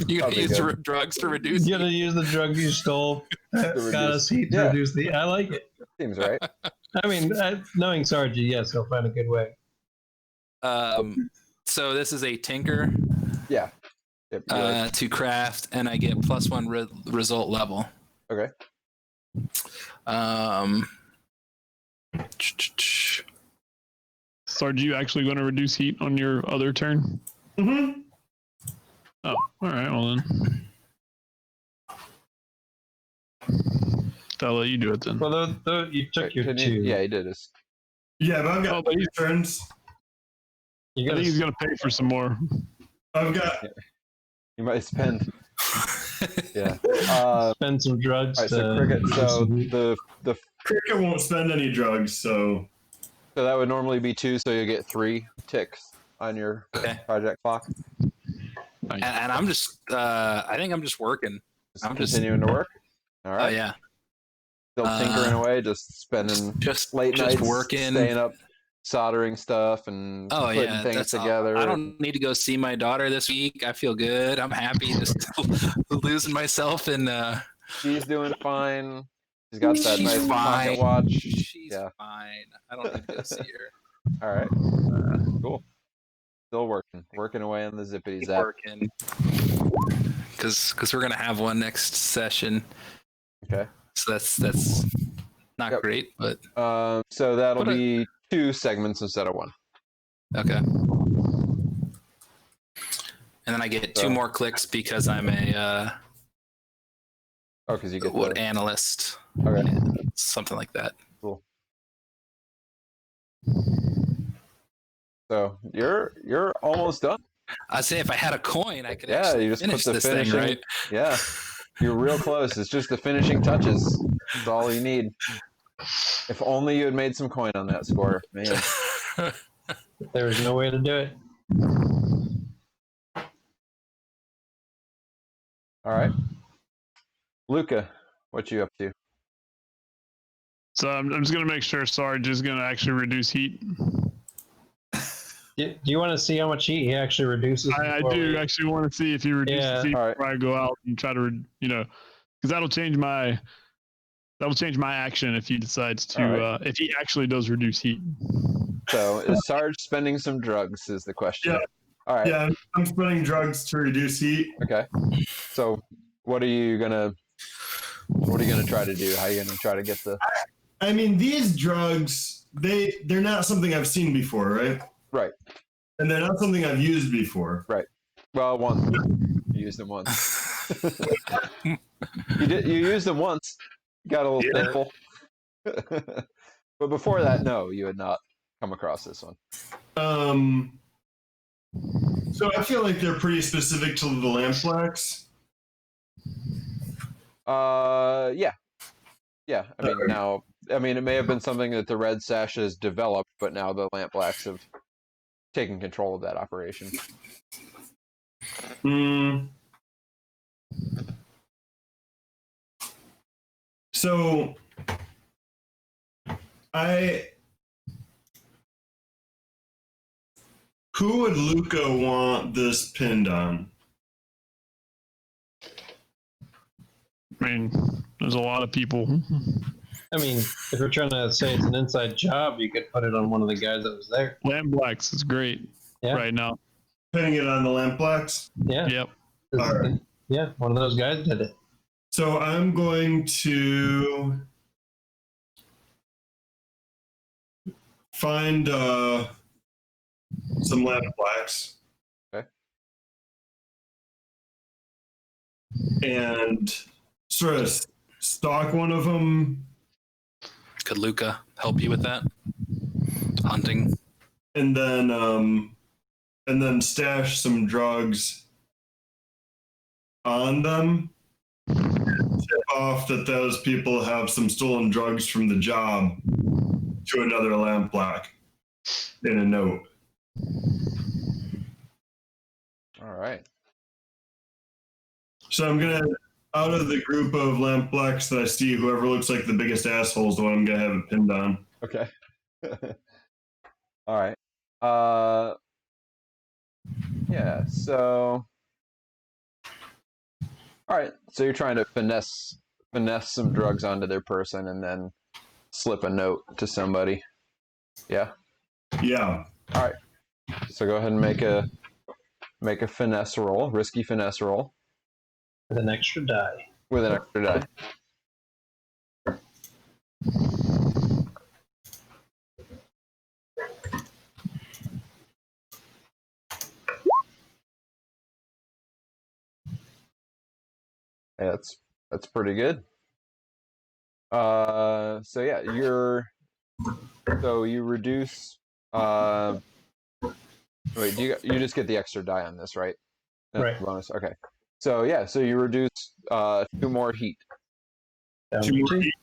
You gotta Probably use good. drugs to reduce. You gotta use the drug you stole. Got us heat to Yeah. reduce the. I like it. Seems right. I mean, knowing Sarge, yes, he'll find a good way. So this is a tinker Yeah. Yep, you're right. to craft, and I get +1 result level. Okay. Sarge, you actually going to reduce heat on your other turn? Mm-hmm. Oh, all right. Well then, I'll let you do it then. Well, you took your two. Yeah, he did. Yeah, but I've got Oh, but he's- turns. You I think he's going to pay for some more. I've got You might spend. Yeah. spend some drugs. All right, so Cricket. So the Cricket won't spend any drugs, so that would normally be 2, so you get 3 ticks on your Okay. project clock. And I'm just, I think I'm just working. I'm just- Continuing to work. All Oh right. yeah, Still tinkering away, just spending just late nights, working. staying up, soldering stuff, and Oh putting yeah, things that's all. together. I don't need to go see my daughter this week. I feel good. I'm happy, just losing myself in. She's doing fine. She's got that She's nice pocket fine. watch. She's Yeah. fine. I don't need to go see her. All right. Cool. Still working away on the zippity Keep zap. working. Because we're gonna have one next session, Okay. so that's not Yep. great, but So that'll What a- be 2 segments instead of 1. okay. And then I get 2 So- more clicks because I'm a Oh, because you get the. analyst, Okay. something like that. Cool. So you're almost done. I'd say if I had a coin, I could Yeah, actually you just put finish the this thing, finishing. right? Yeah, you're real close. It's just the finishing touches. That's all you need. If only you had made some coin on that score, man. There was no way to do it. All right, Luca, what you up to? So I'm just going to make sure Sarge is going to actually reduce heat. Do you want to see how much heat he actually reduces? I before do we- actually want to see if he reduces Yeah. heat All right. before I go out and try to, because that'll change my action if he decides to, All right. if he actually does reduce heat. So is Sarge spending some drugs? Is the question. Yeah. All right. yeah, I'm spending drugs to reduce heat. Okay. So what are you gonna try to do? How are you gonna try to get the I mean, these drugs, they're not something I've seen before, right? right? And they're not something I've used before. Well, once you used them once. You used them once. Got a little thankful. But before that, no, you had not come across this one. So I feel like they're pretty specific to the Lampblacks. Yeah. I mean, it may have been something that the Red Sash has developed, but now the Lampblacks have taken control of that operation. So who would Luca want this pinned on? I mean, there's a lot of people. I mean, if you're trying to say it's an inside job, you could put it on one of the guys that was there. Lampblacks is great Yeah. right now. Pinning it on the Lampblacks? Yeah. Yep. All right. Yeah, one of those guys did it. So I'm going to find some Lampblacks. Okay. And sort of stalk one of them, Could Luca help you with that? Hunting. and then stash some drugs on them. Tip off that those people have some stolen drugs from the job to another Lampblack in a note. All right. So Out of the group of Lampblacks that I see, whoever looks like the biggest asshole is the one I'm gonna have it pinned on. Okay. All right. Yeah. So. All right. So you're trying to finesse some drugs onto their person and then slip a note to somebody. Yeah. Yeah. All right. So go ahead and make a finesse roll, risky finesse roll With an extra die. with an extra die. Yeah, that's pretty good. So yeah, you reduce. Wait, you just get the extra die on this, right? That's Right. the bonus. Okay. So yeah, so you reduce 2 more heat. Down Two to more 2. heat.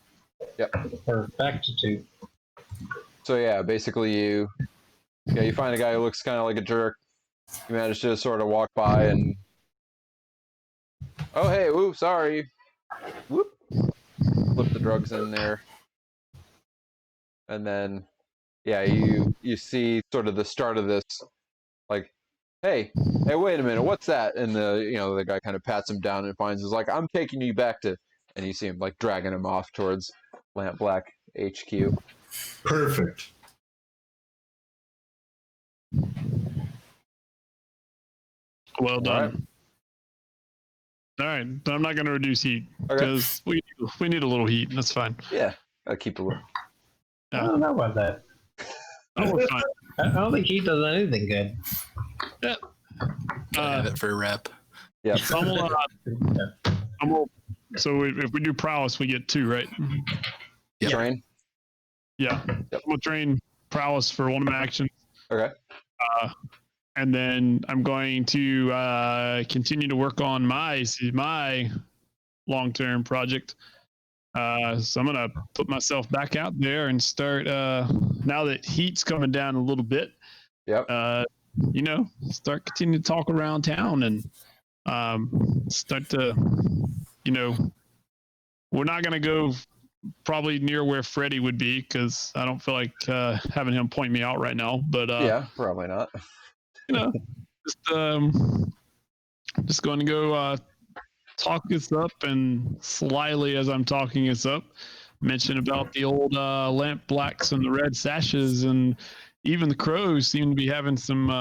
Yep. Or back to 2. So yeah, basically you find a guy who looks kind of like a jerk. You manage to sort of walk by and, oh hey, whoo, sorry, whoop, flip the drugs in there, and then yeah, you see sort of the start of this, like, hey, wait a minute, what's that? And the guy kind of pats him down and finds is like, I'm taking you back to, and you see him like dragging him off towards Lampblack HQ. Perfect. Well done. All right, but I'm not going to reduce heat because we need a little heat. That's fine. Yeah, I'll keep a look. I don't know about that. Oh, we're fine. I don't think he does anything good. Yeah. Have it for a rep. Yeah. So if we do prowess, we get 2, right? Yep. Train. Yeah. Yep. I'm gonna train prowess for one of my actions. Okay. And then I'm going to continue to work on my long-term project. So I'm gonna put myself back out there and start. Now that heat's coming down a little bit, Yep. start continuing to talk around town and start to, we're not gonna go probably near where Freddy would be because I don't feel like having him point me out right now. But Yeah, probably not. just going to go talk this up, and slyly as I'm talking this up, mention about the old Lampblacks and the red sashes, and even the crows seem to be having some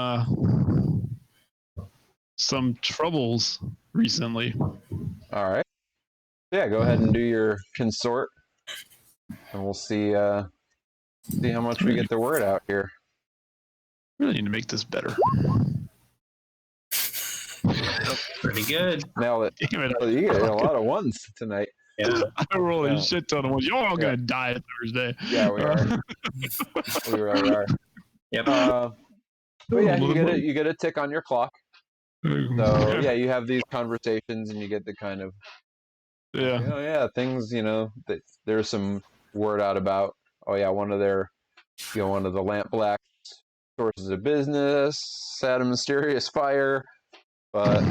troubles recently. All right. Yeah, go ahead and do your consort, and we'll see how much we get the word out here. Really need to make this better. Pretty good. Nailed it. Damn it. Oh, you get a lot of ones tonight. Yeah. I rolled a Yeah. shit ton of ones. Y'all all gonna die at Thursday. Yeah, we are. We really are. Yep. But yeah, you get a tick on your clock. So yeah, you have these conversations, and you get the kind of things. That there's some word out about. Oh yeah, one of the Lampblacks sources of business had a mysterious fire, but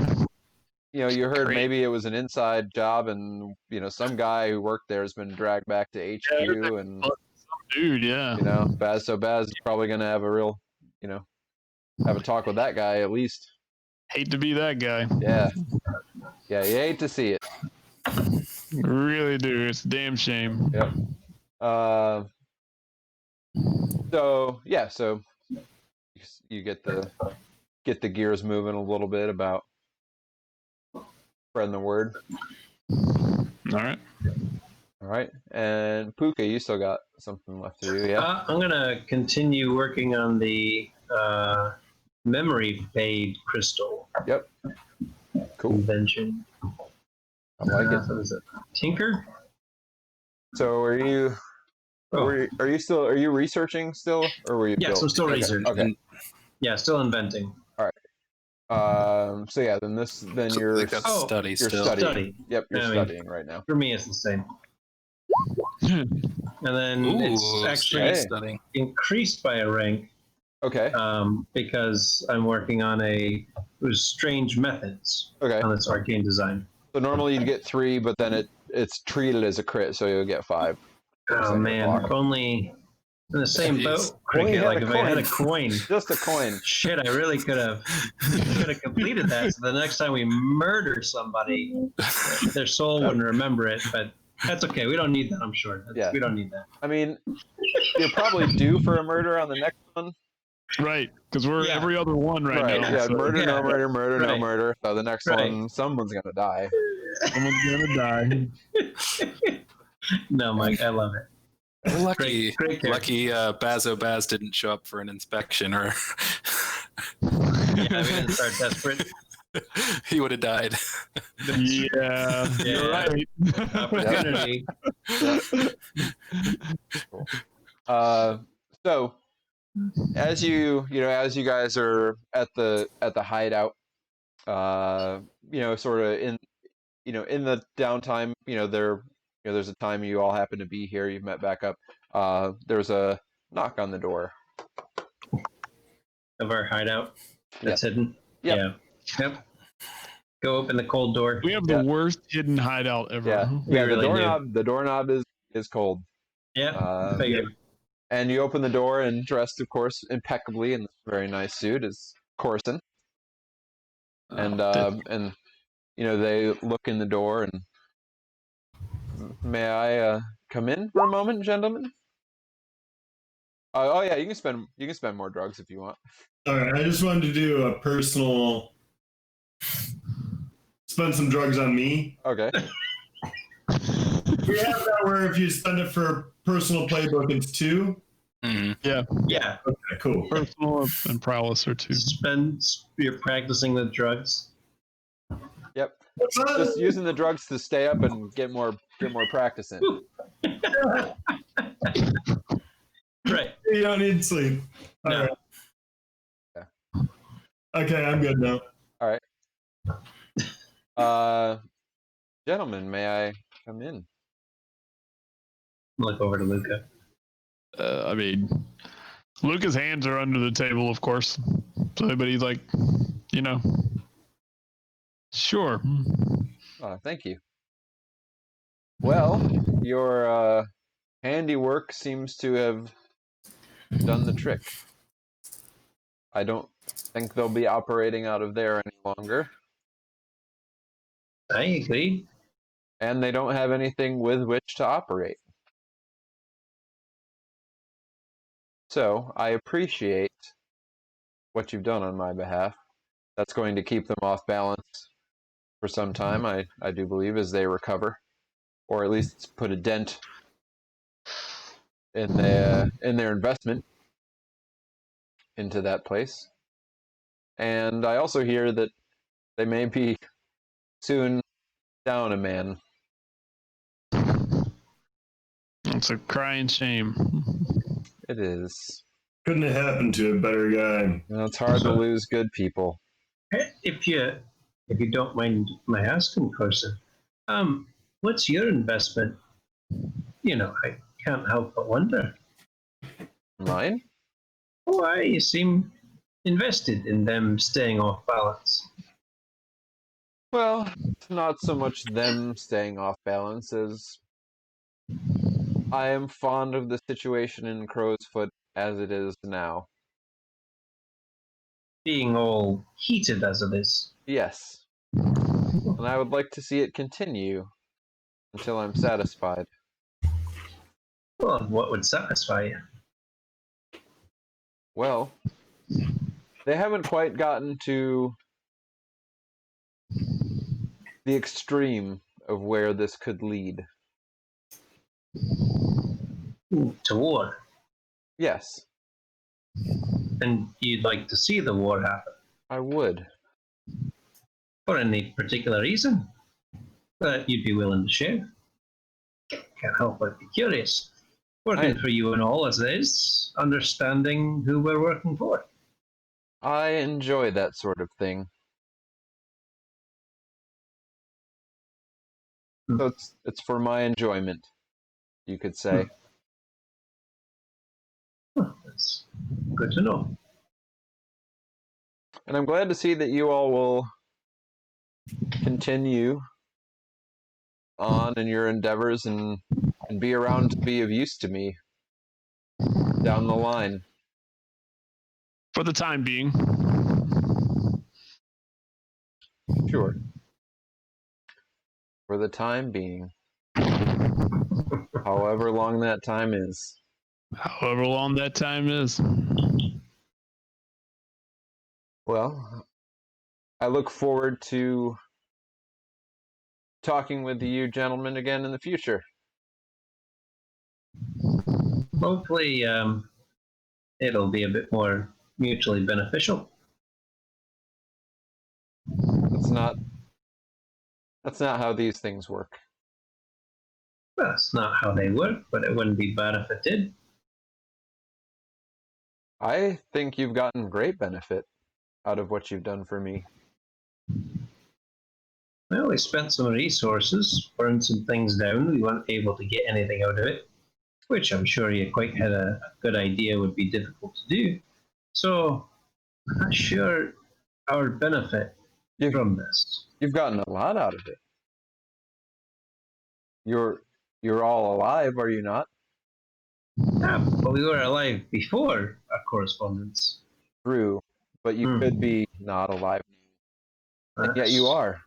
you heard Great. maybe it was an inside job, and some guy who worked there has been dragged back to HQ, and Dude, yeah. Baz is probably gonna have a real, have a talk with that guy at least. Hate to be that guy. Yeah, you hate to see it. Really do. It's a damn shame. Yep. So you get the gears moving a little bit about spreading the word. All right. And Puka, you still got something left to do, yeah? I'm gonna continue working on the memory fade crystal Yep. Cool. invention. I like it. What is it? Tinker? So are you researching still, or were you? Yes, I'm still researching. Okay. Yeah, still inventing. So yeah, then you're Like that's study you're still. studying. Yep, you're I mean, studying right now. For me, it's the same. And then Ooh, it's actually hey. studying. increased by a rank Okay. because I'm working on strange methods Okay. on its arcane design. So normally you'd get 3, but then it's treated as a crit, so you'll get 5. Oh man, if only in the same Jeez. boat. Only Cricket, had like a if I had a coin. coin. Just a coin. Shit, I really could have completed that. So the next time we murder somebody, their soul wouldn't remember it. But that's okay. We don't need that. I'm sure. Yeah. We don't need that. I mean, you're probably due for a murder on the next one. Right, because we're Yeah. every other one right now. Yeah, so murder, no murder, murder, no Right. murder. So the next Right. one, someone's gonna die. Someone's gonna die. No, Mike, I love it. Lucky, Great character. lucky Bazo Baz didn't show up for an inspection, or Yeah, we didn't start desperate. he would have died. Yeah, you're Yeah. right. Opportunity. So as you guys are at the hideout, sort of in the downtime, there's a time you all happen to be here, you've met back up. There's a knock on the door. Of our hideout that's hidden. Yep. Yeah. Yep. Go open the cold door. We have the worst hidden hideout ever. Yeah, We yeah. really The doorknob is cold. Yeah. Figured. And you open the door, and dressed, of course, impeccably in this very nice suit is Corson. And they look in the door, and may I come in for a moment, gentlemen? Oh yeah, you can spend more drugs if you want. All right, I just wanted to do a personal. Spend some drugs on me. Okay. We have that where if you spend it for personal playbook, it's 2. Mhm. Yeah. Okay, cool. Personal and prowess are 2. You're practicing the drugs. Yep. What's that? Just using the drugs to stay up and get more practice in. Right. You don't need sleep. All No. right. Yeah. Okay, I'm good now. Gentlemen, may I come in? Look over to Luca. I mean, Luca's hands are under the table, of course. So, but he's like, sure. Thank you. Well, your handiwork seems to have done the trick. I don't think they'll be operating out of there any longer. I agree. And they don't have anything with which to operate. So, I appreciate what you've done on my behalf. That's going to keep them off balance for some time, I do believe, as they recover. Or at least put a dent in their investment into that place. And I also hear that they may be soon down a man. It's a crying shame. It is. Couldn't have happened to a better guy. It's hard to lose good people. If you don't mind my asking, person, what's your investment? I can't help but wonder. Mine? Why you seem invested in them staying off balance? Well, it's not so much them staying off balance as I am fond of the situation in Crow's Foot as it is now. Being all heated as it is. Yes. And I would like to see it continue until I'm satisfied. Well, what would satisfy you? Well, they haven't quite gotten to the extreme of where this could lead. To war. Yes, And you'd like to see the war happen. I would. For any particular reason that you'd be willing to share. Can't help but be curious. Working for you and all as it is, understanding who we're working for. I enjoy that sort of thing. So it's for my enjoyment, you could say. That's good to know. And I'm glad to see that you all will continue on in your endeavors and be around to be of use to me down the line. For the time being. Sure. For the time being. However long that time is. However long that time is. Well, I look forward to talking with you gentlemen again in the future. Hopefully, it'll be a bit more mutually beneficial. That's not how these things work. Well, that's not how they work, but it wouldn't be bad if it did. I think you've gotten great benefit out of what you've done for me. Well, we spent some resources, burned some things down. We weren't able to get anything out of it, which I'm sure you quite had a good idea would be difficult to do. So, I'm not sure our benefit from this. You've gotten a lot out of it. You're all alive, are you not? Yeah, but we were alive before our correspondence. True, but you could be not alive, and yet you are.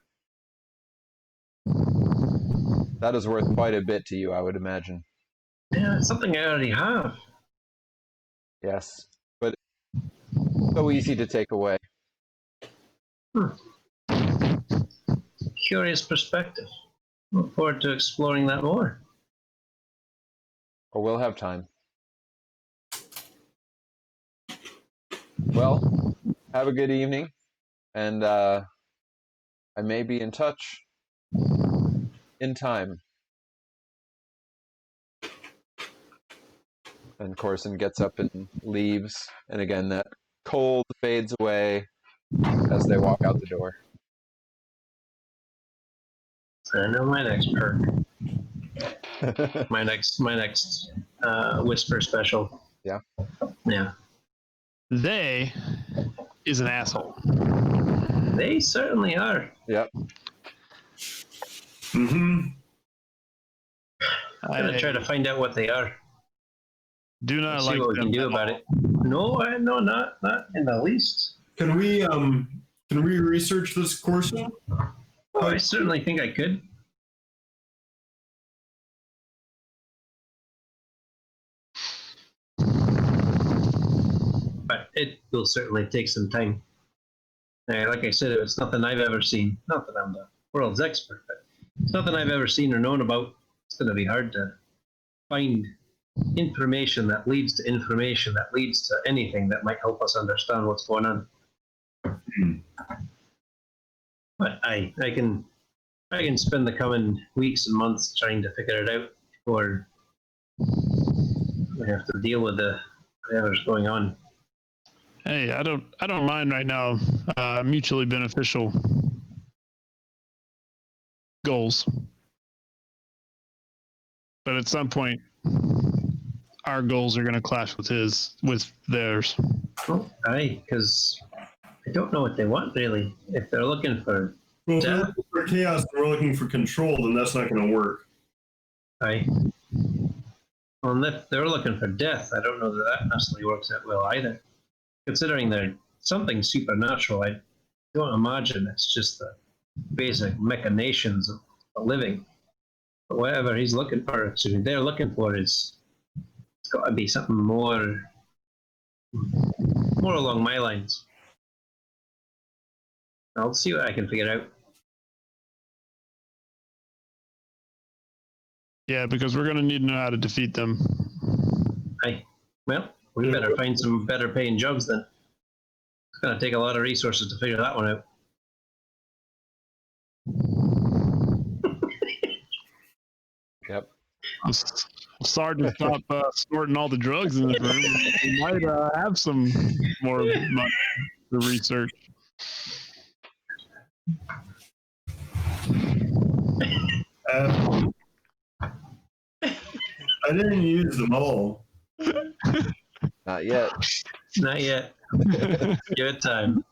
That is worth quite a bit to you, I would imagine. Yeah, it's something I already have. Yes, but so easy to take away. Curious perspective. Look forward to exploring that more. Or we'll have time. Well, have a good evening, and I may be in touch in time. And Corson gets up and leaves, and again that cold fades away as they walk out the door. I know my next perk. my next whisper special. Yeah. Yeah. They is an asshole. They certainly are. Yep. Mm-hmm. I'm gonna try to find out what they are. Do not See like what we them can do at about all. it. No, not in the least. Can we research this course? Oh, I certainly think I could. But it will certainly take some time. Like I said, it's nothing I've ever seen. Not that I'm the world's expert, but it's nothing I've ever seen or known about. It's going to be hard to find information that leads to information that leads to anything that might help us understand what's going on. But I can spend the coming weeks and months trying to figure it out before we have to deal with whatever's going on. Hey, I don't mind right now. Mutually beneficial goals, but at some point, our goals are going to clash with theirs. Well, because I don't know what they want really. If they're looking for Well, if they're looking for chaos and we're looking for control, then that's not going to work. Well, if they're looking for death, I don't know that necessarily works that well either. Considering they're something supernatural, I don't imagine it's just the basic machinations of living. But whatever they're looking for it's got to be something more along my lines. I'll see what I can figure out. Yeah, because we're going to need to know how to defeat them. Well, we better find some better paying jobs then. It's going to take a lot of resources to figure that one out. Yep. I'm sorry to stop snorting all the drugs in this room. We might have some more money to research. I didn't use them all. Not yet. Not yet. Give it time.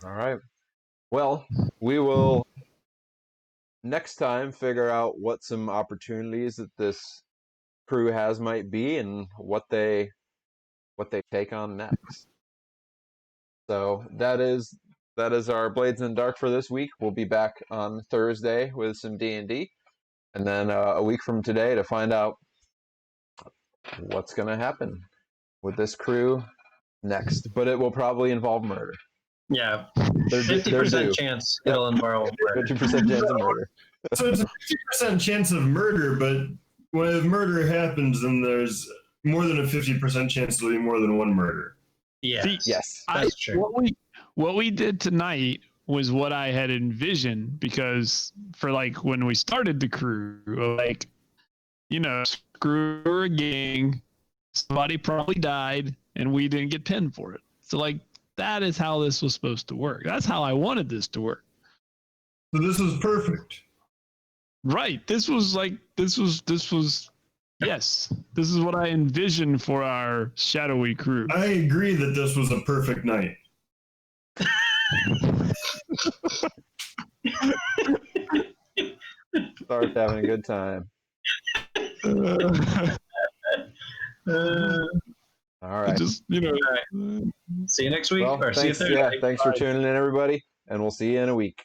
All right. Well, we will next time figure out what some opportunities that this crew has might be and what they take on next. So that is our Blades in the Dark for this week. We'll be back on Thursday with some D&D, and then a week from today to find out what's going to happen with this crew next. But it will probably involve murder. Yeah, They're 50% due. chance it'll involve murder. 50% chance of murder. So it's a 50% chance of murder, but when murder happens, then there's more than a 50% chance there'll be more than one murder. Yeah, See, Yes. that's true. What we did tonight was what I had envisioned, because for like when we started the crew, like, you know, screw a gang, somebody probably died, and we didn't get pinned for it. So like that is how this was supposed to work. That's how I wanted this to work. So this was perfect. Right. This was yes. This is what I envisioned for our shadowy crew. I agree that this was a perfect night. Start having a good time. All right. Just, you know, See you next week. Well, or see you thanks, Thursday. thanks for tuning in, everybody, and we'll see you in a week.